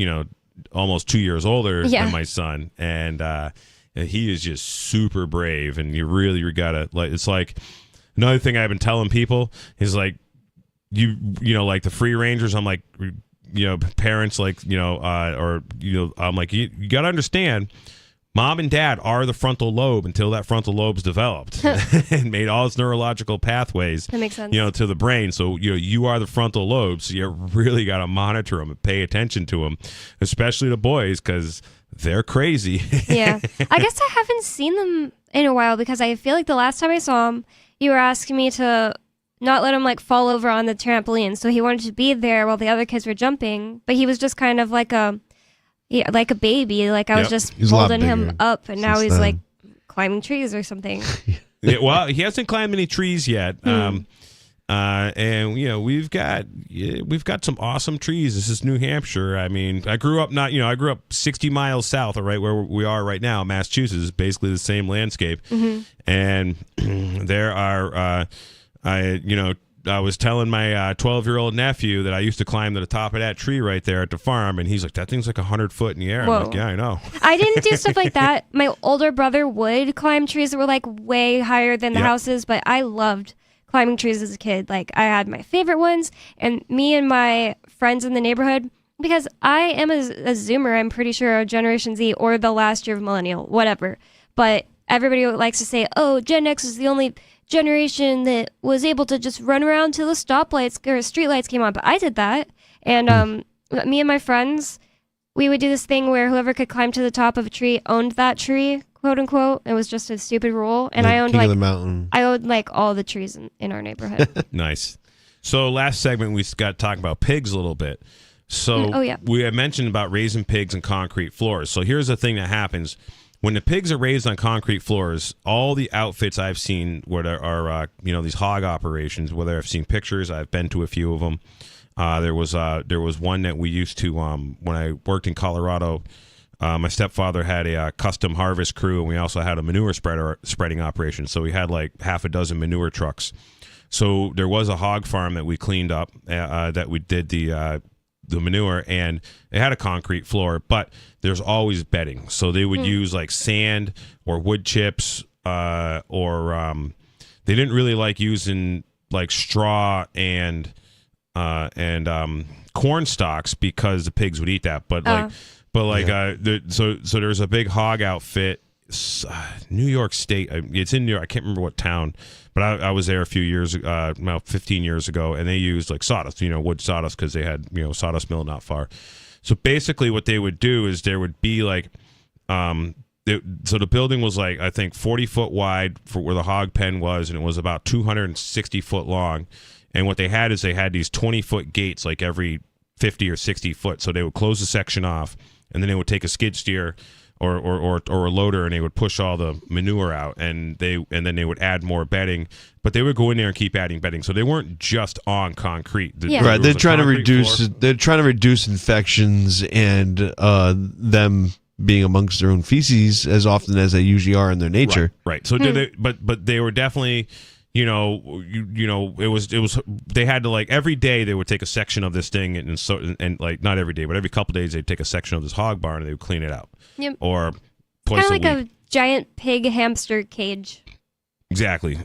almost 2 years older than my son, and he is just super brave. And you really gotta it's like another thing I've been telling people is like like the free rangers. I'm like parents I'm like you gotta understand. Mom and dad are the frontal lobe until that frontal lobe's developed and made all its neurological pathways. That makes sense. To the brain. So you are the frontal lobe. So you really got to monitor them and pay attention to them, especially the boys, because they're crazy. Yeah. I guess I haven't seen them in a while, because I feel like the last time I saw him, you were asking me to not let him like fall over on the trampoline. So he wanted to be there while the other kids were jumping, but he was just kind of like a baby. Like I was just holding him up, and now he's like climbing trees or something. Yeah, well, he hasn't climbed any trees yet. And we've got some awesome trees. This is New Hampshire. I mean, I grew up 60 miles south of right where we are right now, Massachusetts. Basically the same landscape. Mm-hmm. And there are I was telling my 12-year-old nephew that I used to climb to the top of that tree right there at the farm, and he's like, that thing's like 100 foot in the air. Whoa. I'm like, yeah, I know. I didn't do stuff like that. My older brother would climb trees that were like way higher than the houses, but I loved climbing trees as a kid. Like I had my favorite ones, and me and my friends in the neighborhood, because I am a Zoomer, I'm pretty sure, or Generation Z, or the last year of Millennial, whatever. But everybody likes to say, oh, Gen X is the only generation that was able to just run around till the stoplights or streetlights came on. But I did that, and me and my friends, we would do this thing where whoever could climb to the top of a tree owned that tree, quote unquote. It was just a stupid rule, and I owned King of the Mountain. I owned like all the trees in our neighborhood. Nice. So last segment we got to talk about pigs a little bit. So we had mentioned about raising pigs in concrete floors. So here's the thing that happens. When the pigs are raised on concrete floors, all the outfits I've seen where there are, these hog operations, whether I've seen pictures, I've been to a few of them. There was one that we used to, when I worked in Colorado, my stepfather had a custom harvest crew, and we also had a manure spreading operation. So we had like half a dozen manure trucks. So there was a hog farm that we cleaned up, that we did the manure, and it had a concrete floor, but there's always bedding. So they would use like sand or wood chips, or they didn't really like using like straw and corn stalks because the pigs would eat that. But so there's a big hog outfit, New York State. It's in New York. I can't remember what town, but I was there a few years, about 15 years ago, and they used like sawdust, wood sawdust, because they had sawdust mill not far. So basically, what they would do is there would be like, so the building was like, I think 40 foot wide for where the hog pen was, and it was about 260 foot long. And what they had is they had these 20-foot gates like every 50 or 60 foot. So they would close the section off, and then they would take a skid steer or a loader, and they would push all the manure out, and then they would add more bedding. But they would go in there and keep adding bedding. So they weren't just on concrete. Right. They're trying to reduce. Floor. They're trying to reduce infections and them being amongst their own feces as often as they usually are in their nature. Right. So but they were definitely. It was they had to, like, every day they would take a section of this thing, and like, not every day, but every couple days they'd take a section of this hog barn and they would clean it out. Yep. Or twice kind of like a week. a giant pig hamster cage. Exactly.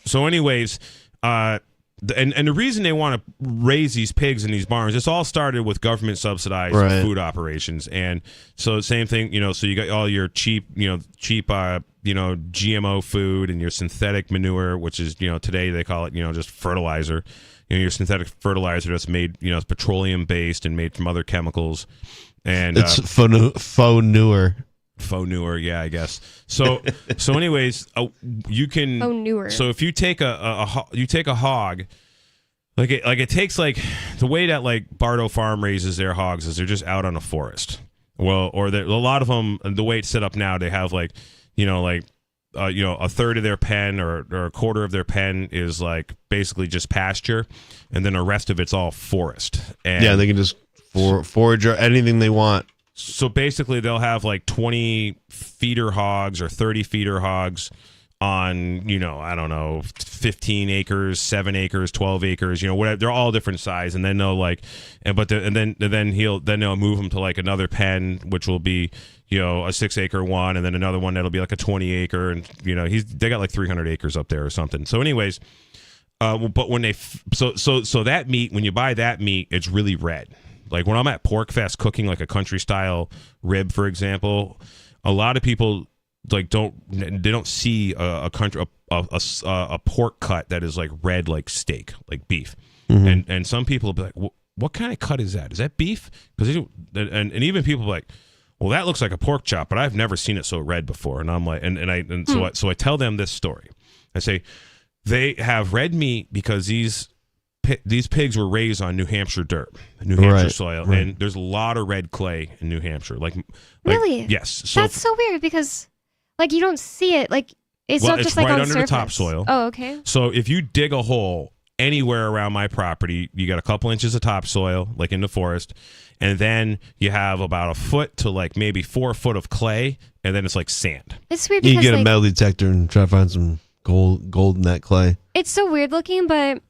So anyways, and the reason they want to raise these pigs in these barns, this all started with government subsidized food operations. And so same thing, so you got all your cheap GMO food and your synthetic manure, which is, today they call it, just fertilizer. Your synthetic fertilizer that's made, it's petroleum based and made from other chemicals. And it's faux newer. Faux newer, yeah, I guess. So anyways, you can. Faux newer. So if you take a hog, it takes, like, the way that, like, Bardo Farm raises their hogs is they're just out on a forest. Well, or a lot of them, the way it's set up now, they have like a third of their pen or a quarter of their pen is like basically just pasture, and then the rest of it's all forest. And they can just forage anything they want. So basically, they'll have like 20 feeder hogs or 30 feeder hogs on, I don't know, 15 acres, 7 acres, 12 acres, whatever. They're all different size, and then they'll like, then they'll move them to like another pen, which will be, a 6 acre one, and then another one that'll be like a 20 acre, and they got like 300 acres up there or something. So anyways, but when so that meat, when you buy that meat, it's really red. Like when I'm at Pork Fest cooking like a country style rib, for example, a lot of people like don't see a pork cut that is like red, like steak, like beef. Mm-hmm. And some people will be like, what kind of cut is that? Is that beef? Because and even people are like, well, that looks like a pork chop, but I've never seen it so red before. And I'm like, so I tell them this story. I say they have red meat because these pigs were raised on New Hampshire dirt, New Hampshire soil, and there's a lot of red clay in New Hampshire. Like really? Yes. So that's so weird because, like, you don't see it. Like, it's not just like right on under surface. the topsoil. Oh, okay. So if you dig a hole anywhere around my property, you got a couple inches of topsoil, like in the forest, and then you have about a foot to like maybe 4 foot of clay, and then it's like sand. It's weird You because can get a metal detector and try to find some gold in that clay. It's so weird looking, but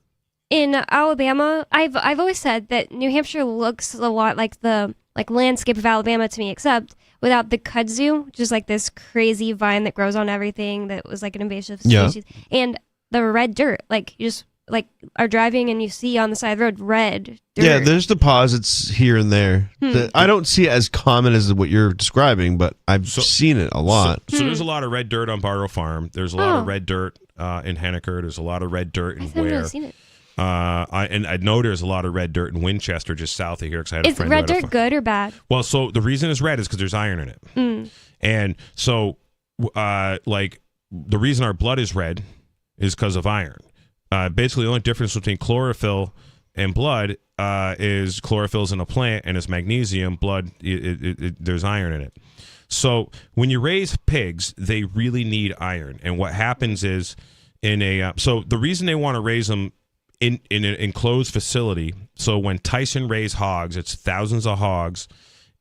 in Alabama, I've always said that New Hampshire looks a lot like the landscape of Alabama to me, except without the kudzu, which is like this crazy vine that grows on everything that was like an invasive species, and the red dirt. Like you just like are driving and you see on the side of the road red dirt. Yeah, there's deposits here and there. I don't see it as common as what you're describing, but I've seen it a lot. So there's a lot of red dirt on Barrow Farm. There's a lot of red dirt in Henniker. There's a lot of red dirt in Ware. I've never seen it. I know there's a lot of red dirt in Winchester, just south of here. Because I had a Is friend red dirt good or bad? Well, so the reason it's red is because there's iron in it, and so like the reason our blood is red is because of iron. Basically, the only difference between chlorophyll and blood is chlorophyll's in a plant and it's magnesium. Blood, there's iron in it. So when you raise pigs, they really need iron. And what happens is so the reason they want to raise them in an enclosed facility. So when Tyson raised hogs, it's thousands of hogs,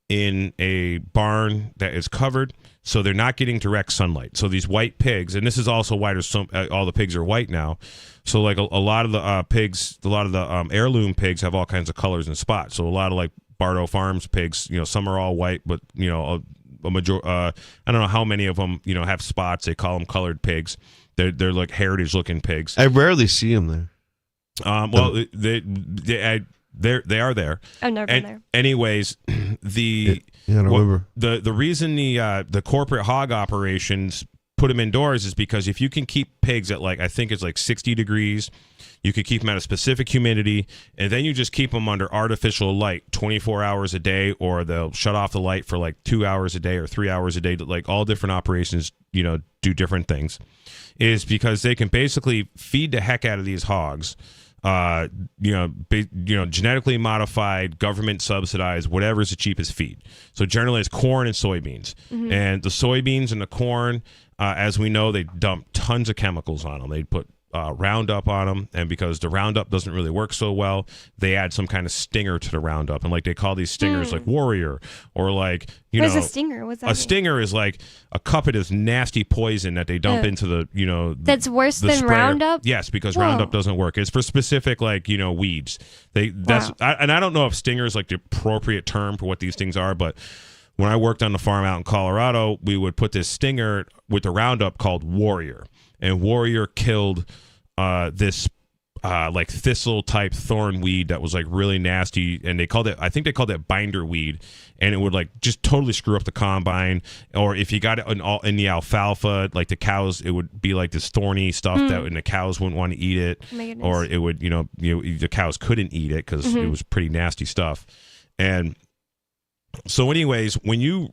in a barn that is covered, so they're not getting direct sunlight. So these white pigs, and this is also why there's all the pigs are white now. So like a lot of the pigs, a lot of the heirloom pigs have all kinds of colors and spots. So a lot of like Bardo Farms pigs, some are all white, but a major, I don't know how many of them have spots. They call them colored pigs. They're like heritage looking pigs. I rarely see them there. Well, they are there. I've never been there. Anyways, the reason the corporate hog operations put them indoors is because if you can keep pigs at I think it's 60 degrees, you can keep them at a specific humidity, and then you just keep them under artificial light 24 hours a day, or they'll shut off the light for 2 hours a day or 3 hours a day. All different operations, do different things. Is because they can basically feed the heck out of these hogs. Genetically modified, government subsidized, whatever is the cheapest feed. So generally it's corn and soybeans. Mm-hmm. And the soybeans and the corn, as we know, they dump tons of chemicals on them. They put Roundup on them, and because the Roundup doesn't really work so well, they add some kind of stinger to the Roundup, and they call these stingers Warrior, or What is a stinger? What's that? Stinger is like a cup of this nasty poison that they dump into the That's worse than sprayer. Roundup? Yes, because Whoa. Roundup doesn't work. It's for specific weeds. And I don't know if stinger is the appropriate term for what these things are, but when I worked on the farm out in Colorado, we would put this stinger with the Roundup called Warrior. And Warrior killed this thistle type thorn weed that was really nasty, and I think they called it binder weed, and it would just totally screw up the combine. Or if you got it in the alfalfa, the cows, it would be this thorny stuff and the cows wouldn't want to eat it, or it would the cows couldn't eat it because it was pretty nasty stuff. And so anyways, when you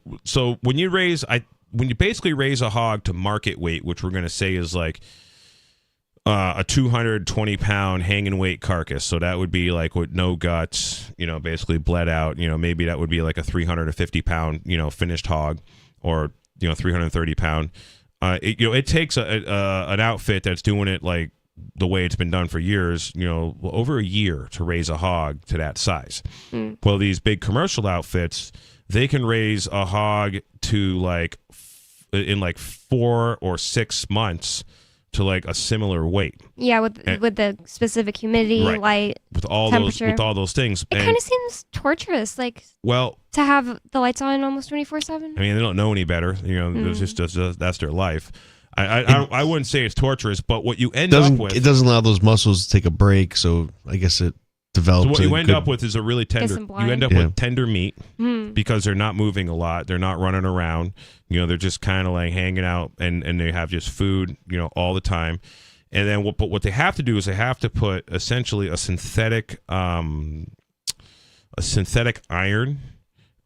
basically raise a hog to market weight, which we're going to say is a 220 pound hanging weight carcass. So that would be with no guts, basically bled out, maybe that would be a 350 pound, finished hog, or, 330 pound. It takes an outfit that's doing it the way it's been done for years, over a year to raise a hog to that size. Well, these big commercial outfits, they can raise a hog to in 4 or 6 months to a similar weight. Yeah, with the specific humidity, right. light, with all temperature. those things. It kind of seems torturous, to have the lights on almost 24/7. I mean, they don't know any better. It's just that's their life. I wouldn't say it's torturous, but what you end up with, it doesn't allow those muscles to take a break. So I guess it develops. So what you end up with is a really tender. You end up Yeah. with tender meat because they're not moving a lot. They're not running around. They're just kind of hanging out, and they have just food, all the time. And then what they have to do is they have to put essentially a synthetic iron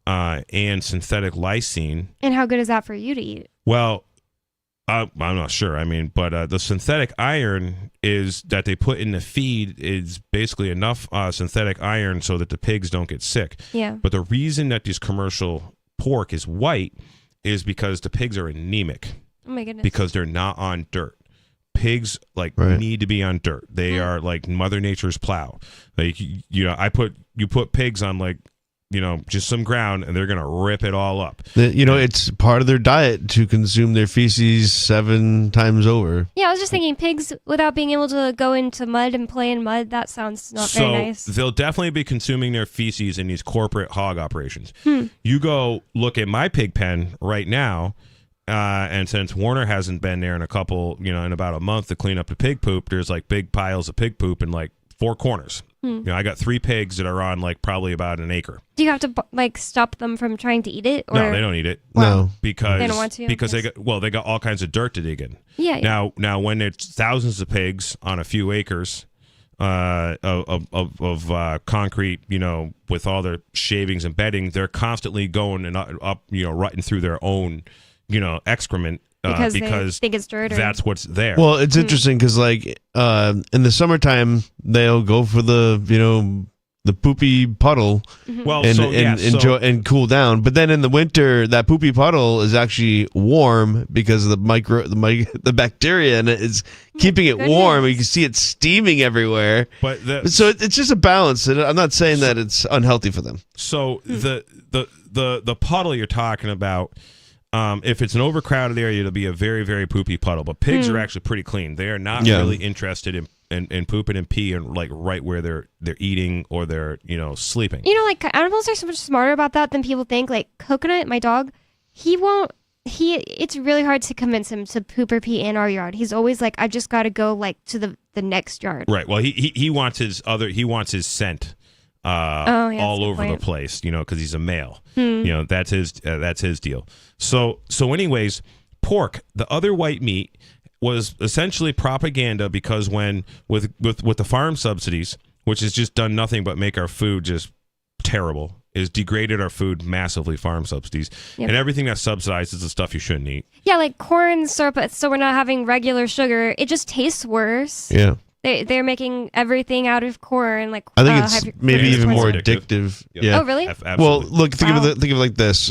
and synthetic lysine. And how good is that for you to eat? Well, I'm not sure. I mean, but the synthetic iron is that they put in the feed is basically enough synthetic iron so that the pigs don't get sick. Yeah. But the reason that this commercial pork is white is because the pigs are anemic. Oh my goodness. Because they're not on dirt. Pigs need to be on dirt. They are like Mother Nature's plow. You put pigs on just some ground, and they're gonna rip it all up. It's part of their diet to consume their feces 7 times over. Yeah, I was just thinking pigs without being able to go into mud and play in mud. That sounds not very nice. So they'll definitely be consuming their feces in these corporate hog operations. You go look at my pig pen right now, and since Warner hasn't been there in in about a month to clean up the pig poop, there's big piles of pig poop in 4 corners. I got 3 pigs that are on probably about an acre. Do you have to stop them from trying to eat it? Or? No, they don't eat it. No, because they don't want to. Because they got all kinds of dirt to dig in. Yeah. Now when there's thousands of pigs on a few acres of concrete, with all their shavings and bedding, they're constantly going and up, rutting through their own, excrement. Because they think it's dirt. That's what's there. Well, it's interesting because in the summertime they'll go for the the poopy puddle Well, and, so, yeah, and enjoy and cool down. But then in the winter, that poopy puddle is actually warm because of the bacteria and it is keeping it warm. You can see it steaming everywhere. But so it's just a balance. And I'm not saying that it's unhealthy for them. So the puddle you're talking about, if it's an overcrowded area, it'll be a very, very poopy puddle. But pigs are actually pretty clean. They are not really interested in pooping and pee and like right where they're eating or they're sleeping. Like animals are so much smarter about that than people think. Like Coconut, my dog, it's really hard to convince him to poop or pee in our yard. He's always like, I just got to go like to the next yard. Right. Well, he wants his scent all over the place, because he's a male. That's his deal. So anyways, pork, the other white meat, was essentially propaganda because when with the farm subsidies, which has just done nothing but make our food just terrible, is degraded our food massively. Farm subsidies and everything that's subsidized is the stuff you shouldn't eat. Yeah, like corn syrup, so we're not having regular sugar. It just tastes worse. Yeah. They're making everything out of corn. Like I think it's maybe even more addictive. Yep. Yeah. Oh, really? Well, look, think of it like this: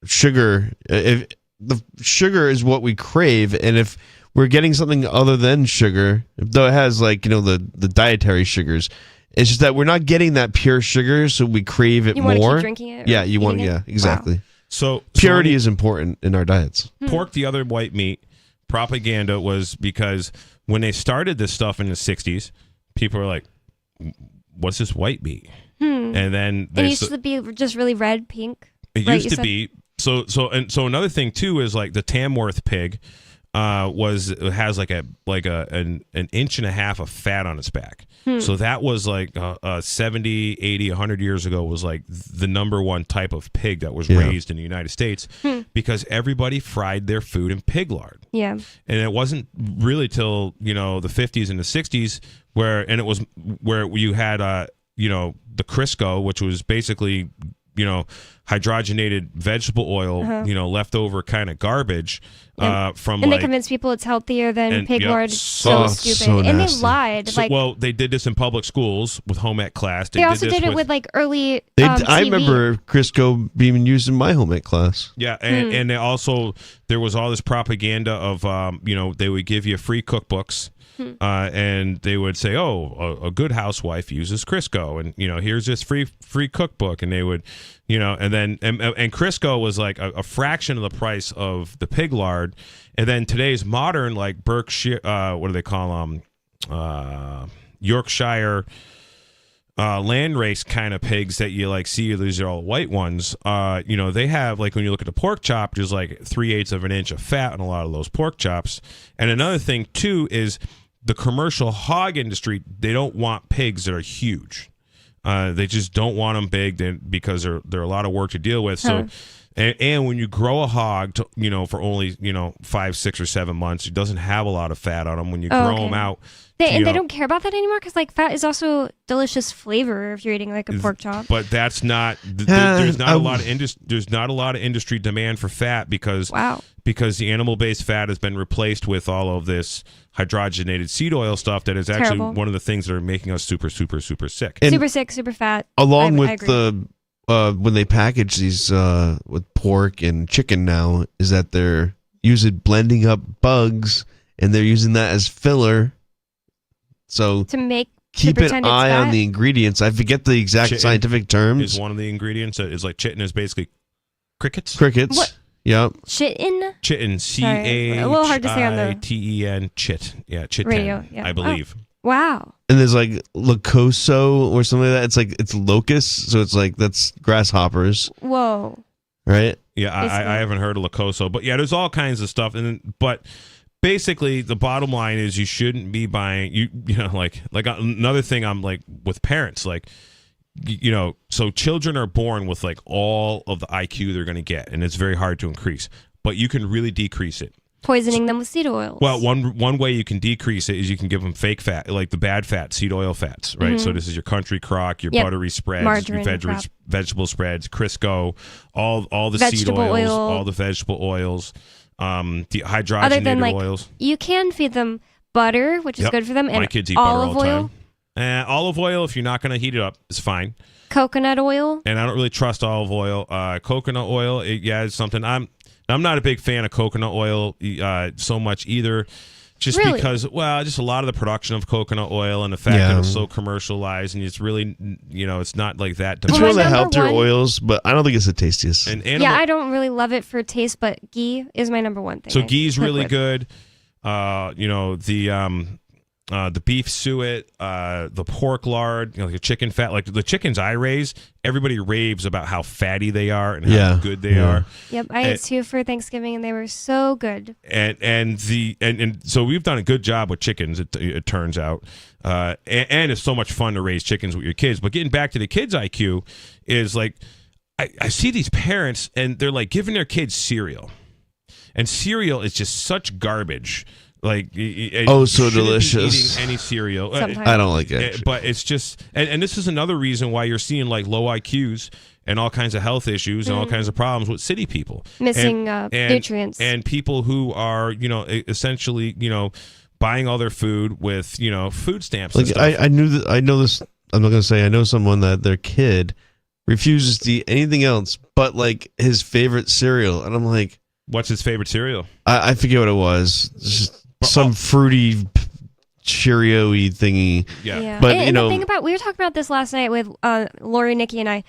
sugar. If the sugar is what we crave, and if we're getting something other than sugar, though it has the dietary sugars, it's just that we're not getting that pure sugar, so we crave it more. You want to keep drinking it? Yeah, you want. Yeah, exactly. Wow. So purity is important in our diets. Pork, the other white meat, propaganda was because when they started this stuff in the 60s, people were like, "What's this white meat?" And then it used to be just really red, pink. It used to be. So another thing too is like the Tamworth pig has like an inch and a half of fat on its back. So that was like 70, 80, 100 years ago was like the number one type of pig that was raised in the United States because everybody fried their food in pig lard. Yeah. And it wasn't really till, the 50s and the 60s where you had the Crisco, which was basically hydrogenated vegetable oil, leftover kind of garbage from and they convinced people it's healthier than pig lard. So stupid. So and nasty. they lied. They did this in public schools with home ec class. They also did it with like early I TV. remember Crisco being used in my home ec class. Yeah, and they also, there was all this propaganda of, they would give you free cookbooks. And they would say, "Oh, a good housewife uses Crisco, and here's this free cookbook." And they would, and then and Crisco was like a fraction of the price of the pig lard. And then today's modern like Berkshire, what do they call them? Yorkshire landrace kind of pigs that you like see. These are all white ones. They have like when you look at the pork chop, there's like 3/8 of an inch of fat in a lot of those pork chops. And another thing too is the commercial hog industry, they don't want pigs that are huge. They just don't want them big because they're a lot of work to deal with. So, and when you grow a hog, for only 5, 6, or 7 months, it doesn't have a lot of fat on them. When you grow them out, they don't care about that anymore because like fat is also delicious flavor if you're eating like a pork chop. But that's not. There's not a lot of there's not a lot of industry demand for fat because the animal-based fat has been replaced with all of this hydrogenated seed oil stuff that is actually one of the things that are making us super, super, super sick. And super sick, super fat. Along I with agree. when they package these with pork and chicken now, is that they're blending up bugs and they're using that as filler. So to keep an pretend it's eye on fat? the ingredients. I forget the exact Chitin scientific terms. Is one of the ingredients that is like chitin is basically crickets. Crickets. Yep. Chitin? Chitin. Sorry, a little hard to say on the CHITEN. Chit. Yeah, chitin. radio. Yeah. I believe. Wow. And there's like locoso or something like that. It's locusts, so it's like that's grasshoppers, Whoa. right? Yeah, I haven't heard of Locoso, but yeah, there's all kinds of stuff. But basically, the bottom line is you shouldn't be buying. Like another thing. I'm like with parents, like so children are born with like all of the IQ they're going to get, and it's very hard to increase. But you can really decrease it. Poisoning them with seed oils. Well, one way you can decrease it is you can give them fake fat, like the bad fat, seed oil fats, right? So this is your country crock, your buttery spreads, margarine, your vegetable spreads, Crisco, all the seed oils, all the vegetable oils, the hydrogenated Other than, like, oils. You can feed them butter, which is good for them, and my kids eat butter olive all the oil. time. Olive oil, if you're not going to heat it up, is fine. Coconut oil? And I don't really trust olive oil. Coconut oil, it's something. I'm not a big fan of coconut oil so much either. Just really? Because, just a lot of the production of coconut oil and the fact that it's so commercialized, and it's really, it's not like that. It's one of the healthier oils, but I don't think it's the tastiest. And I don't really love it for taste, but ghee is my number one thing. So ghee's really good. The beef suet, the pork lard, like the chicken fat, like the chickens I raise, everybody raves about how fatty they are and how good they are. Yep, I ate 2 for Thanksgiving and they were so good. And so we've done a good job with chickens. It turns out, and it's so much fun to raise chickens with your kids. But getting back to the kids' IQ is like, I see these parents and they're like giving their kids cereal, and cereal is just such garbage. Like, so delicious. Eating any cereal, I don't like it. But it's just, and this is another reason why you're seeing like low IQs and all kinds of health issues and all kinds of problems with city people, missing nutrients, and people who are essentially buying all their food with food stamps. Like and stuff. I know this. I'm not gonna say I know someone that their kid refuses to eat anything else but like his favorite cereal, and I'm like, what's his favorite cereal? I forget what it was. It's just some fruity Cheerio-y thingy. Yeah. But and the thing about, we were talking about this last night with Lori, Nikki, and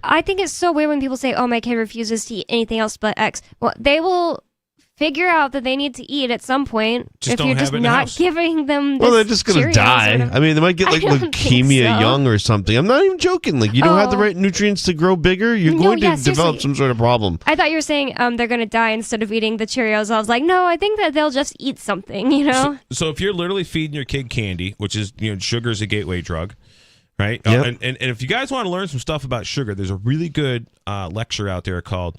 I think it's so weird when people say, oh, my kid refuses to eat anything else but X. Well, they will figure out that they need to eat at some point if you're just not giving them this they're just gonna die. I mean, they might get like leukemia young or something. I'm not even joking. Like, you don't have the right nutrients to grow bigger, you're going to develop some sort of problem. I thought you were saying they're going to die instead of eating the Cheerios. I was like, no, I think that they'll just eat something, So if you're literally feeding your kid candy, which is, sugar is a gateway drug, right? Yep. And if you guys want to learn some stuff about sugar, there's a really good lecture out there called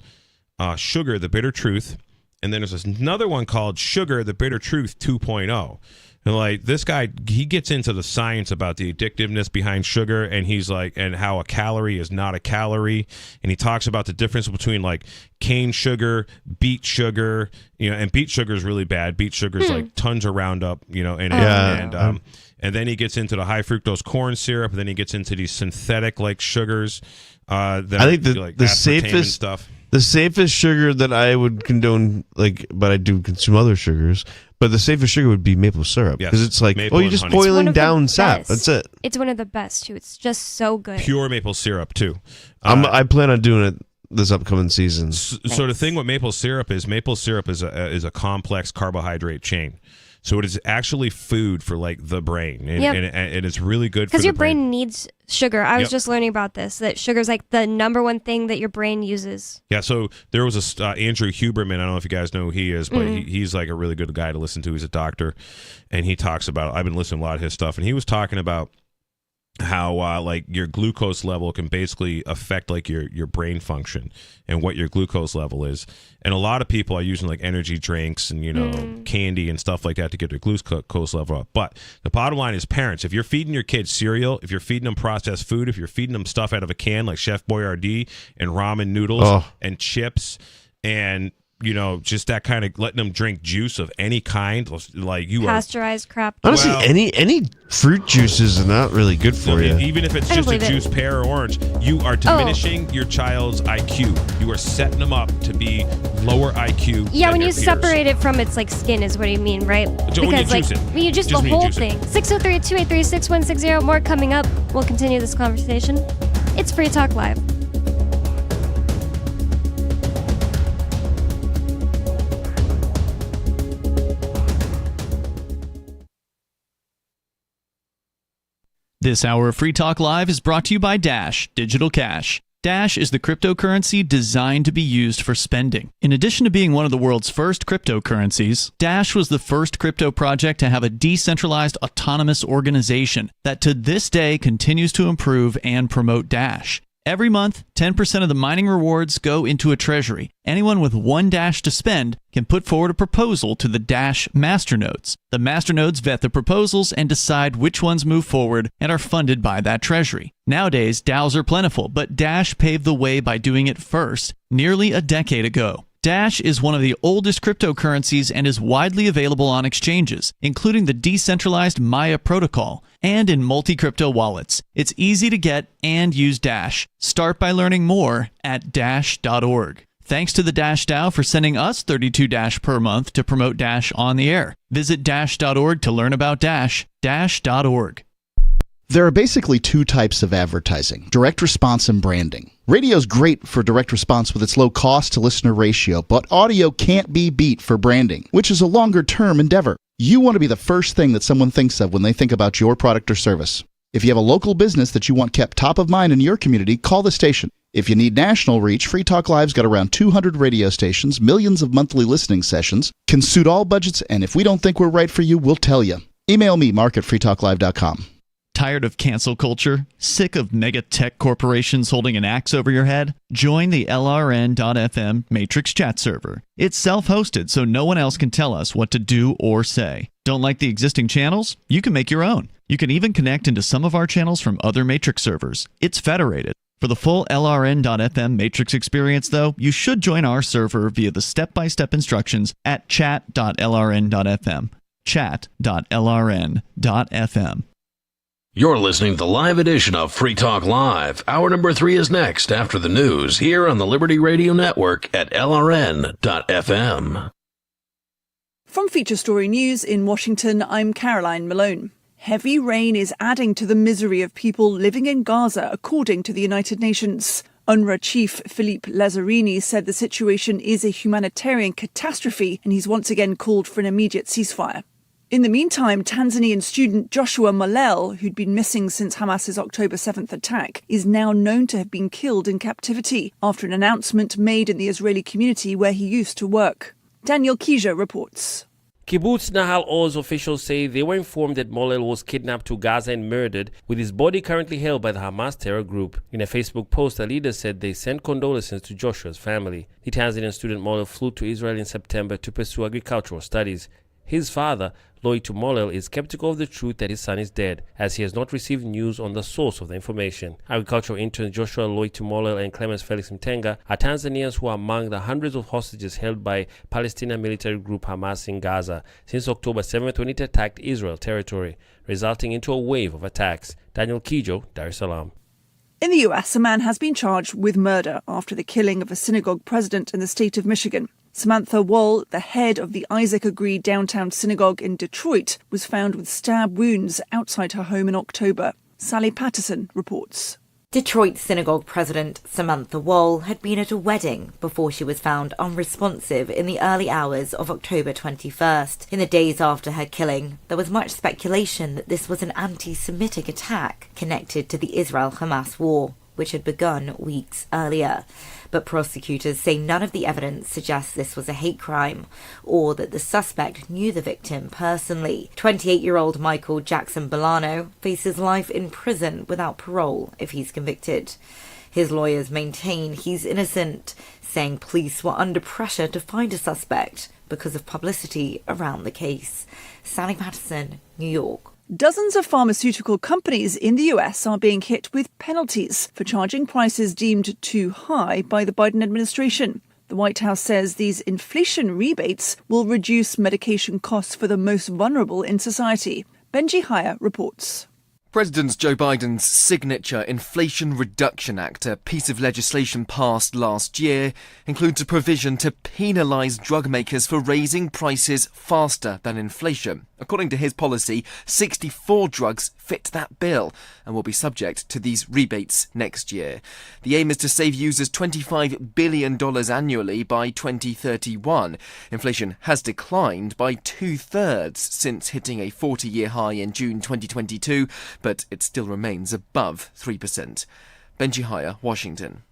Sugar, the Bitter Truth. And then there's another one called Sugar, the Bitter Truth 2.0. And like, this guy, he gets into the science about the addictiveness behind sugar, and he's like, and how a calorie is not a calorie. And he talks about the difference between like cane sugar, beet sugar, and beet sugar is really bad. Beet sugar is like tons of Roundup, in it. And then he gets into the high fructose corn syrup, and then he gets into these synthetic like sugars. I think the safest stuff. The safest sugar that I would condone, but I do consume other sugars, but the safest sugar would be maple syrup. Because it's like, you're just boiling down sap. That's it. It's one of the best, too. It's just so good. Pure maple syrup, too. I plan on doing it this upcoming season. So the thing with maple syrup is a complex carbohydrate chain. So it is actually food for like the brain, and it's really good for because your brain needs sugar. I was just learning about this, that sugar is like the number one thing that your brain uses. Yeah. So there was Andrew Huberman. I don't know if you guys know who he is, but he's like a really good guy to listen to. He's a doctor, and he talks about. I've been listening to a lot of his stuff, and he was talking about how like your glucose level can basically affect like your brain function and what your glucose level is. And a lot of people are using like energy drinks and candy and stuff like that to get their glucose level up. But the bottom line is, parents, if you're feeding your kids cereal, if you're feeding them processed food, if you're feeding them stuff out of a can like Chef Boyardee and ramen noodles and chips and just that kind of letting them drink juice of any kind, like pasteurized crap. Honestly, any fruit juices are not really good for you. Even if it's just a juice, pear or orange, you are diminishing your child's IQ. You are setting them up to be lower IQ. Yeah, when you peers. separate it from its like skin is what you mean, right? Because when you juice it. You just the whole thing. 603-283-6160. More coming up. We'll continue this conversation. It's Free Talk Live. This hour of Free Talk Live is brought to you by Dash Digital Cash. Dash is the cryptocurrency designed to be used for spending. In addition to being one of the world's first cryptocurrencies, Dash was the first crypto project to have a decentralized autonomous organization that to this day continues to improve and promote Dash. Every month, 10% of the mining rewards go into a treasury. Anyone with one Dash to spend can put forward a proposal to the Dash masternodes. The masternodes vet the proposals and decide which ones move forward and are funded by that treasury. Nowadays, DAOs are plentiful, but Dash paved the way by doing it first nearly a decade ago. Dash is one of the oldest cryptocurrencies and is widely available on exchanges, including the decentralized Maya protocol, and in multi-crypto wallets. It's easy to get and use Dash. Start by learning more at Dash.org. Thanks to the Dash DAO for sending us 32 Dash per month to promote Dash on the air. Visit Dash.org to learn about Dash. Dash.org. There are basically two types of advertising: direct response and branding. Radio's great for direct response with its low cost to listener ratio, but audio can't be beat for branding, which is a longer term endeavor. You want to be the first thing that someone thinks of when they think about your product or service. If you have a local business that you want kept top of mind in your community, call the station. If you need national reach, Free Talk Live's got around 200 radio stations, millions of monthly listening sessions, can suit all budgets, and if we don't think we're right for you, we'll tell you. Email me, mark@freetalklive.com. Tired of cancel culture? Sick of mega tech corporations holding an axe over your head? Join the LRN.FM Matrix chat server. It's self-hosted, so no one else can tell us what to do or say. Don't like the existing channels? You can make your own. You can even connect into some of our channels from other Matrix servers. It's federated. For the full LRN.FM Matrix experience, though, you should join our server via the step-by-step instructions at chat.lrn.fm. Chat.lrn.fm. You're listening to the live edition of Free Talk Live. Hour number 3 is next after the news here on the Liberty Radio Network at LRN.FM. From Feature Story News in Washington, I'm Caroline Malone. Heavy rain is adding to the misery of people living in Gaza, according to the United Nations. UNRWA chief Philippe Lazzarini said the situation is a humanitarian catastrophe, and he's once again called for an immediate ceasefire. In the meantime, Tanzanian student Joshua Molel, who'd been missing since Hamas's October 7th attack, is now known to have been killed in captivity after an announcement made in the Israeli community where he used to work. Daniel Kija reports. Kibbutz Nahal Oz officials say they were informed that Molel was kidnapped to Gaza and murdered, with his body currently held by the Hamas terror group. In a Facebook post, the leader said they sent condolences to Joshua's family. The Tanzanian student Molel flew to Israel in September to pursue agricultural studies. His father, Loitu Molel, is skeptical of the truth that his son is dead, as he has not received news on the source of the information. Agricultural interns Joshua Loitu Molel and Clemens Felix Mtenga are Tanzanians who are among the hundreds of hostages held by Palestinian military group Hamas in Gaza since October 7th when it attacked Israel territory, resulting into a wave of attacks. Daniel Kijo, Dar es Salaam. In the US, a man has been charged with murder after the killing of a synagogue president in the state of Michigan. Samantha Wall, the head of the Isaac Agree downtown synagogue in Detroit, was found with stab wounds outside her home in October. Sally Patterson reports. Detroit synagogue president Samantha Wall had been at a wedding before she was found unresponsive in the early hours of October 21st. In the days after her killing, there was much speculation that this was an anti-Semitic attack connected to the Israel-Hamas war, which had begun weeks earlier. But prosecutors say none of the evidence suggests this was a hate crime or that the suspect knew the victim personally. 28-year-old Michael Jackson Bolano faces life in prison without parole if he's convicted. His lawyers maintain he's innocent, saying police were under pressure to find a suspect because of publicity around the case. Sally Patterson, New York. Dozens of pharmaceutical companies in the US are being hit with penalties for charging prices deemed too high by the Biden administration. The White House says these inflation rebates will reduce medication costs for the most vulnerable in society. Benji Haya reports. President Joe Biden's signature Inflation Reduction Act, a piece of legislation passed last year, includes a provision to penalise drug makers for raising prices faster than inflation. According to his policy, 64 drugs fit that bill and will be subject to these rebates next year. The aim is to save users $25 billion annually by 2031. Inflation has declined by 2/3 since hitting a 40-year high in June 2022, but it still remains above 3%. Benji Haya, Washington.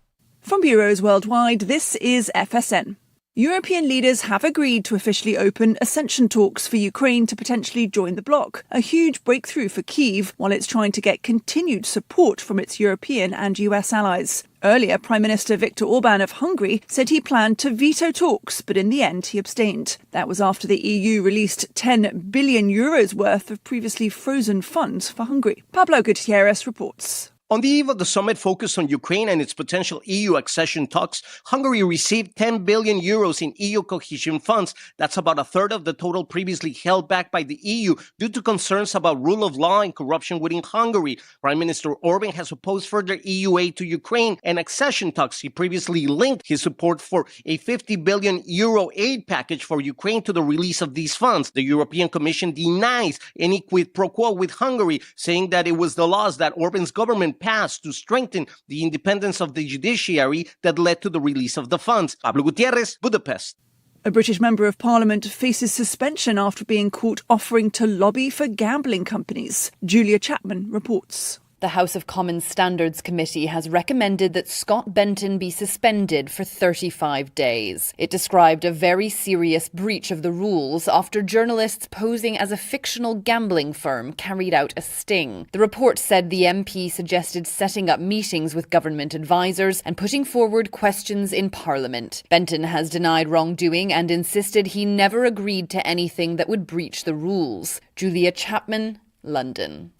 From bureaus worldwide, this is FSN. European leaders have agreed to officially open accession talks for Ukraine to potentially join the bloc, a huge breakthrough for Kyiv while it's trying to get continued support from its European and US allies. Earlier, Prime Minister Viktor Orban of Hungary said he planned to veto talks, but in the end he abstained. That was after the EU released €10 billion worth of previously frozen funds for Hungary. Pablo Gutierrez reports. On the eve of the summit focused on Ukraine and its potential EU accession talks, Hungary received 10 billion euros in EU cohesion funds. That's about a third of the total previously held back by the EU due to concerns about rule of law and corruption within Hungary. Prime Minister Orban has opposed further EU aid to Ukraine and accession talks. He previously linked his support for a 50 billion euro aid package for Ukraine to the release of these funds. The European Commission denies any quid pro quo with Hungary, saying that it was the laws that Orban's government passed to strengthen the independence of the judiciary that led to the release of the funds. Pablo Gutierrez, Budapest. A British Member of Parliament faces suspension after being caught offering to lobby for gambling companies. Julia Chapman reports. The House of Commons Standards Committee has recommended that Scott Benton be suspended for 35 days. It described a very serious breach of the rules after journalists posing as a fictional gambling firm carried out a sting. The report said the MP suggested setting up meetings with government advisers and putting forward questions in Parliament. Benton has denied wrongdoing and insisted he never agreed to anything that would breach the rules. Julia Chapman, London.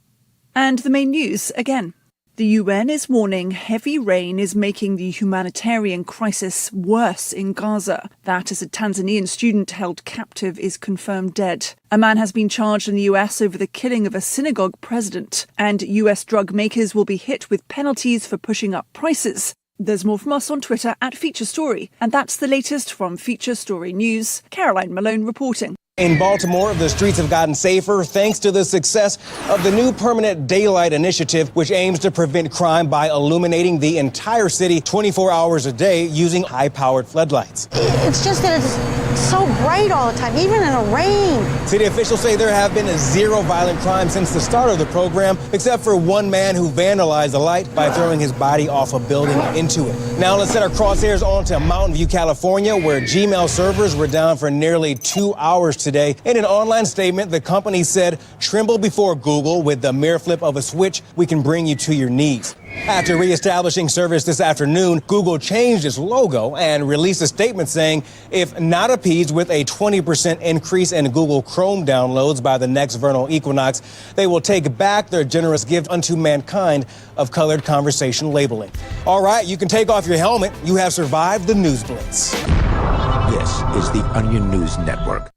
And the main news again. The UN is warning heavy rain is making the humanitarian crisis worse in Gaza. That as a Tanzanian student held captive is confirmed dead. A man has been charged in the US over the killing of a synagogue president. And US drug makers will be hit with penalties for pushing up prices. There's more from us on Twitter at Feature Story. And that's the latest from Feature Story News. Caroline Malone reporting. In Baltimore, the streets have gotten safer thanks to the success of the new Permanent Daylight Initiative, which aims to prevent crime by illuminating the entire city 24 hours a day using high-powered floodlights. It's just that it's so bright all the time, even in the rain. City officials say there have been zero violent crimes since the start of the program, except for one man who vandalized the light by throwing his body off a building into it. Now let's set our crosshairs onto Mountain View, California, where Gmail servers were down for nearly 2 hours today. In an online statement, the company said, "Tremble before Google. With the mere flip of a switch, we can bring you to your knees." After reestablishing service this afternoon, Google changed its logo and released a statement saying, if not appeased with a 20% increase in Google Chrome downloads by the next vernal equinox, they will take back their generous gift unto mankind of colored conversation labeling. All right, you can take off your helmet. You have survived the News Blitz. This is the Onion News Network.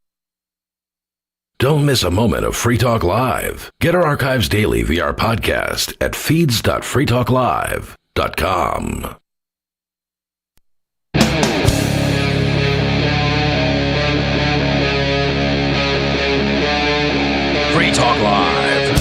Don't miss a moment of Free Talk Live. Get our archives daily via our podcast at feeds.freetalklive.com. Free Talk Live.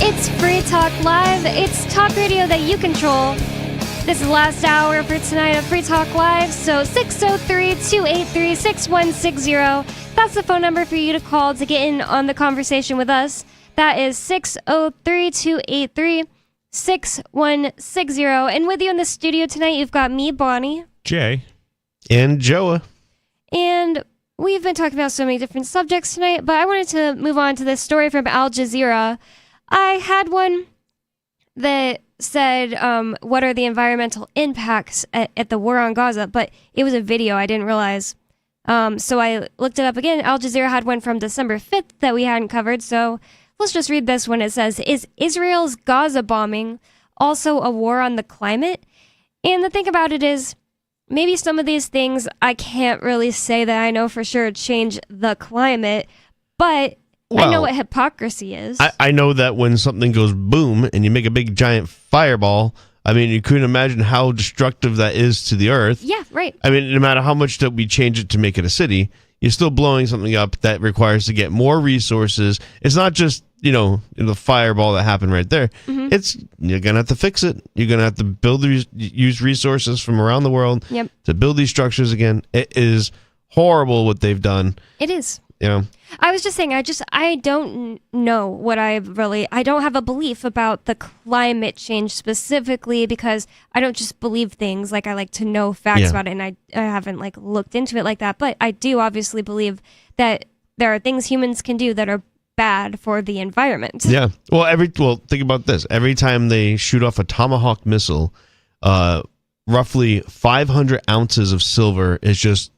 It's Free Talk Live. It's talk radio that you control. This is the last hour for tonight of Free Talk Live, so 603-283-6160. That's the phone number for you to call to get in on the conversation with us. That is 603-283-6160. And with you in the studio tonight, you've got me, Bonnie. Jay. And Joa. And we've been talking about so many different subjects tonight, but I wanted to move on to this story from Al Jazeera. I had one that said, what are the environmental impacts at the war on Gaza? But it was a video. I didn't realize. So I looked it up again. Al Jazeera had one from December 5th that we hadn't covered. So let's just read this one. It says, is Israel's Gaza bombing also a war on the climate? And the thing about it is, maybe some of these things I can't really say that I know for sure change the climate, but I know what hypocrisy is. I know that when something goes boom and you make a big giant fireball, I mean, you couldn't imagine how destructive that is to the earth. Yeah, right. I mean, no matter how much that we change it to make it a city, you're still blowing something up that requires to get more resources. It's not just, the fireball that happened right there. Mm-hmm. You're going to have to fix it. You're going to have to use resources from around the world to build these structures again. It is horrible what they've done. It is. I was just saying, I don't know I don't have a belief about the climate change specifically because I don't just believe things. Like, I like to know facts about it, and I haven't looked into it like that. But I do obviously believe that there are things humans can do that are bad for the environment. Yeah. Well, think about this. Every time they shoot off a Tomahawk missile, roughly 500 ounces of silver is just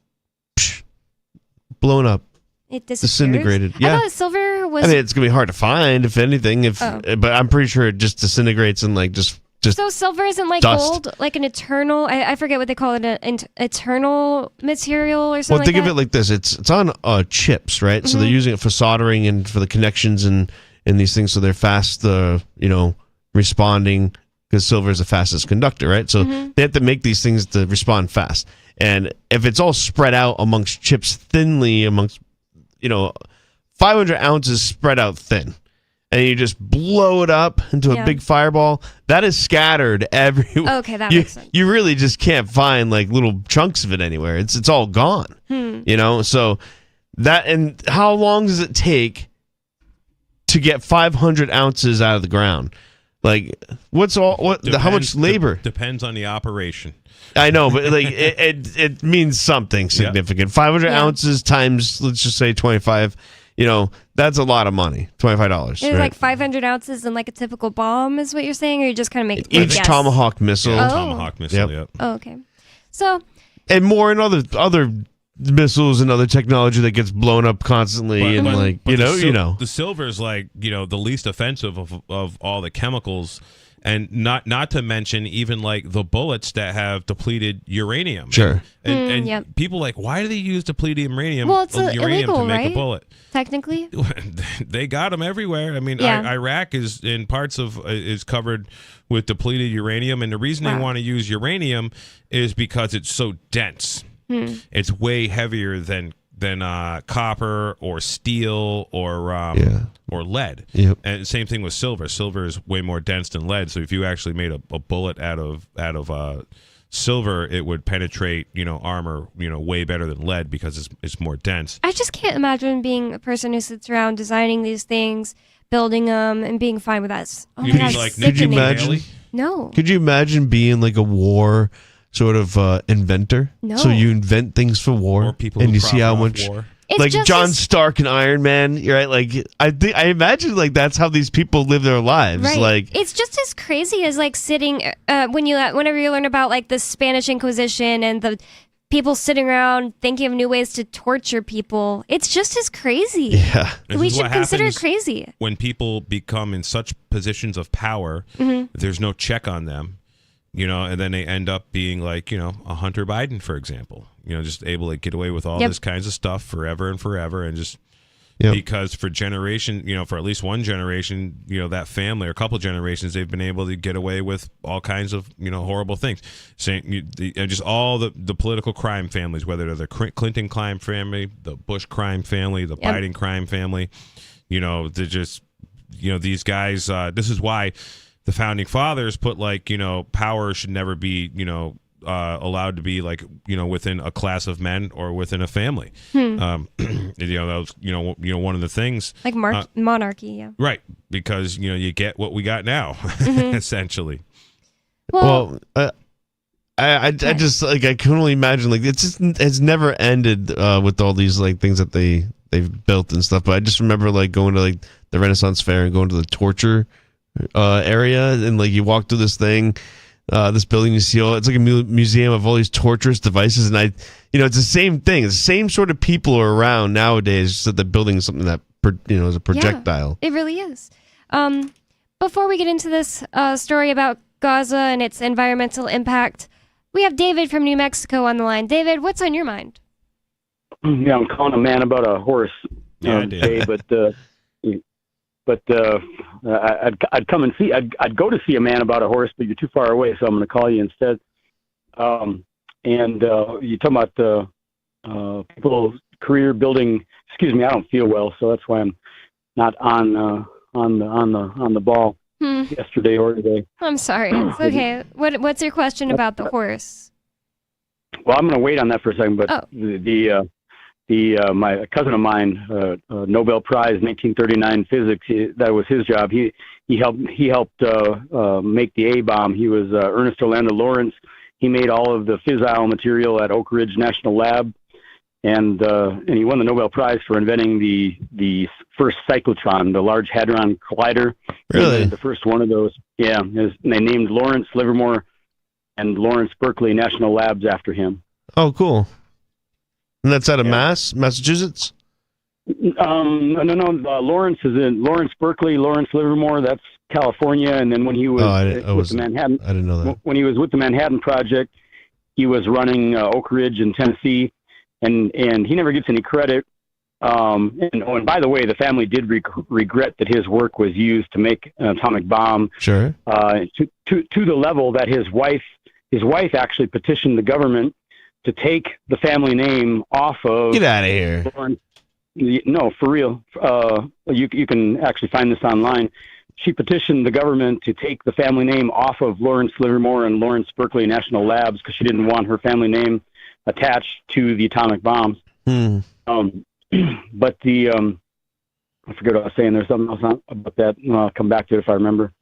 blown up. It disappears? Disintegrated. Yeah. I thought silver was... I mean, it's going to be hard to find, if anything, but I'm pretty sure it just disintegrates and like just So silver isn't like dust. gold, like an eternal... I forget what they call it, an eternal material or something Well, think like of it like this. It's on chips, right? So they're using it for soldering and for the connections and these things, so they're fast, responding, because silver is the fastest conductor, right? So they have to make these things to respond fast. And if it's all spread out amongst chips thinly amongst, 500 ounces spread out thin, and you just blow it up into a big fireball, that is scattered everywhere. Okay, that makes sense. You really just can't find like little chunks of it anywhere. It's all gone. So that, and how long does it take to get 500 ounces out of the ground? Like, how much labor? Depends on the operation. I know, but like it means something significant. 500 ounces times, let's just say 25. That's a lot of money. $25. It's like 500 ounces in like a typical bomb, is what you're saying, or you just kind of make each Tomahawk missile. Tomahawk missile. Yep. Oh, okay. So. And more in other missiles and other technology that gets blown up constantly, the silver is like the least offensive of all the chemicals. And not to mention even like the bullets that have depleted uranium. Sure. And people like, why do they use depleted uranium? Well, it's uranium illegal, to make right? a bullet. Technically. They got them everywhere. I mean, Iraq is covered with depleted uranium, and the reason they want to use uranium is because it's so dense. It's way heavier than copper or steel or lead. Yep. And same thing with silver. Silver is way more dense than lead. So if you actually made a bullet out of silver, it would penetrate armor way better than lead because it's more dense. I just can't imagine being a person who sits around designing these things, building them, and being fine with that. Oh my gosh, could you imagine? No. Could you imagine being like a war sort of inventor? No. So you invent things for war, or people and who you see how profit much off war. It's like just John as- Stark and Iron Man, right? Like I imagine like that's how these people live their lives. Right. Like it's just as crazy as like sitting whenever you learn about like the Spanish Inquisition and the people sitting around thinking of new ways to torture people. It's just as crazy. Yeah. We should consider it crazy. When people become in such positions of power, there's no check on them. And then they end up being like, a Hunter Biden, for example, just able to get away with all this kinds of stuff forever and forever. And just because for for at least one generation, that family or a couple generations, they've been able to get away with all kinds of, horrible things. Just all the political crime families, whether they're the Clinton crime family, the Bush crime family, the Biden crime family, they're just, these guys, this is why the founding fathers put like power should never be allowed to be like within a class of men or within a family. That was one of the things like monarchy, right, because you get what we got now essentially. Well, I just like I can only imagine like it's never ended with all these like things that they've built and stuff. But I just remember like going to like the Renaissance Fair and going to the torture area, and like you walk through this thing, this building, you see it's like a museum of all these torturous devices, and it's the same thing. It's the same sort of people are around nowadays, just that they're building something that is a projectile. Yeah, it really is. Before we get into this story about Gaza and its environmental impact, we have David from New Mexico on the line. David, what's on your mind? Yeah, I'm calling a man about a horse. Today, but I'd come and see. I'd go to see a man about a horse, but you're too far away, so I'm going to call you instead. And you talking about people career building. Excuse me, I don't feel well, so that's why I'm not on the ball yesterday or today. I'm sorry. It's okay. What's your question about the horse? Well, I'm going to wait on that for a second, but my cousin of mine, Nobel Prize 1939 physics, that was his job. He helped make the A bomb. He was Ernest Orlando Lawrence. He made all of the fissile material at Oak Ridge National Lab, and he won the Nobel Prize for inventing the first cyclotron, the Large Hadron Collider. Really? The first one of those. Yeah, and they named Lawrence Livermore and Lawrence Berkeley National Labs after him. Oh, cool. And that's out of Massachusetts? No. Lawrence is in Lawrence Berkeley, Lawrence Livermore. That's California. And then when he was with the Manhattan, I didn't know that. When he was with the Manhattan Project, he was running Oak Ridge in Tennessee, and he never gets any credit. And by the way, the family did regret that his work was used to make an atomic bomb. Sure. To the level that his wife actually petitioned the government to take the family name off of. Get out of here. Lawrence. No, for real. You can actually find this online. She petitioned the government to take the family name off of Lawrence Livermore and Lawrence Berkeley National Labs because she didn't want her family name attached to the atomic bombs. But I forget what I was saying. There's something else about that. I'll come back to it if I remember.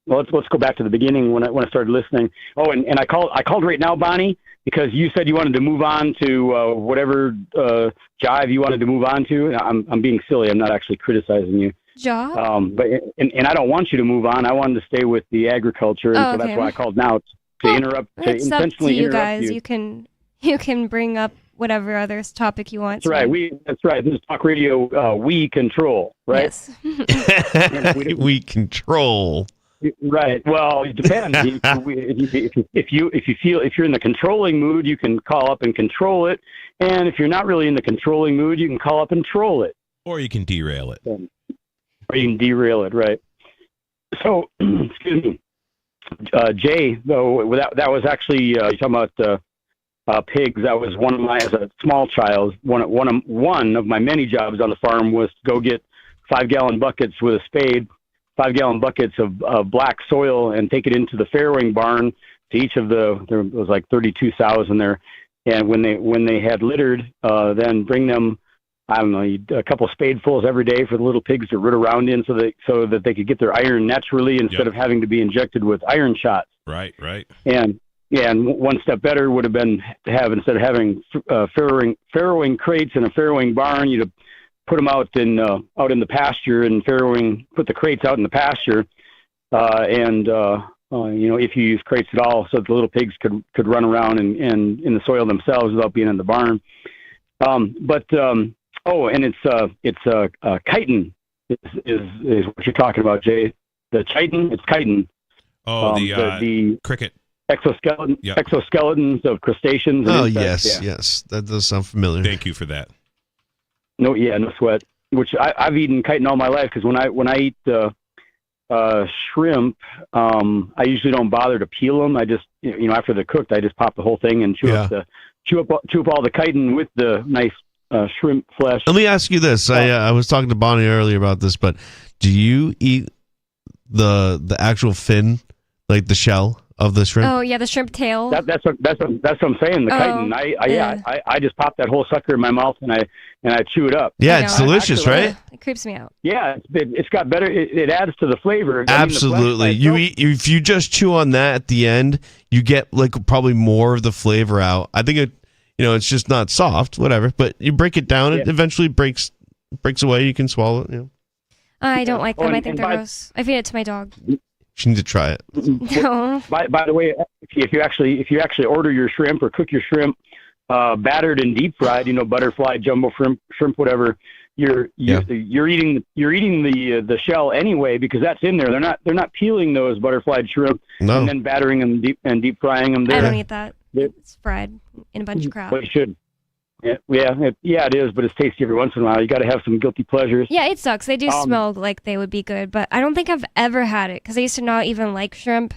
Let's go back to the beginning when I started listening. Oh, and I called right now, Bonnie, because you said you wanted to move on to whatever jive you wanted to move on to. I'm being silly. I'm not actually criticizing you. Job? But I don't want you to move on. I wanted to stay with the agriculture, and so that's why I called now to interrupt. It's to up intentionally to you interrupt guys. you. You can bring up whatever other topic you want. That's right. That's right. This is Talk Radio. We control, right? Yes. We control. Right. Well, it depends. If you're in the controlling mood, you can call up and control it, and if you're not really in the controlling mood, you can call up and troll it, or you can derail it. Or you can derail it. Right. So, excuse me, Jay. Though that was actually you're talking about pigs. That was one of my, as a small child, one of my many jobs on the farm was to go get 5-gallon buckets with a spade. 5-gallon buckets of black soil and take it into the farrowing barn to each of there was like 32 sows in there. And when they had littered, then bring them, I don't know, a couple spadefuls every day for the little pigs to root around in so that they could get their iron naturally instead of having to be injected with iron shots. Right. And one step better would have been to have, instead of having farrowing crates in a farrowing barn, you'd have put them out in the pasture and put the crates out in the pasture, if you use crates at all, so that the little pigs could run around and in the soil themselves without being in the barn. It's chitin is what you're talking about, Jay. The chitin, it's chitin. Oh, the cricket. Exoskeletons of crustaceans. Oh, yes. That does sound familiar. Thank you for that. No sweat. Which I've eaten chitin all my life, because when I eat shrimp, I usually don't bother to peel them. I just after they're cooked, I just pop the whole thing and chew up all the chitin with the nice shrimp flesh. Let me ask you this: I was talking to Bonnie earlier about this, but do you eat the actual fin, like the shell of the shrimp? Oh yeah, the shrimp tail. That's what I'm saying. The chitin. I just pop that whole sucker in my mouth and I chew it up. Yeah, it's delicious, right? It creeps me out. Yeah, it's got better. It adds to the flavor. Absolutely. If you just chew on that at the end, you get like probably more of the flavor out. I think it's just not soft, whatever. But you break it down, it eventually breaks away. You can swallow it. I don't like them. I think they're gross. I feed it to my dog. You need to try it. No. By the way, if you actually order your shrimp or cook your shrimp battered and deep fried, butterfly, jumbo shrimp, whatever, you're eating the shell anyway, because that's in there. They're not peeling those butterflied shrimp and then battering them deep frying them. I don't eat that. It's fried in a bunch of crap. Well, you should. It is, but it's tasty every once in a while. You got to have some guilty pleasures. Yeah, it sucks. They do smell like they would be good, but I don't think I've ever had it, because I used to not even like shrimp,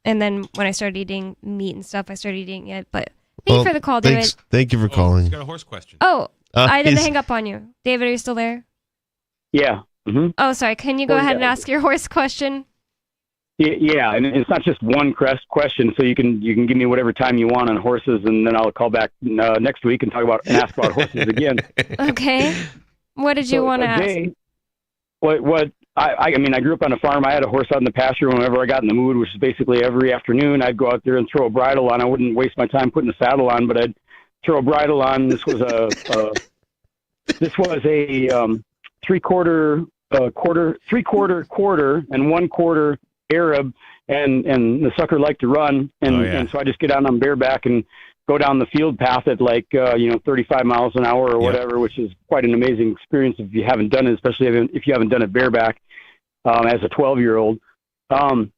and then when I started eating meat and stuff, I started eating it. But thank you for the call, David. Thank you for calling. He's got a horse question. Oh, I didn't hang up on you. David, are you still there? Yeah. Mm-hmm. Oh, sorry. Can you go ahead and ask your horse question? Yeah, and it's not just one question, so you can give me whatever time you want on horses, and then I'll call back next week and ask about horses again. Okay. What did you want to ask? Jay, what I mean, I grew up on a farm. I had a horse out in the pasture whenever I got in the mood, which is basically every afternoon. I'd go out there and throw a bridle on. I wouldn't waste my time putting a saddle on, but I'd throw a bridle on. This was a three-quarter, and 1/4 Arab, and the sucker liked to run, and so I just get out on bareback and go down the field path at 35 miles an hour or whatever, which is quite an amazing experience if you haven't done it, especially if you haven't done it bareback as a 12-year-old. All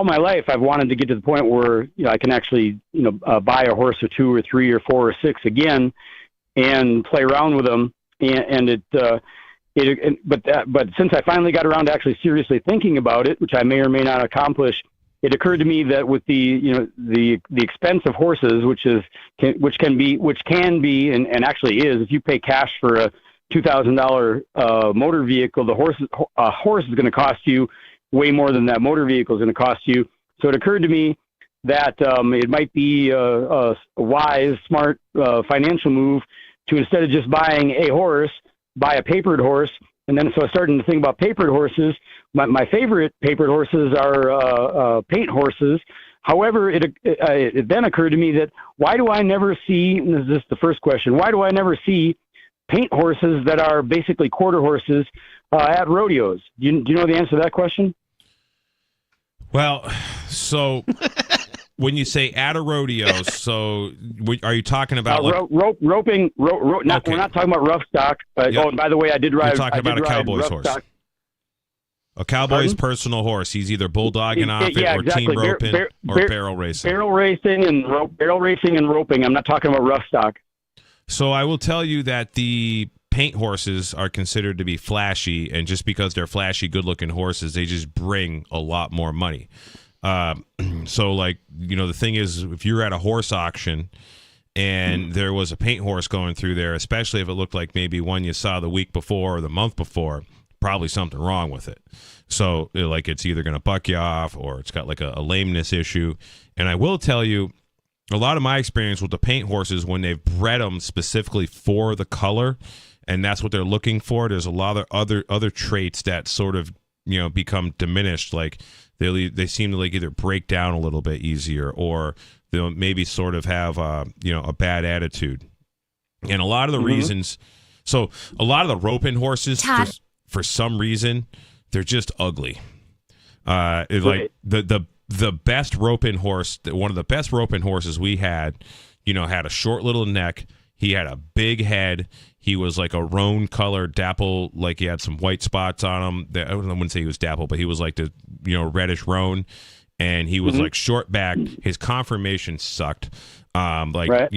my life I've wanted to get to the point where I can actually buy a horse or 2 or 3 or 4 or 6 again and play around with them. But since I finally got around to actually seriously thinking about it, which I may or may not accomplish, it occurred to me that with the expense of horses, which can be and actually is, if you pay cash for a $2,000 motor vehicle, a horse is going to cost you way more than that motor vehicle is going to cost you. So it occurred to me that it might be a wise, smart financial move to, instead of just buying a horse, buy a papered horse. And then so I started to think about papered horses. My favorite papered horses are paint horses. However, it then occurred to me that why do I never see, and this is the first question, why do I never see paint horses that are basically quarter horses at rodeos? Do you know the answer to that question? Well, so when you say at a rodeo, so are you talking about roping? We're not talking about rough stock. Oh, and by the way, I did ride. You're talking about a cowboy's horse. Stock. A cowboy's personal horse. He's either bulldogging off it or exactly. team roping or barrel racing. Barrel racing and roping. I'm not talking about rough stock. So I will tell you that the paint horses are considered to be flashy, and just because they're flashy, good-looking horses, they just bring a lot more money. So, the thing is, if you're at a horse auction and there was a paint horse going through there, especially if it looked like maybe one you saw the week before or the month before, probably something wrong with it. So, it's either going to buck you off or it's got a lameness issue. And I will tell you, a lot of my experience with the paint horses, when they've bred them specifically for the color, and that's what they're looking for, there's a lot of other traits that sort of become diminished. Like they seem to either break down a little bit easier, or they'll maybe sort of have a bad attitude. And a lot of the reasons, so a lot of the roping horses, for some reason, they're just ugly. Like the best roping horse, one of the best roping horses we had, had a short little neck. He had a big head. He was like a roan color, dapple, like he had some white spots on him. I wouldn't say he was dapple, but he was like the reddish roan, and he was like short back. His conformation sucked, but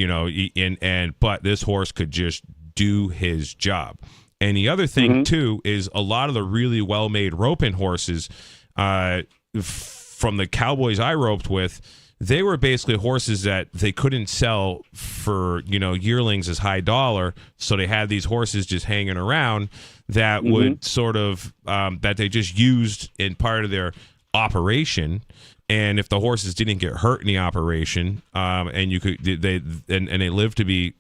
this horse could just do his job. And the other thing too is a lot of the really well made roping horses, from the cowboys I roped with, they were basically horses that they couldn't sell for, yearlings as high dollar. So they had these horses just hanging around that would sort of, that they just used in part of their operation. And if the horses didn't get hurt in the operation, and they lived to be,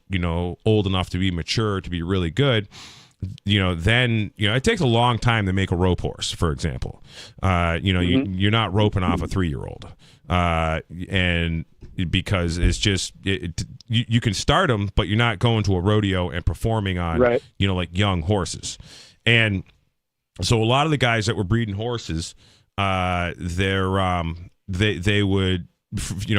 old enough to be mature, to be really good, then it takes a long time to make a rope horse, for example. You're not roping off a 3-year-old, and because it's just you can start them, but you're not going to a rodeo and performing on like young horses. And so a lot of the guys that were breeding horses, they would,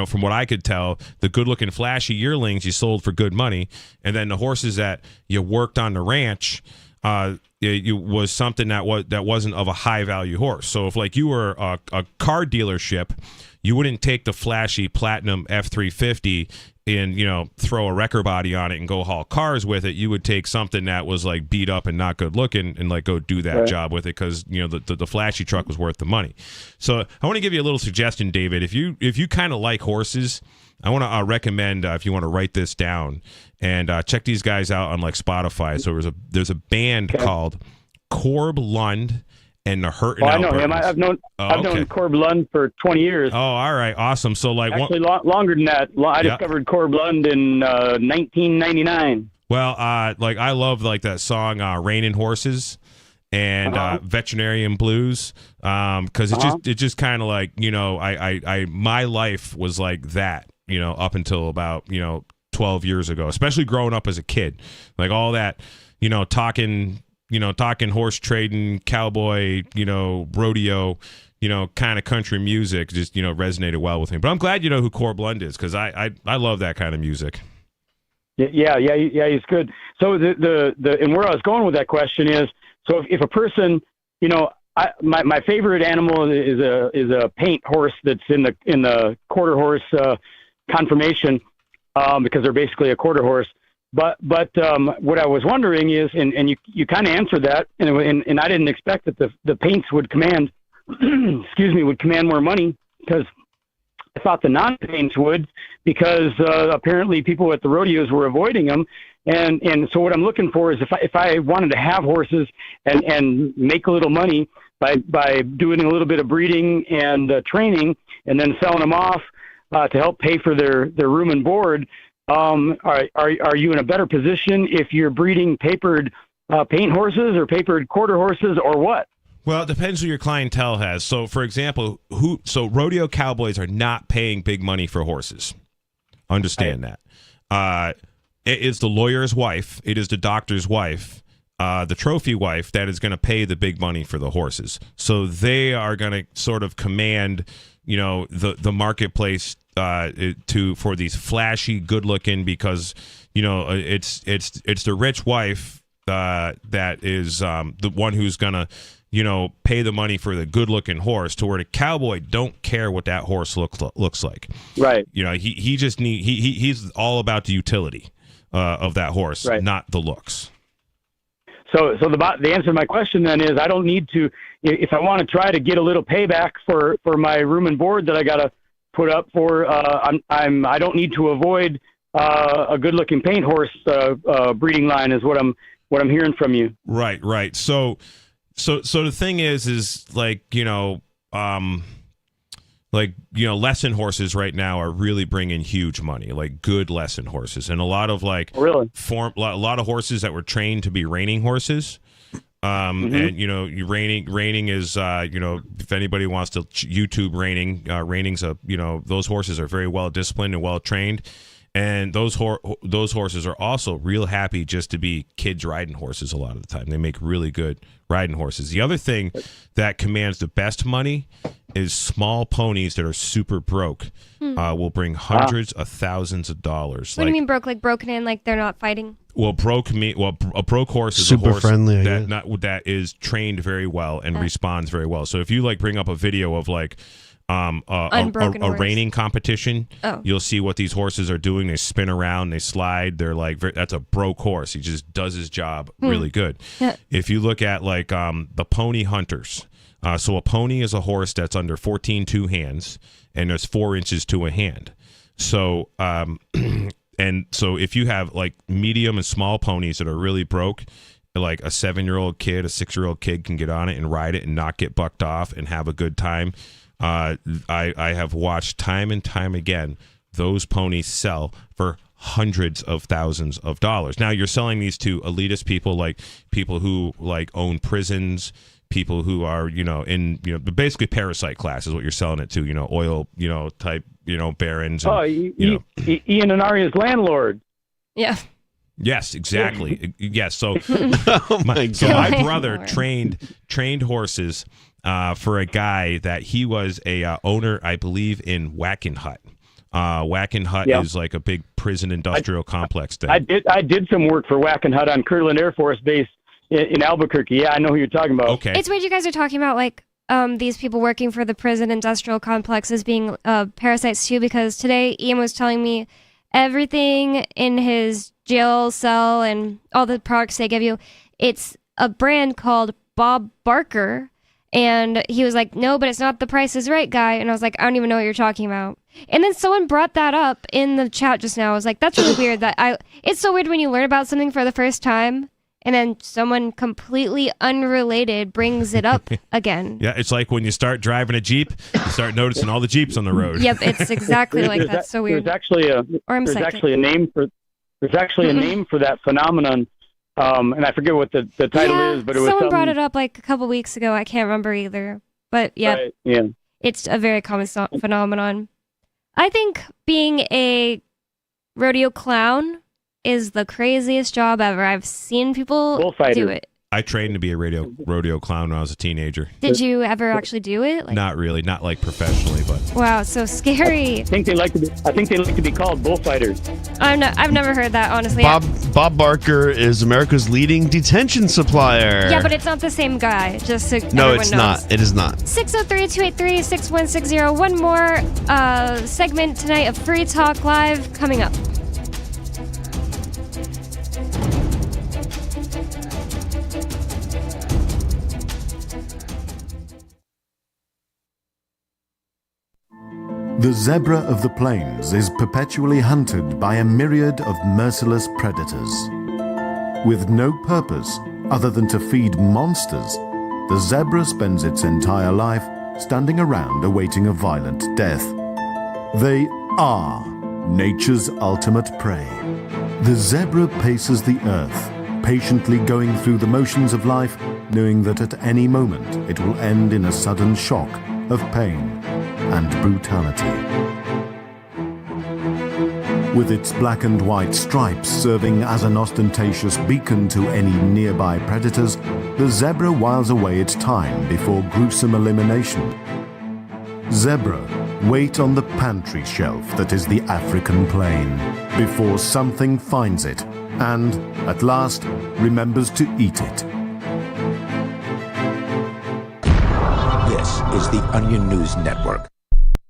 from what I could tell, the good-looking, flashy yearlings you sold for good money, and then the horses that you worked on the ranch, it was something that wasn't of a high-value horse. So if you were a car dealership, you wouldn't take the flashy platinum F350 and throw a wrecker body on it and go haul cars with it. You would take something that was beat up and not good looking and go do that job with it, because the flashy truck was worth the money. So I want to give you a little suggestion, David. If you kind of like horses, I want to recommend, if you want to write this down, and check these guys out on Spotify. So there's a band called Corb Lund and the Hurtin' I know him. I've known Corb Lund for 20 years. Oh, all right, awesome. So actually longer than that. I discovered Corb Lund in 1999. Well, like I love like that song "Raining Horses" and "Veterinarian Blues," because it just kind of like, you know, I my life was like that, you know, up until about, you know, 12 years ago, especially growing up as a kid, like all that, you know, talking horse trading, cowboy, you know, rodeo, you know, kind of country music just, you know, resonated well with me. But I'm glad you know who Corb Lund is, because I love that kind of music. Yeah, he's good. So the and where I was going with that question is, so if a person, you know, my favorite animal is a paint horse that's in the quarter horse conformation, because they're basically a quarter horse. But what I was wondering is, and you kind of answered that, and I didn't expect that the paints would command, would command more money, because I thought the non-paints would, because apparently people at the rodeos were avoiding them. And so what I'm looking for is if I wanted to have horses and make a little money by doing a little bit of breeding and training and then selling them off to help pay for their room and board, are you in a better position if you're breeding papered paint horses or papered quarter horses, or what? Well, it depends who your clientele has. So, for example, rodeo cowboys are not paying big money for horses. Understand that. It is the lawyer's wife. It is the doctor's wife, the trophy wife, that is going to pay the big money for the horses. So they are going to sort of command, you know, the marketplace for these flashy, good-looking, because, you know, it's the rich wife that is the one who's going to, you know, pay the money for the good-looking horse, to where the cowboy don't care what that horse looks like. Right. You know, he's all about the utility of that horse, right, not the looks. So the answer to my question then is, I don't need to, if I want to try to get a little payback for my room and board that I got to put up for, I don't need to avoid a good-looking paint horse breeding line, is what I'm hearing from you. Right. So the thing is like, you know, lesson horses right now are really bringing huge money, like good lesson horses, and a lot of like a lot of horses that were trained to be reining horses. And you know, reining is you know, if anybody wants to YouTube reining, reining's those horses are very well disciplined and well trained. And those horses are also real happy just to be kids riding horses a lot of the time. They make really good riding horses. The other thing that commands the best money is small ponies that are super broke. Will bring hundreds of thousands of dollars. What do you mean broke? Like broken in, like they're not fighting? Well, a broke horse is super a horse friendly, that is trained very well and responds very well. So if you like bring up a video of like a reining competition, you'll see what these horses are doing. They spin around, they slide. They're like, that's a broke horse. He just does his job really good. Yeah. If you look at like the pony hunters, so a pony is a horse that's under 14 two hands, and there's 4 inches to a hand. So and so if you have like medium and small ponies that are really broke, like a 7-year-old kid, a 6-year-old kid can get on it and ride it and not get bucked off and have a good time. I have watched time and time again those ponies sell for hundreds of thousands of dollars. Now you're selling these to elitist people, like people who like own prisons, people who are, you know, in, you know, basically parasite class is what you're selling it to, you know, oil, you know, type, you know, barons. And, Ian and Arya's landlord. Yeah. Yes, exactly. Yes. So, Oh my God. my brother trained horses for a guy that he was a owner, I believe, in Wackenhut. Wackenhut is like a big prison industrial complex thing. I did some work for Wackenhut on Kirtland Air Force Base in Albuquerque. Yeah, I know who you're talking about. Okay. It's weird you guys are talking about like these people working for the prison industrial complex as being parasites too, because today Ian was telling me everything in his jail cell and all the products they give you, it's a brand called Bob Barker. And he was like, no, but it's not the Price is Right guy. And I was like, I don't even know what you're talking about. And then someone brought that up in the chat just now. I was like, that's really weird. It's so weird when you learn about something for the first time and then someone completely unrelated brings it up again. Yeah, it's like when you start driving a Jeep, you start noticing all the Jeeps on the road. Yep, it's exactly like that. So weird. There's actually a name for There's actually a name for that phenomenon, and I forget what the title is, but it was someone something. brought it up like a couple weeks ago. I can't remember either. But yeah, Right, yeah. It's a very common phenomenon. I think being a rodeo clown is the craziest job ever. I've seen people do it. I trained to be a rodeo clown when I was a teenager. Did you ever actually do it? Not really, not like professionally, but Wow, so scary. I think they like to be called bullfighters. I've never heard that, honestly. Bob Barker is America's leading detention supplier. Yeah, but it's not the same guy, just so No, everyone it's knows. not. It is not. 603-283-6160. One more segment tonight of Free Talk Live coming up. The zebra of the plains is perpetually hunted by a myriad of merciless predators. With no purpose other than to feed monsters, the zebra spends its entire life standing around awaiting a violent death. They are nature's ultimate prey. The zebra paces the earth, patiently going through the motions of life, knowing that at any moment it will end in a sudden shock of pain and brutality. With its black and white stripes serving as an ostentatious beacon to any nearby predators, the zebra whiles away its time before gruesome elimination. Zebra wait on the pantry shelf that is the African plain before something finds it and, at last, remembers to eat it. This is the Onion News Network.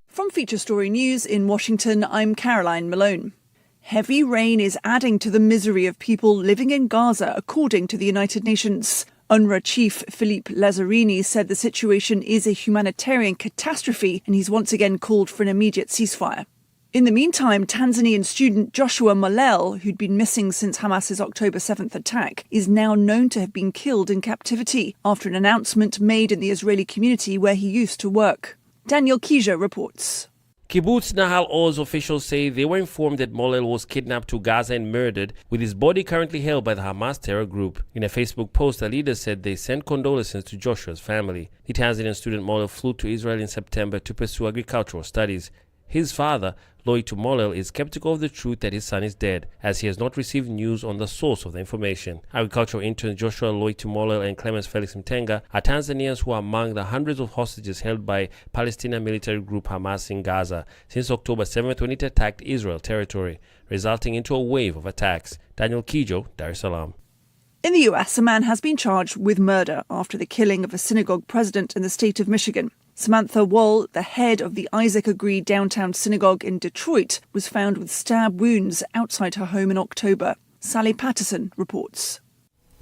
From Feature Story News in Washington, I'm Caroline Malone. Heavy rain is adding to the misery of people living in Gaza, according to the United Nations. UNRWA chief Philippe Lazzarini said the situation is a humanitarian catastrophe, and he's once again called for an immediate ceasefire. In the meantime, Tanzanian student Joshua Molel, who'd been missing since Hamas's October 7th attack, is now known to have been killed in captivity after an announcement made in the Israeli community where he used to work. Daniel Kija reports. Kibbutz Nahal Oz officials say they were informed that Molel was kidnapped to Gaza and murdered, with his body currently held by the Hamas terror group. In a Facebook post, the leader said they sent condolences to Joshua's family. The Tanzanian student Molel flew to Israel in September to pursue agricultural studies. His father, Loitu Molel, is skeptical of the truth that his son is dead, as he has not received news on the source of the information. Agricultural interns Joshua Loitu Molel and Clemens Felix Mtenga are Tanzanians who are among the hundreds of hostages held by Palestinian military group Hamas in Gaza since October 7th when it attacked Israel territory, resulting into a wave of attacks. Daniel Kijo, Dar es Salaam. In the US, a man has been charged with murder after the killing of a synagogue president in the state of Michigan. Samantha Wall, the head of the Isaac Agree downtown synagogue in Detroit, was found with stab wounds outside her home in October. Sally Patterson reports.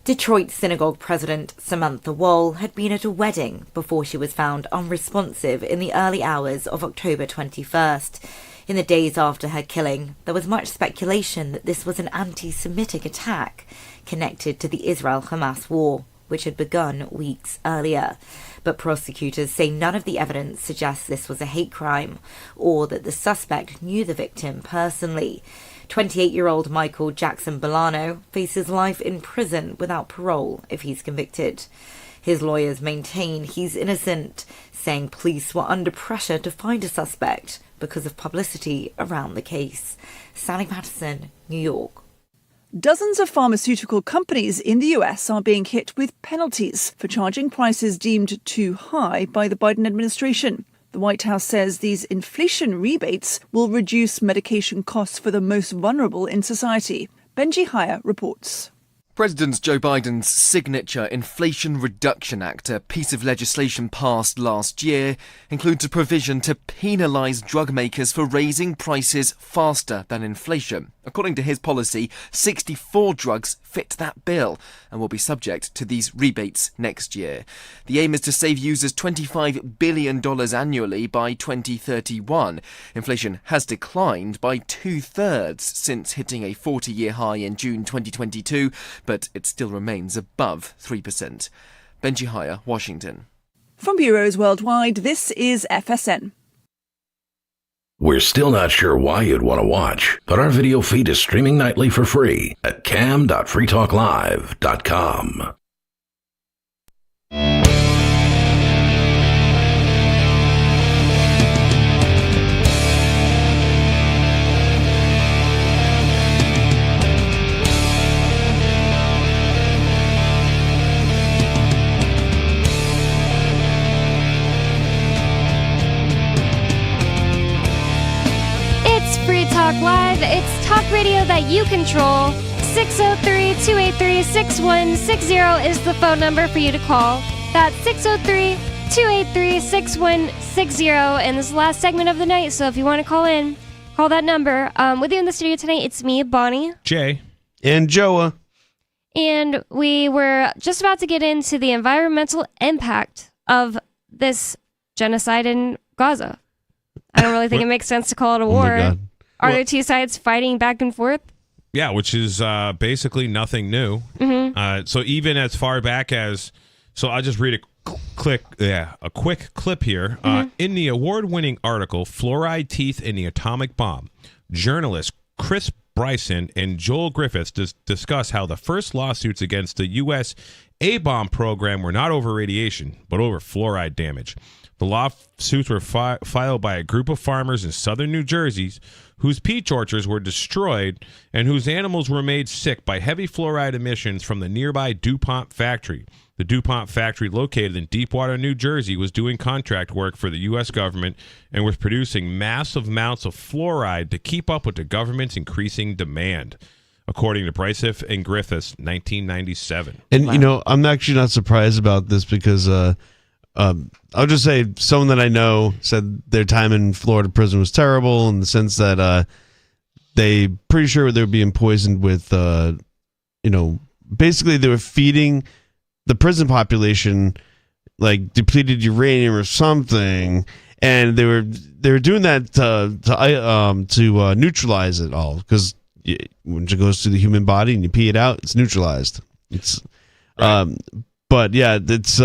Detroit synagogue president Samantha Wall had been at a wedding before she was found unresponsive in the early hours of October 21st. In the days after her killing, there was much speculation that this was an anti-Semitic attack connected to the Israel-Hamas war, which had begun weeks earlier. But prosecutors say none of the evidence suggests this was a hate crime or that the suspect knew the victim personally. 28-year-old Michael Jackson Bolano faces life in prison without parole if he's convicted. His lawyers maintain he's innocent, saying police were under pressure to find a suspect because of publicity around the case. Sally Patterson, New York. Dozens of pharmaceutical companies in the US are being hit with penalties for charging prices deemed too high by the Biden administration. The White House says these inflation rebates will reduce medication costs for the most vulnerable in society. Benji Haya reports. President Joe Biden's signature Inflation Reduction Act, a piece of legislation passed last year, includes a provision to penalise drug makers for raising prices faster than inflation. According to his policy, 64 drugs fit that bill and will be subject to these rebates next year. The aim is to save users $25 billion annually by 2031. Inflation has declined by 2/3 since hitting a 40-year high in June 2022, but it still remains above 3%. Benji Haya, Washington. From bureaus worldwide, this is FSN. We're still not sure why you'd want to watch, but our video feed is streaming nightly for free at cam.freetalklive.com. Talk Live. It's talk radio that you control. 603-283-6160 is the phone number for you to call. That's 603-283-6160. And this is the last segment of the night, so if you want to call in, call that number. With you in the studio tonight, it's me, Bonnie. Jay. And Joa. And we were just about to get into the environmental impact of this genocide in Gaza. I don't really think it makes sense to call it a war. God. Are there two sides fighting back and forth? Yeah, which is basically nothing new. Mm-hmm. So even as far back as, so I'll just read a quick clip here. Mm-hmm. In the award-winning article, Fluoride Teeth in the Atomic Bomb, journalists Chris Bryson and Joel Griffiths discuss how the first lawsuits against the U.S. A-bomb program were not over radiation, but over fluoride damage. The lawsuits were filed by a group of farmers in southern New Jersey whose peach orchards were destroyed and whose animals were made sick by heavy fluoride emissions from the nearby DuPont factory. The DuPont factory, located in Deepwater, New Jersey, was doing contract work for the U.S. government and was producing massive amounts of fluoride to keep up with the government's increasing demand, according to Bryson and Griffiths, 1997. And, you know, I'm actually not surprised about this because I'll just say someone that I know said their time in Florida prison was terrible in the sense that they pretty sure they were being poisoned with, basically they were feeding the prison population like depleted uranium or something, and they were doing that to neutralize it all because when it goes through the human body and you pee it out, it's neutralized. It's but yeah, it's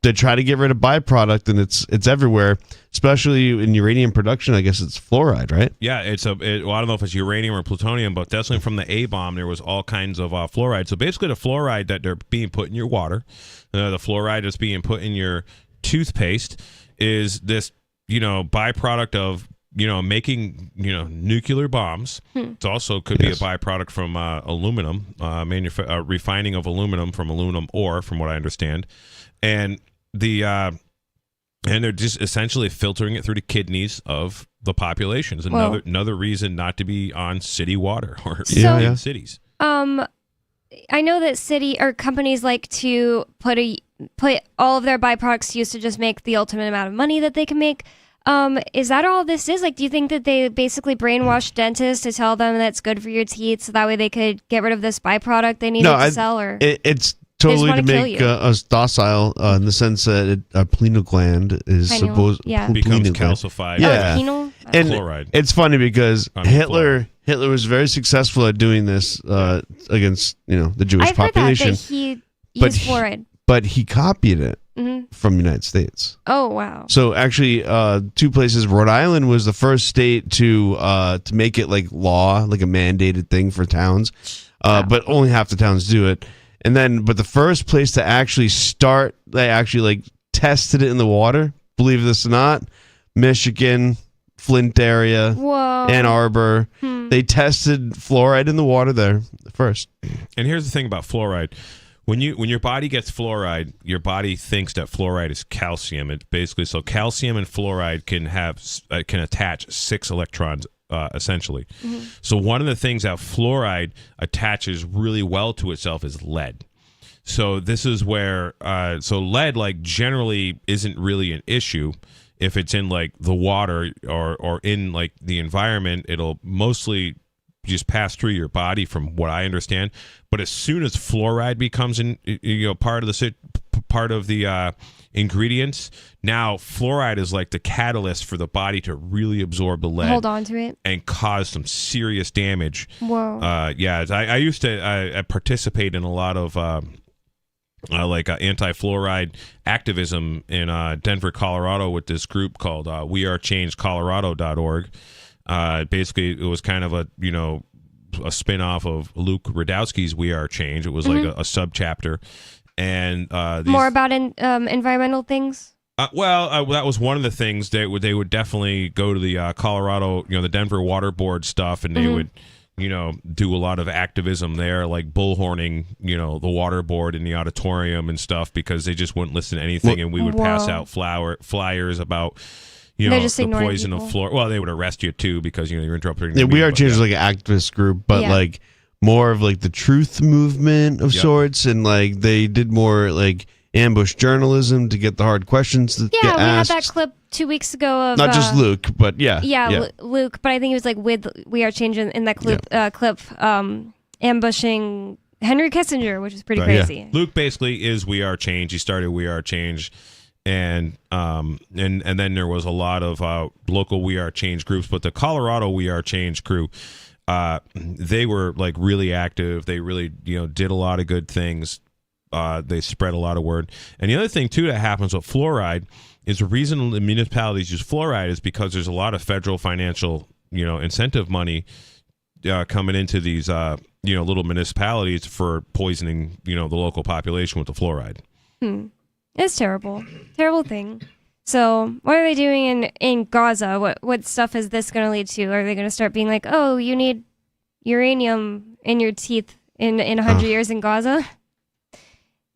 they try to get rid of byproduct, and it's everywhere, especially in uranium production. I guess it's fluoride, right? Yeah, I don't know if it's uranium or plutonium, but definitely from the A-bomb, there was all kinds of fluoride. So basically the fluoride that they're being put in your water, the fluoride that's being put in your toothpaste is this, byproduct of, making, nuclear bombs. It also could be a byproduct from aluminum, refining of aluminum from aluminum ore, from what I understand. And and they're just essentially filtering it through the kidneys of the populations. Another reason not to be on city water or in cities. I know that city or companies like to put all of their byproducts to use to just make the ultimate amount of money that they can make. Is that all this is? Like, do you think that they basically brainwash dentists to tell them that's good for your teeth so that way they could get rid of this byproduct they needed to sell? Or it's totally to make us docile in the sense that a pineal gland is supposed becomes calcified. Yeah, and fluoride. It's funny because Hitler was very successful at doing this against the Jewish I've population. Heard that he used fluoride, but he copied it from the United States. Oh wow! So actually, two places. Rhode Island was the first state to make it like law, like a mandated thing for towns, but only half the towns do it. And then, but the first place to actually start, they actually tested it in the water. Believe this or not, Michigan, Flint area, Ann Arbor. They tested fluoride in the water there first. And here's the thing about fluoride: when your body gets fluoride, your body thinks that fluoride is calcium. It's basically so calcium and fluoride can attach 6 electrons. Essentially. So one of the things that fluoride attaches really well to itself is lead. So this is where lead generally isn't really an issue if it's in the water or in the environment. It'll mostly just pass through your body from what I understand. But as soon as fluoride becomes part of the ingredients, now fluoride is like the catalyst for the body to really absorb the lead, hold on to it, and cause some serious damage. Whoa. I used to I participate in a lot of anti-fluoride activism in Denver, Colorado, with this group called wearechangecolorado.org. Basically, it was kind of a spin-off of Luke Rudkowski's We Are Change. It was like a subchapter. And more about environmental things. that was one of the things. They would definitely go to the Colorado, the Denver Water Board stuff, and they would, do a lot of activism there, like bullhorning, the water board in the auditorium and stuff, because they just wouldn't listen to anything, and we would pass out flyers about, the poison of fluoride. Well, they would arrest you too because you're interrupting. Yeah, We Are Change is like an activist group, but like more of like the truth movement of sorts, and like they did more like ambush journalism to get the hard questions that get asked. Had that clip 2 weeks ago of not just Luke, but Luke, but I think he was like with We Are Changing in that clip, ambushing Henry Kissinger, which is pretty crazy. Yeah. Luke basically is We Are Change. He started We Are Change, and then there was a lot of local We Are Change groups, but the Colorado We Are Change crew, they were like really active. They really did a lot of good things. They spread a lot of word. And the other thing too that happens with fluoride is the reason the municipalities use fluoride is because there's a lot of federal financial incentive money coming into these little municipalities for poisoning the local population with the fluoride. It's terrible thing. So what are they doing in Gaza? What stuff is this going to lead to? Are they going to start being like, oh, you need uranium in your teeth in 100 years in Gaza?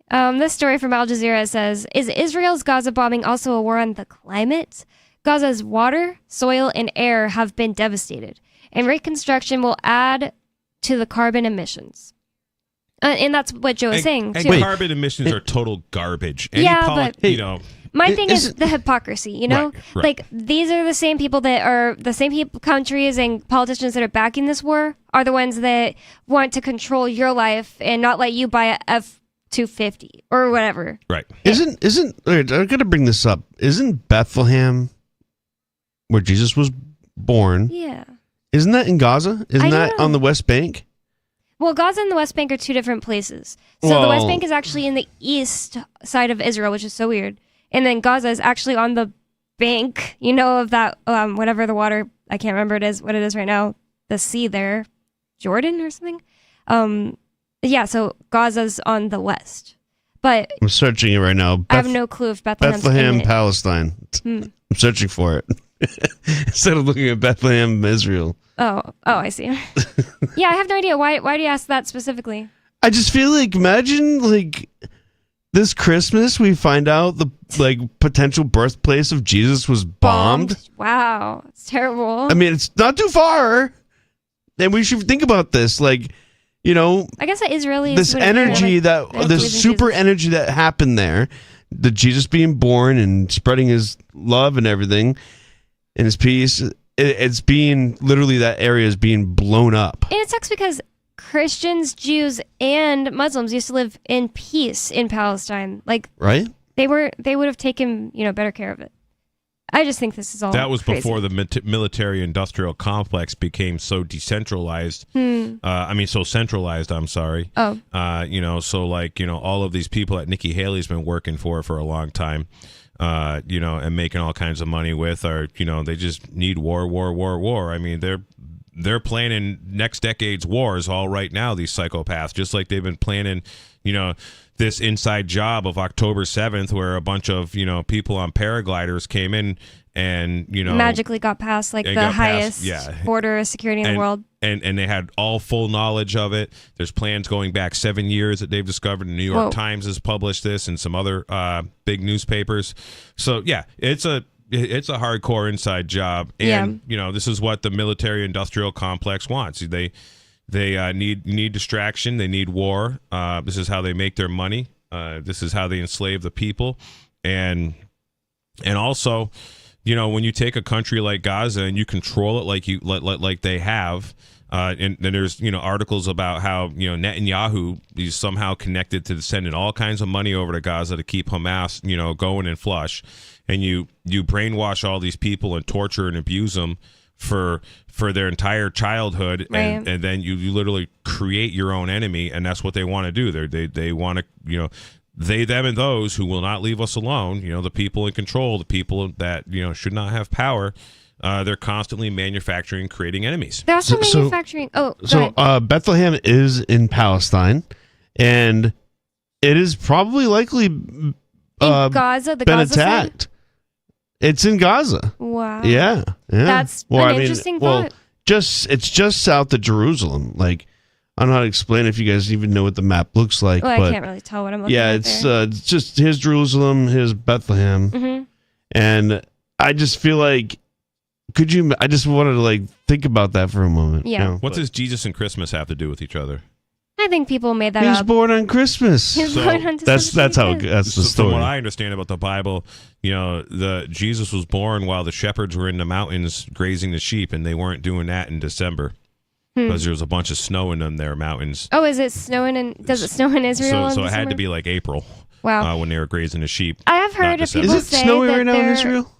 This story from Al Jazeera says, is Israel's Gaza bombing also a war on the climate? Gaza's water, soil, and air have been devastated, and reconstruction will add to the carbon emissions. And that's what Joe is saying, too. And carbon emissions are total garbage. My thing is the hypocrisy, Right. Like, these are the same people that are, the same countries and politicians that are backing this war are the ones that want to control your life and not let you buy a F-250 or whatever. Right. Isn't I'm gonna bring this up. Isn't Bethlehem where Jesus was born? Yeah. Isn't that in Gaza? Isn't that on the West Bank? Well, Gaza and the West Bank are two different places. So the West Bank is actually in the east side of Israel, which is so weird. And then Gaza is actually on the bank, of that, whatever the water, I can't remember what it is right now, the sea there, Jordan or something. So Gaza's on the west. But I'm searching it right now. I have no clue if Bethlehem's Bethlehem, in it. Palestine. I'm searching for it. Instead of looking at Bethlehem, Israel. Oh, I see. Yeah, I have no idea. Why do you ask that specifically? I just feel like, imagine like this Christmas we find out the potential birthplace of Jesus was bombed. Wow, it's terrible. I mean, it's not too far. And we should think about this, I guess that Israelis this energy this super energy that happened there, the Jesus being born and spreading his love and everything and his peace, it's being literally, that area is being blown up. And it sucks because Christians, Jews, and Muslims used to live in peace in Palestine. Right? They would have taken better care of it. I just think this is all that was crazy. before the military-industrial complex became so decentralized. So centralized. I'm sorry. Oh. All of these people that Nikki Haley's been working for a long time, and making all kinds of money with are, they just need war. I mean, they're planning next decade's wars all right now, these psychopaths, just like they've been planning, this inside job of October 7th, where a bunch of, people on paragliders came in and, magically got past the highest border security in the world. And they had all full knowledge of it. There's plans going back 7 years that they've discovered. The New York Times has published this and some other big newspapers. So, yeah, it's a hardcore inside job. And, this is what the military-industrial complex wants. They need distraction. They need war. This is how they make their money. This is how they enslave the people. And also, when you take a country like Gaza and you control it like they have, and then there's articles about how Netanyahu is somehow connected to sending all kinds of money over to Gaza to keep Hamas going and flush, and you brainwash all these people and torture and abuse them for their entire childhood, right. and then you literally create your own enemy, and that's what they want to do. They want to they, them, and those who will not leave us alone, the people in control, the people that, should not have power, they're constantly manufacturing, creating enemies. They're also manufacturing. Bethlehem is in Palestine, and it is probably likely in Gaza, the been Gaza attacked. side? It's in Gaza. Wow. Yeah. That's an interesting thought. It's just south of Jerusalem. Like, I don't know how to explain if you guys even know what the map looks like. Well, but I can't really tell what I'm looking at. Yeah, it's just here's Jerusalem, here's Bethlehem, Mm-hmm. and I just feel like, I just wanted to think about that for a moment. Yeah. What does Jesus and Christmas have to do with each other? I think people made that He was up. born on Christmas. He was born on That's how that's the story. From what I understand about the Bible, the Jesus was born while the shepherds were in the mountains grazing the sheep, and they weren't doing that in December because there was a bunch of snow in them there mountains. Oh, is it snowing? Does it snow in Israel? So in it had to December? be like April. Wow. When they were grazing the sheep. I have heard of people Is it say snowy that right now in they're- Israel?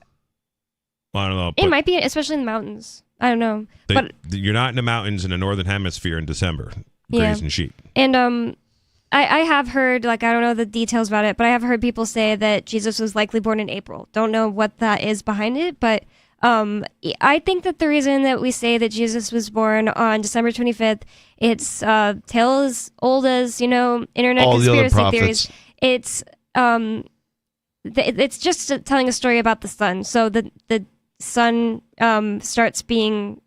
Well, I don't know. It but might be, especially in the mountains. I don't know. But you're not in the mountains in the northern hemisphere in December Yeah. grazing sheep. And I have heard, I don't know the details about it, but I have heard people say that Jesus was likely born in April. Don't know what that is behind it, but I think that the reason that we say that Jesus was born on December 25th, it's tale as old as, internet All the other conspiracy theories. prophets. It's just telling a story about the sun. So the sun starts being,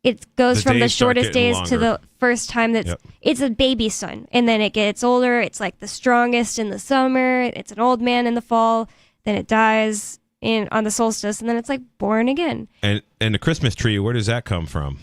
it goes The from the days start shortest getting days to longer. the first time it's a baby sun, and then it gets older. It's like the strongest in the summer. It's an old man in the fall. Then it dies on the solstice, and then it's like born again. And the Christmas tree, where does that come from?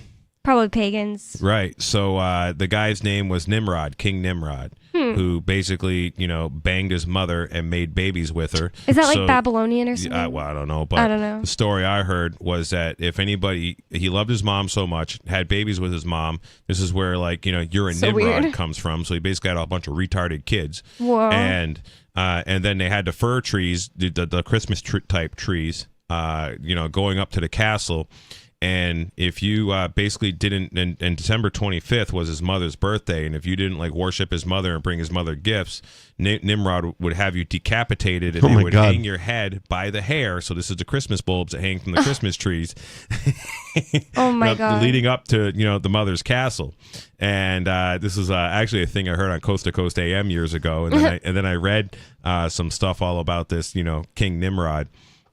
Probably pagans. Right. So the guy's name was Nimrod, King Nimrod, who basically, banged his mother and made babies with her. Is that So- like Babylonian or something? Well, I don't know. But I don't know. the story I heard was that if anybody, he loved his mom so much, had babies with his mom. This is where, you're a So Nimrod weird. comes from. So he basically had a bunch of retarded kids. Whoa. And then they had the fir trees, the Christmas type trees, going up to the castle. And if you basically didn't, and December 25th was his mother's birthday, and if you didn't worship his mother and bring his mother gifts, Nimrod would have you decapitated, and Oh they my would God. hang your head by the hair. So this is the Christmas bulbs that hang from the Christmas trees. Oh my God. Leading up to the mother's castle. And this is actually a thing I heard on Coast to Coast AM years ago, and then I read some stuff all about this King Nimrod.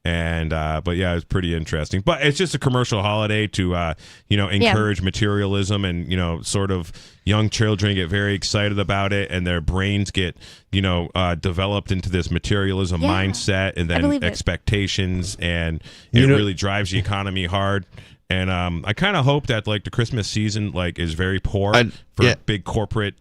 And but yeah, it's pretty interesting. But it's just a commercial holiday to encourage materialism, and sort of young children get very excited about it, and their brains get developed into this materialism mindset, and then believe it. expectations, and it really drives the economy hard. And I kind of hope that the Christmas season is very poor for big corporate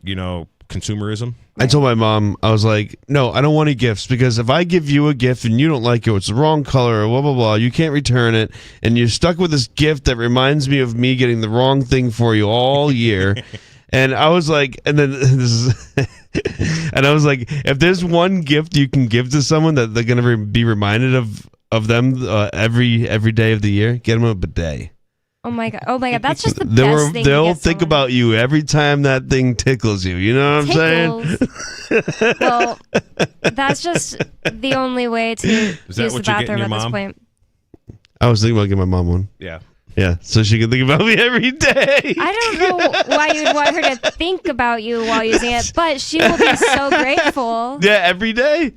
consumerism. I told my mom, I was like, no, I don't want any gifts, because if I give you a gift and you don't like it, or it's the wrong color, or blah, blah, blah, you can't return it, and you're stuck with this gift that reminds me of me getting the wrong thing for you all year. And I was like, and then this is, and I was like, if there's one gift you can give to someone that they're going to be reminded of them every day of the year, get them a bidet. Oh my god! That's just the best thing. They'll think about you every time that thing tickles you. You know what I'm saying? Well, that's just the only way to use the what you're getting bathroom your at this mom? point. I was thinking about getting my mom one. Yeah. Yeah, so she can think about me every day. I don't know why you'd want her to think about you while using it, but she will be so grateful. Yeah, every day.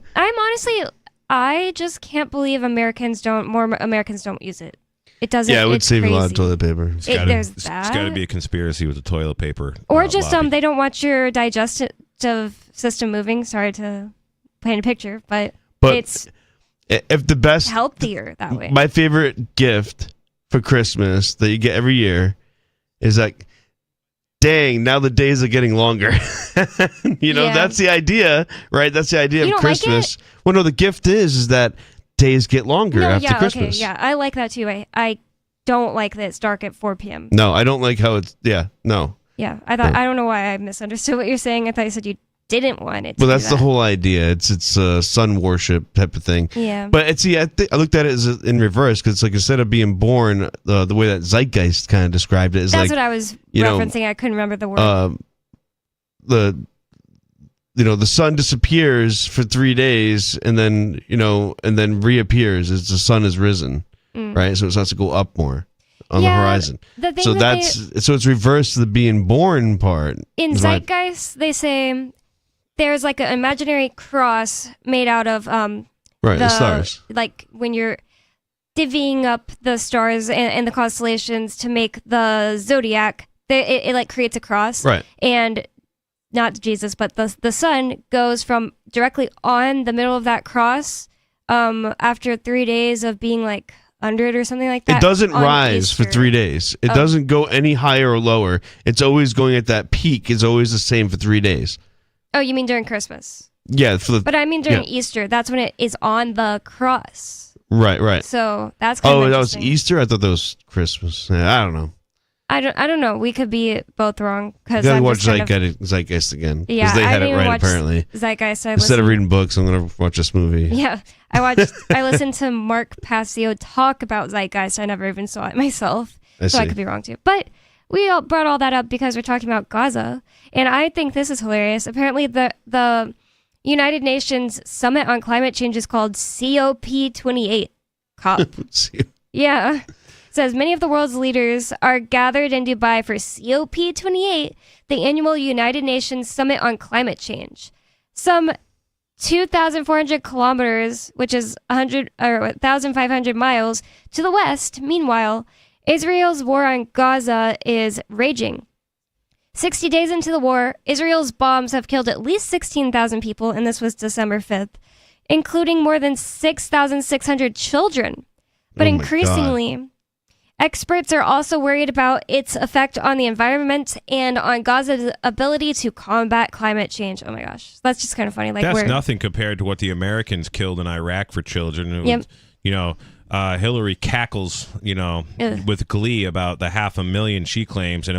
I just can't believe more Americans don't use it. It doesn't. Yeah, it would it's save crazy. a lot of toilet paper. There's It's that. got to be a conspiracy with the toilet paper. Or just lobby. they don't want your digestive system moving. Sorry to paint a picture, but it's if the best healthier that way. My favorite gift for Christmas that you get every year is like, dang, now the days are getting longer. Yeah. That's the idea, right? That's the idea You of don't like Christmas. it? Well, no, the gift is that days get longer after Christmas. Okay, yeah, I like that too. I don't like that it's dark at 4 p.m. No, I don't like how it's. Yeah, no. Yeah, I thought I don't know why I misunderstood what you're saying. I thought you said you didn't want it. Well, to that's do the that. whole idea. It's sun worship type of thing. Yeah. But I looked at it as in reverse, because like instead of being born, the way that Zeitgeist kind of described it is That's like, what I was you know, referencing. I couldn't remember the word. the sun disappears for 3 days and then reappears as the sun has risen, right? So it starts to go up more on the horizon. So it's reversed to the being born part. In Zeitgeist, they say there's like an imaginary cross made out of the stars. Like when you're divvying up the stars and the constellations to make the zodiac, it like creates a cross. Right. And not Jesus, but the sun goes from directly on the middle of that cross after 3 days of being like under it or something like that. It doesn't rise for 3 days. It doesn't go any higher or lower. It's always going at that peak. It's always the same for 3 days. Oh, you mean during Christmas? Yeah. But I mean during Easter. That's when it is on the cross. Right. So that's kind of that was interesting. Easter? I thought that was Christmas. I don't know. I don't know. We could be both wrong You because gotta I'm watch just kind of, Zeitgeist again. Because Yeah, they I had didn't it even right watch apparently. Zeitgeist. Instead of reading books, I'm gonna watch this movie. Yeah, I listened to Mark Passio talk about Zeitgeist. I never even saw it myself, I so I see. could be wrong too. But we all brought all that up because we're talking about Gaza, and I think this is hilarious. Apparently, the United Nations Summit on Climate Change is called COP28. COP. Yeah. Says many of the world's leaders are gathered in Dubai for COP28, the annual United Nations Summit on Climate Change. Some 2,400 kilometers, which is 1,500 miles to the west. Meanwhile, Israel's war on Gaza is raging. 60 days into the war, Israel's bombs have killed at least 16,000 people, and this was December 5th, including more than 6,600 children. But Oh my increasingly, experts are also worried about its effect on the environment and on Gaza's ability to combat climate change. Oh my gosh, that's just kind of funny. Like That's nothing compared to what the Americans killed in Iraq for children. It Yep. was, Hillary cackles, Ugh. with glee about the 500,000 she claims, and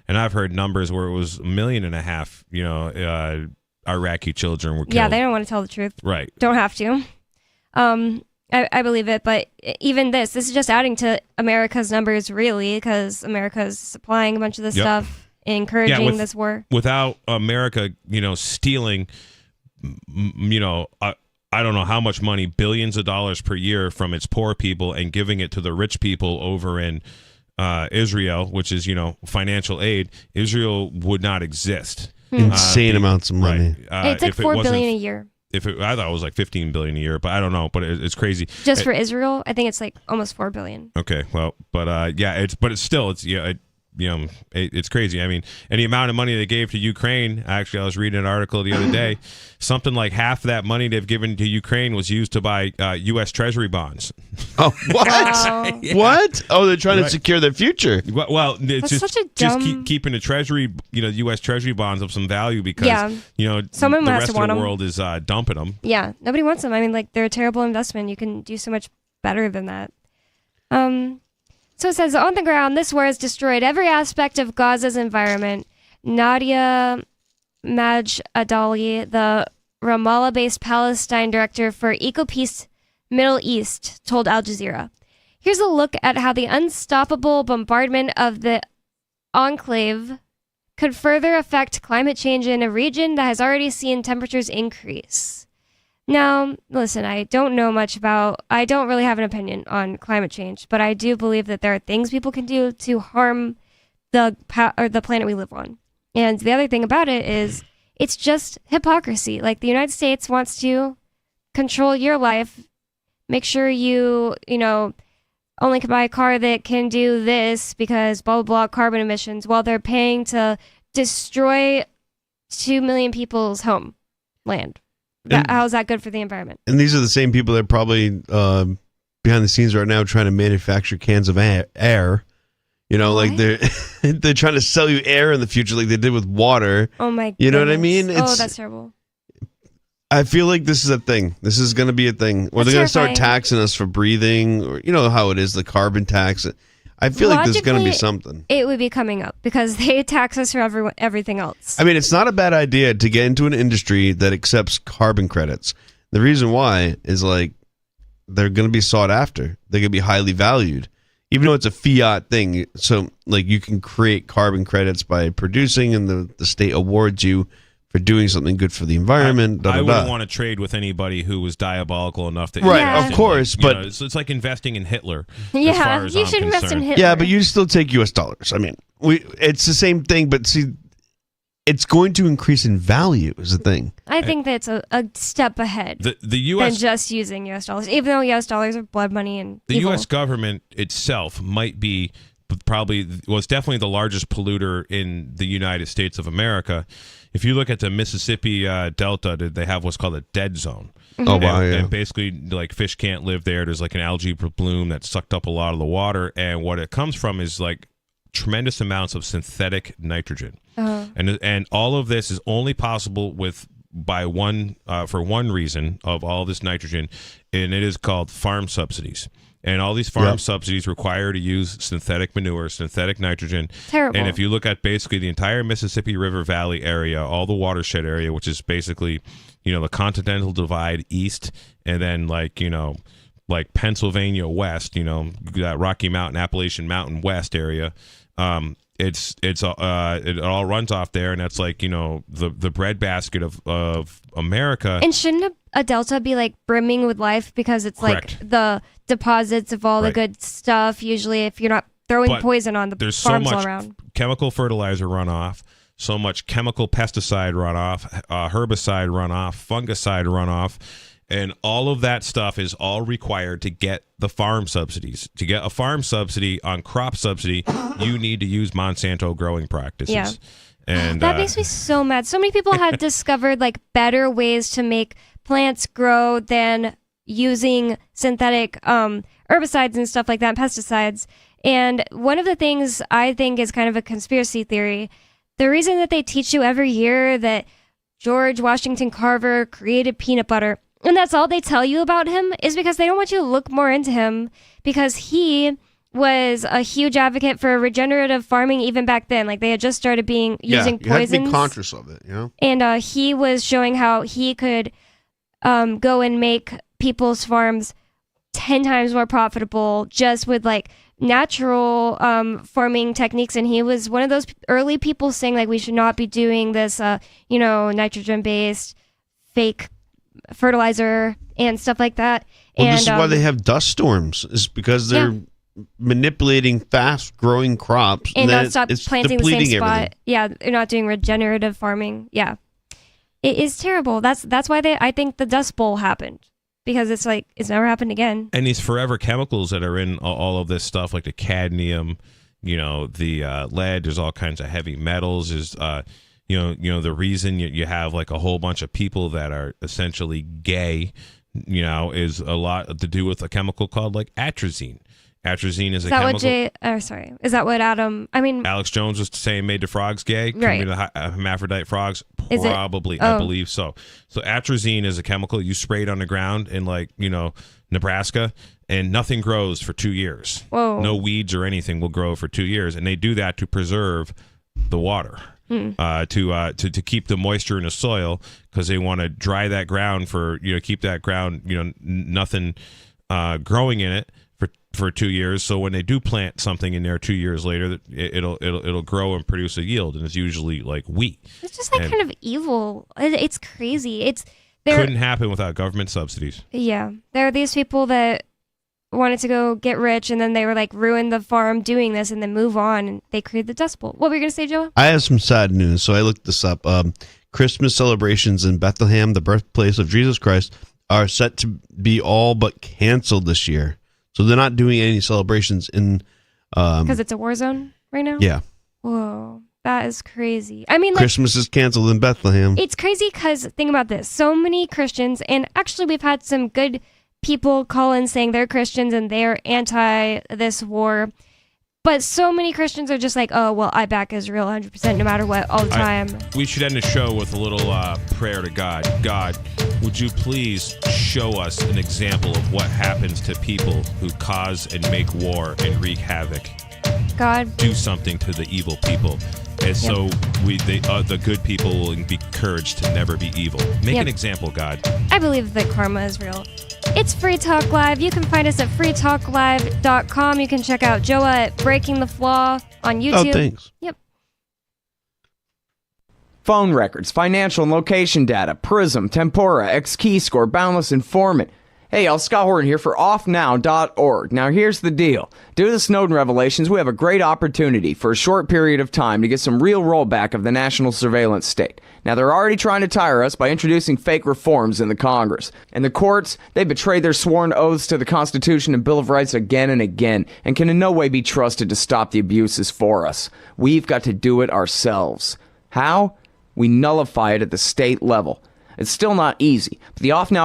I've heard numbers where it was 1.5 million, Iraqi children were killed. Yeah, they don't want to tell the truth. Right. Don't have to. I believe it, but even this is just adding to America's numbers, really, because America's supplying a bunch of this Yep. stuff, encouraging with- this war. Without America, stealing, I don't know how much money, billions of dollars per year from its poor people and giving it to the rich people over in Israel, which is, financial aid, Israel would not exist. Insane amounts of money. Right. It's like if it $4 wasn't- billion a year. I thought it was like 15 billion a year, but I don't know. But it's crazy. Just for Israel, I think it's like almost $4 billion. Okay, well, but it's crazy. I mean, and the amount of money they gave to Ukraine. Actually, I was reading an article the other day. Something like half of that money they've given to Ukraine was used to buy U.S. Treasury bonds. Oh, what? Wow. What? Oh, they're trying Right. to secure their future. Well, it's That's such a dumb- keeping the Treasury, U.S. Treasury bonds of some value because Yeah. Someone the has rest to of want the 'em. world is dumping them. Yeah, nobody wants them. I mean, like, they're a terrible investment. You can do so much better than that. So it says, on the ground, this war has destroyed every aspect of Gaza's environment. Nadia Majadali, the Ramallah-based Palestine director for EcoPeace Middle East, told Al Jazeera. Here's a look at how the unstoppable bombardment of the enclave could further affect climate change in a region that has already seen temperatures increase. Now, listen, I don't really have an opinion on climate change, but I do believe that there are things people can do to harm the planet we live on. And the other thing about it is it's just hypocrisy. Like, the United States wants to control your life, make sure you only can buy a car that can do this because blah, blah, blah, carbon emissions, while they're paying to destroy 2 million people's homeland. How's that good for the environment? And these are the same people that are probably behind the scenes right now trying to manufacture cans of air. Like they're trying to sell you air in the future, like they did with water. Oh my god! You know what I mean? That's terrible. I feel like this is a thing. This is going to be a thing. Or That's they're going to start terrifying. taxing us for breathing, or how it is, the carbon tax. I feel like there's going to be something. It would be coming up because they tax us for everything else. I mean, it's not a bad idea to get into an industry that accepts carbon credits. The reason why is like they're going to be sought after. They're going to be highly valued, even though it's a fiat thing. So like you can create carbon credits by producing, and the state awards you for doing something good for the environment. I wouldn't want to trade with anybody who was diabolical enough to Right, invest of in, course, like, but- it's like investing in Hitler. Yeah, as far as you I'm should invest in concerned. Hitler. Yeah, but you still take U.S. dollars. I mean, it's the same thing, but see, it's going to increase in value is the thing. I think that's a step ahead The than U.S. just using U.S. dollars, even though U.S. dollars are blood money and The evil. U.S. government itself might be it's definitely the largest polluter in the United States of America. If you look at the Mississippi Delta, they have what's called a dead zone. Oh, wow, yeah. And basically, like, fish can't live there. There's like an algae bloom that sucked up a lot of the water, and what it comes from is like tremendous amounts of synthetic nitrogen. And all of this is only possible for one reason of all this nitrogen, and it is called farm subsidies. And all these farm subsidies require to use synthetic manure, synthetic nitrogen. Terrible. And if you look at basically the entire Mississippi River Valley area, all the watershed area, which is basically, the Continental Divide east, and then like Pennsylvania west, that Rocky Mountain, Appalachian Mountain west area, it all runs off there, and that's like the breadbasket of America. And shouldn't a delta be like brimming with life because it's Correct. like the deposits of all the Right. good stuff? Usually, if you're not throwing But poison on the there's so farms all much around. chemical fertilizer runoff, so much chemical pesticide runoff, herbicide runoff, fungicide runoff, and all of that stuff is all required to get the farm subsidies. To get a farm subsidy on crop subsidy, you need to use Monsanto growing practices. Yeah. And That makes me so mad. So many people have discovered like better ways to make plants grow than using synthetic herbicides and stuff like that, and pesticides. And one of the things I think is kind of a conspiracy theory, the reason that they teach you every year that George Washington Carver created peanut butter, and that's all they tell you about him, is because they don't want you to look more into him, because he was a huge advocate for regenerative farming even back then. Like they had just started using you have to be poisons. conscious of it, And he was showing how he could go and make people's farms 10 times more profitable just with like natural farming techniques. And he was one of those early people saying like we should not be doing this, nitrogen based fake fertilizer and stuff like that. Well, and this is why they have dust storms, is because they're manipulating fast growing crops and then not stop it's planting the same depleting spot. everything. Yeah, they're not doing regenerative farming. Yeah, it is terrible. That's why I think the Dust Bowl happened, because it's like it's never happened again. And these forever chemicals that are in all of this stuff, like the cadmium, the lead, there's all kinds of heavy metals. Is the reason you have like a whole bunch of people that are essentially gay, is a lot to do with a chemical called like atrazine. Atrazine is a chemical. Is that what Alex Jones was saying made the frogs gay? Right. The hermaphrodite frogs? Is it? Probably. Oh. I believe so. So atrazine is a chemical you spray it on the ground in Nebraska, and nothing grows for 2 years. Whoa. No weeds or anything will grow for 2 years. And they do that to preserve the water. To keep the moisture in the soil, because they want to dry that ground for keep that ground nothing growing in it for 2 years. So when they do plant something in there 2 years later, it'll grow and produce a yield, and it's usually like wheat. It's just kind of evil. It's crazy. Couldn't happen without government subsidies. Yeah, there are these people that wanted to go get rich, and then they were like ruin the farm doing this, and then move on, and they created the Dust Bowl. What were you gonna say, Joe? I have some sad news, so I looked this up. Christmas celebrations in Bethlehem, the birthplace of Jesus Christ, are set to be all but canceled this year. So they're not doing any celebrations in Because it's a war zone right now. Yeah. Whoa, that is crazy. I mean, like, Christmas is canceled in Bethlehem. it's crazy because think about this: so many Christians, and actually, we've had some good people call in saying they're Christians and they're anti this war. But so many Christians are just like, oh, well, I back Israel 100% no matter what, all the time. We should end the show with a little prayer to God. God, would you please show us an example of what happens to people who cause and make war and wreak havoc? God, do something to the evil people. And so the good people will be encouraged to never be evil. Make an example, God. I believe that karma is real. It's Free Talk Live. You can find us at freetalklive.com. You can check out Joa at Breaking the Flaw on YouTube. Oh, thanks. Yep. phone records, financial and location data, Prism, Tempora, X-Keyscore, Boundless Informant. Hey, y'all, Scott Horton here for offnow.org. Now, here's the deal. Due to the Snowden revelations, we have a great opportunity for a short period of time to get some real rollback of the national surveillance state. Now, they're already trying to tire us by introducing fake reforms in the Congress. And the courts, they betrayed their sworn oaths to the Constitution and Bill of Rights again and again, and can in no way be trusted to stop the abuses for us. We've got to do it ourselves. How? We nullify it at the state level. It's still not easy, but the Off Now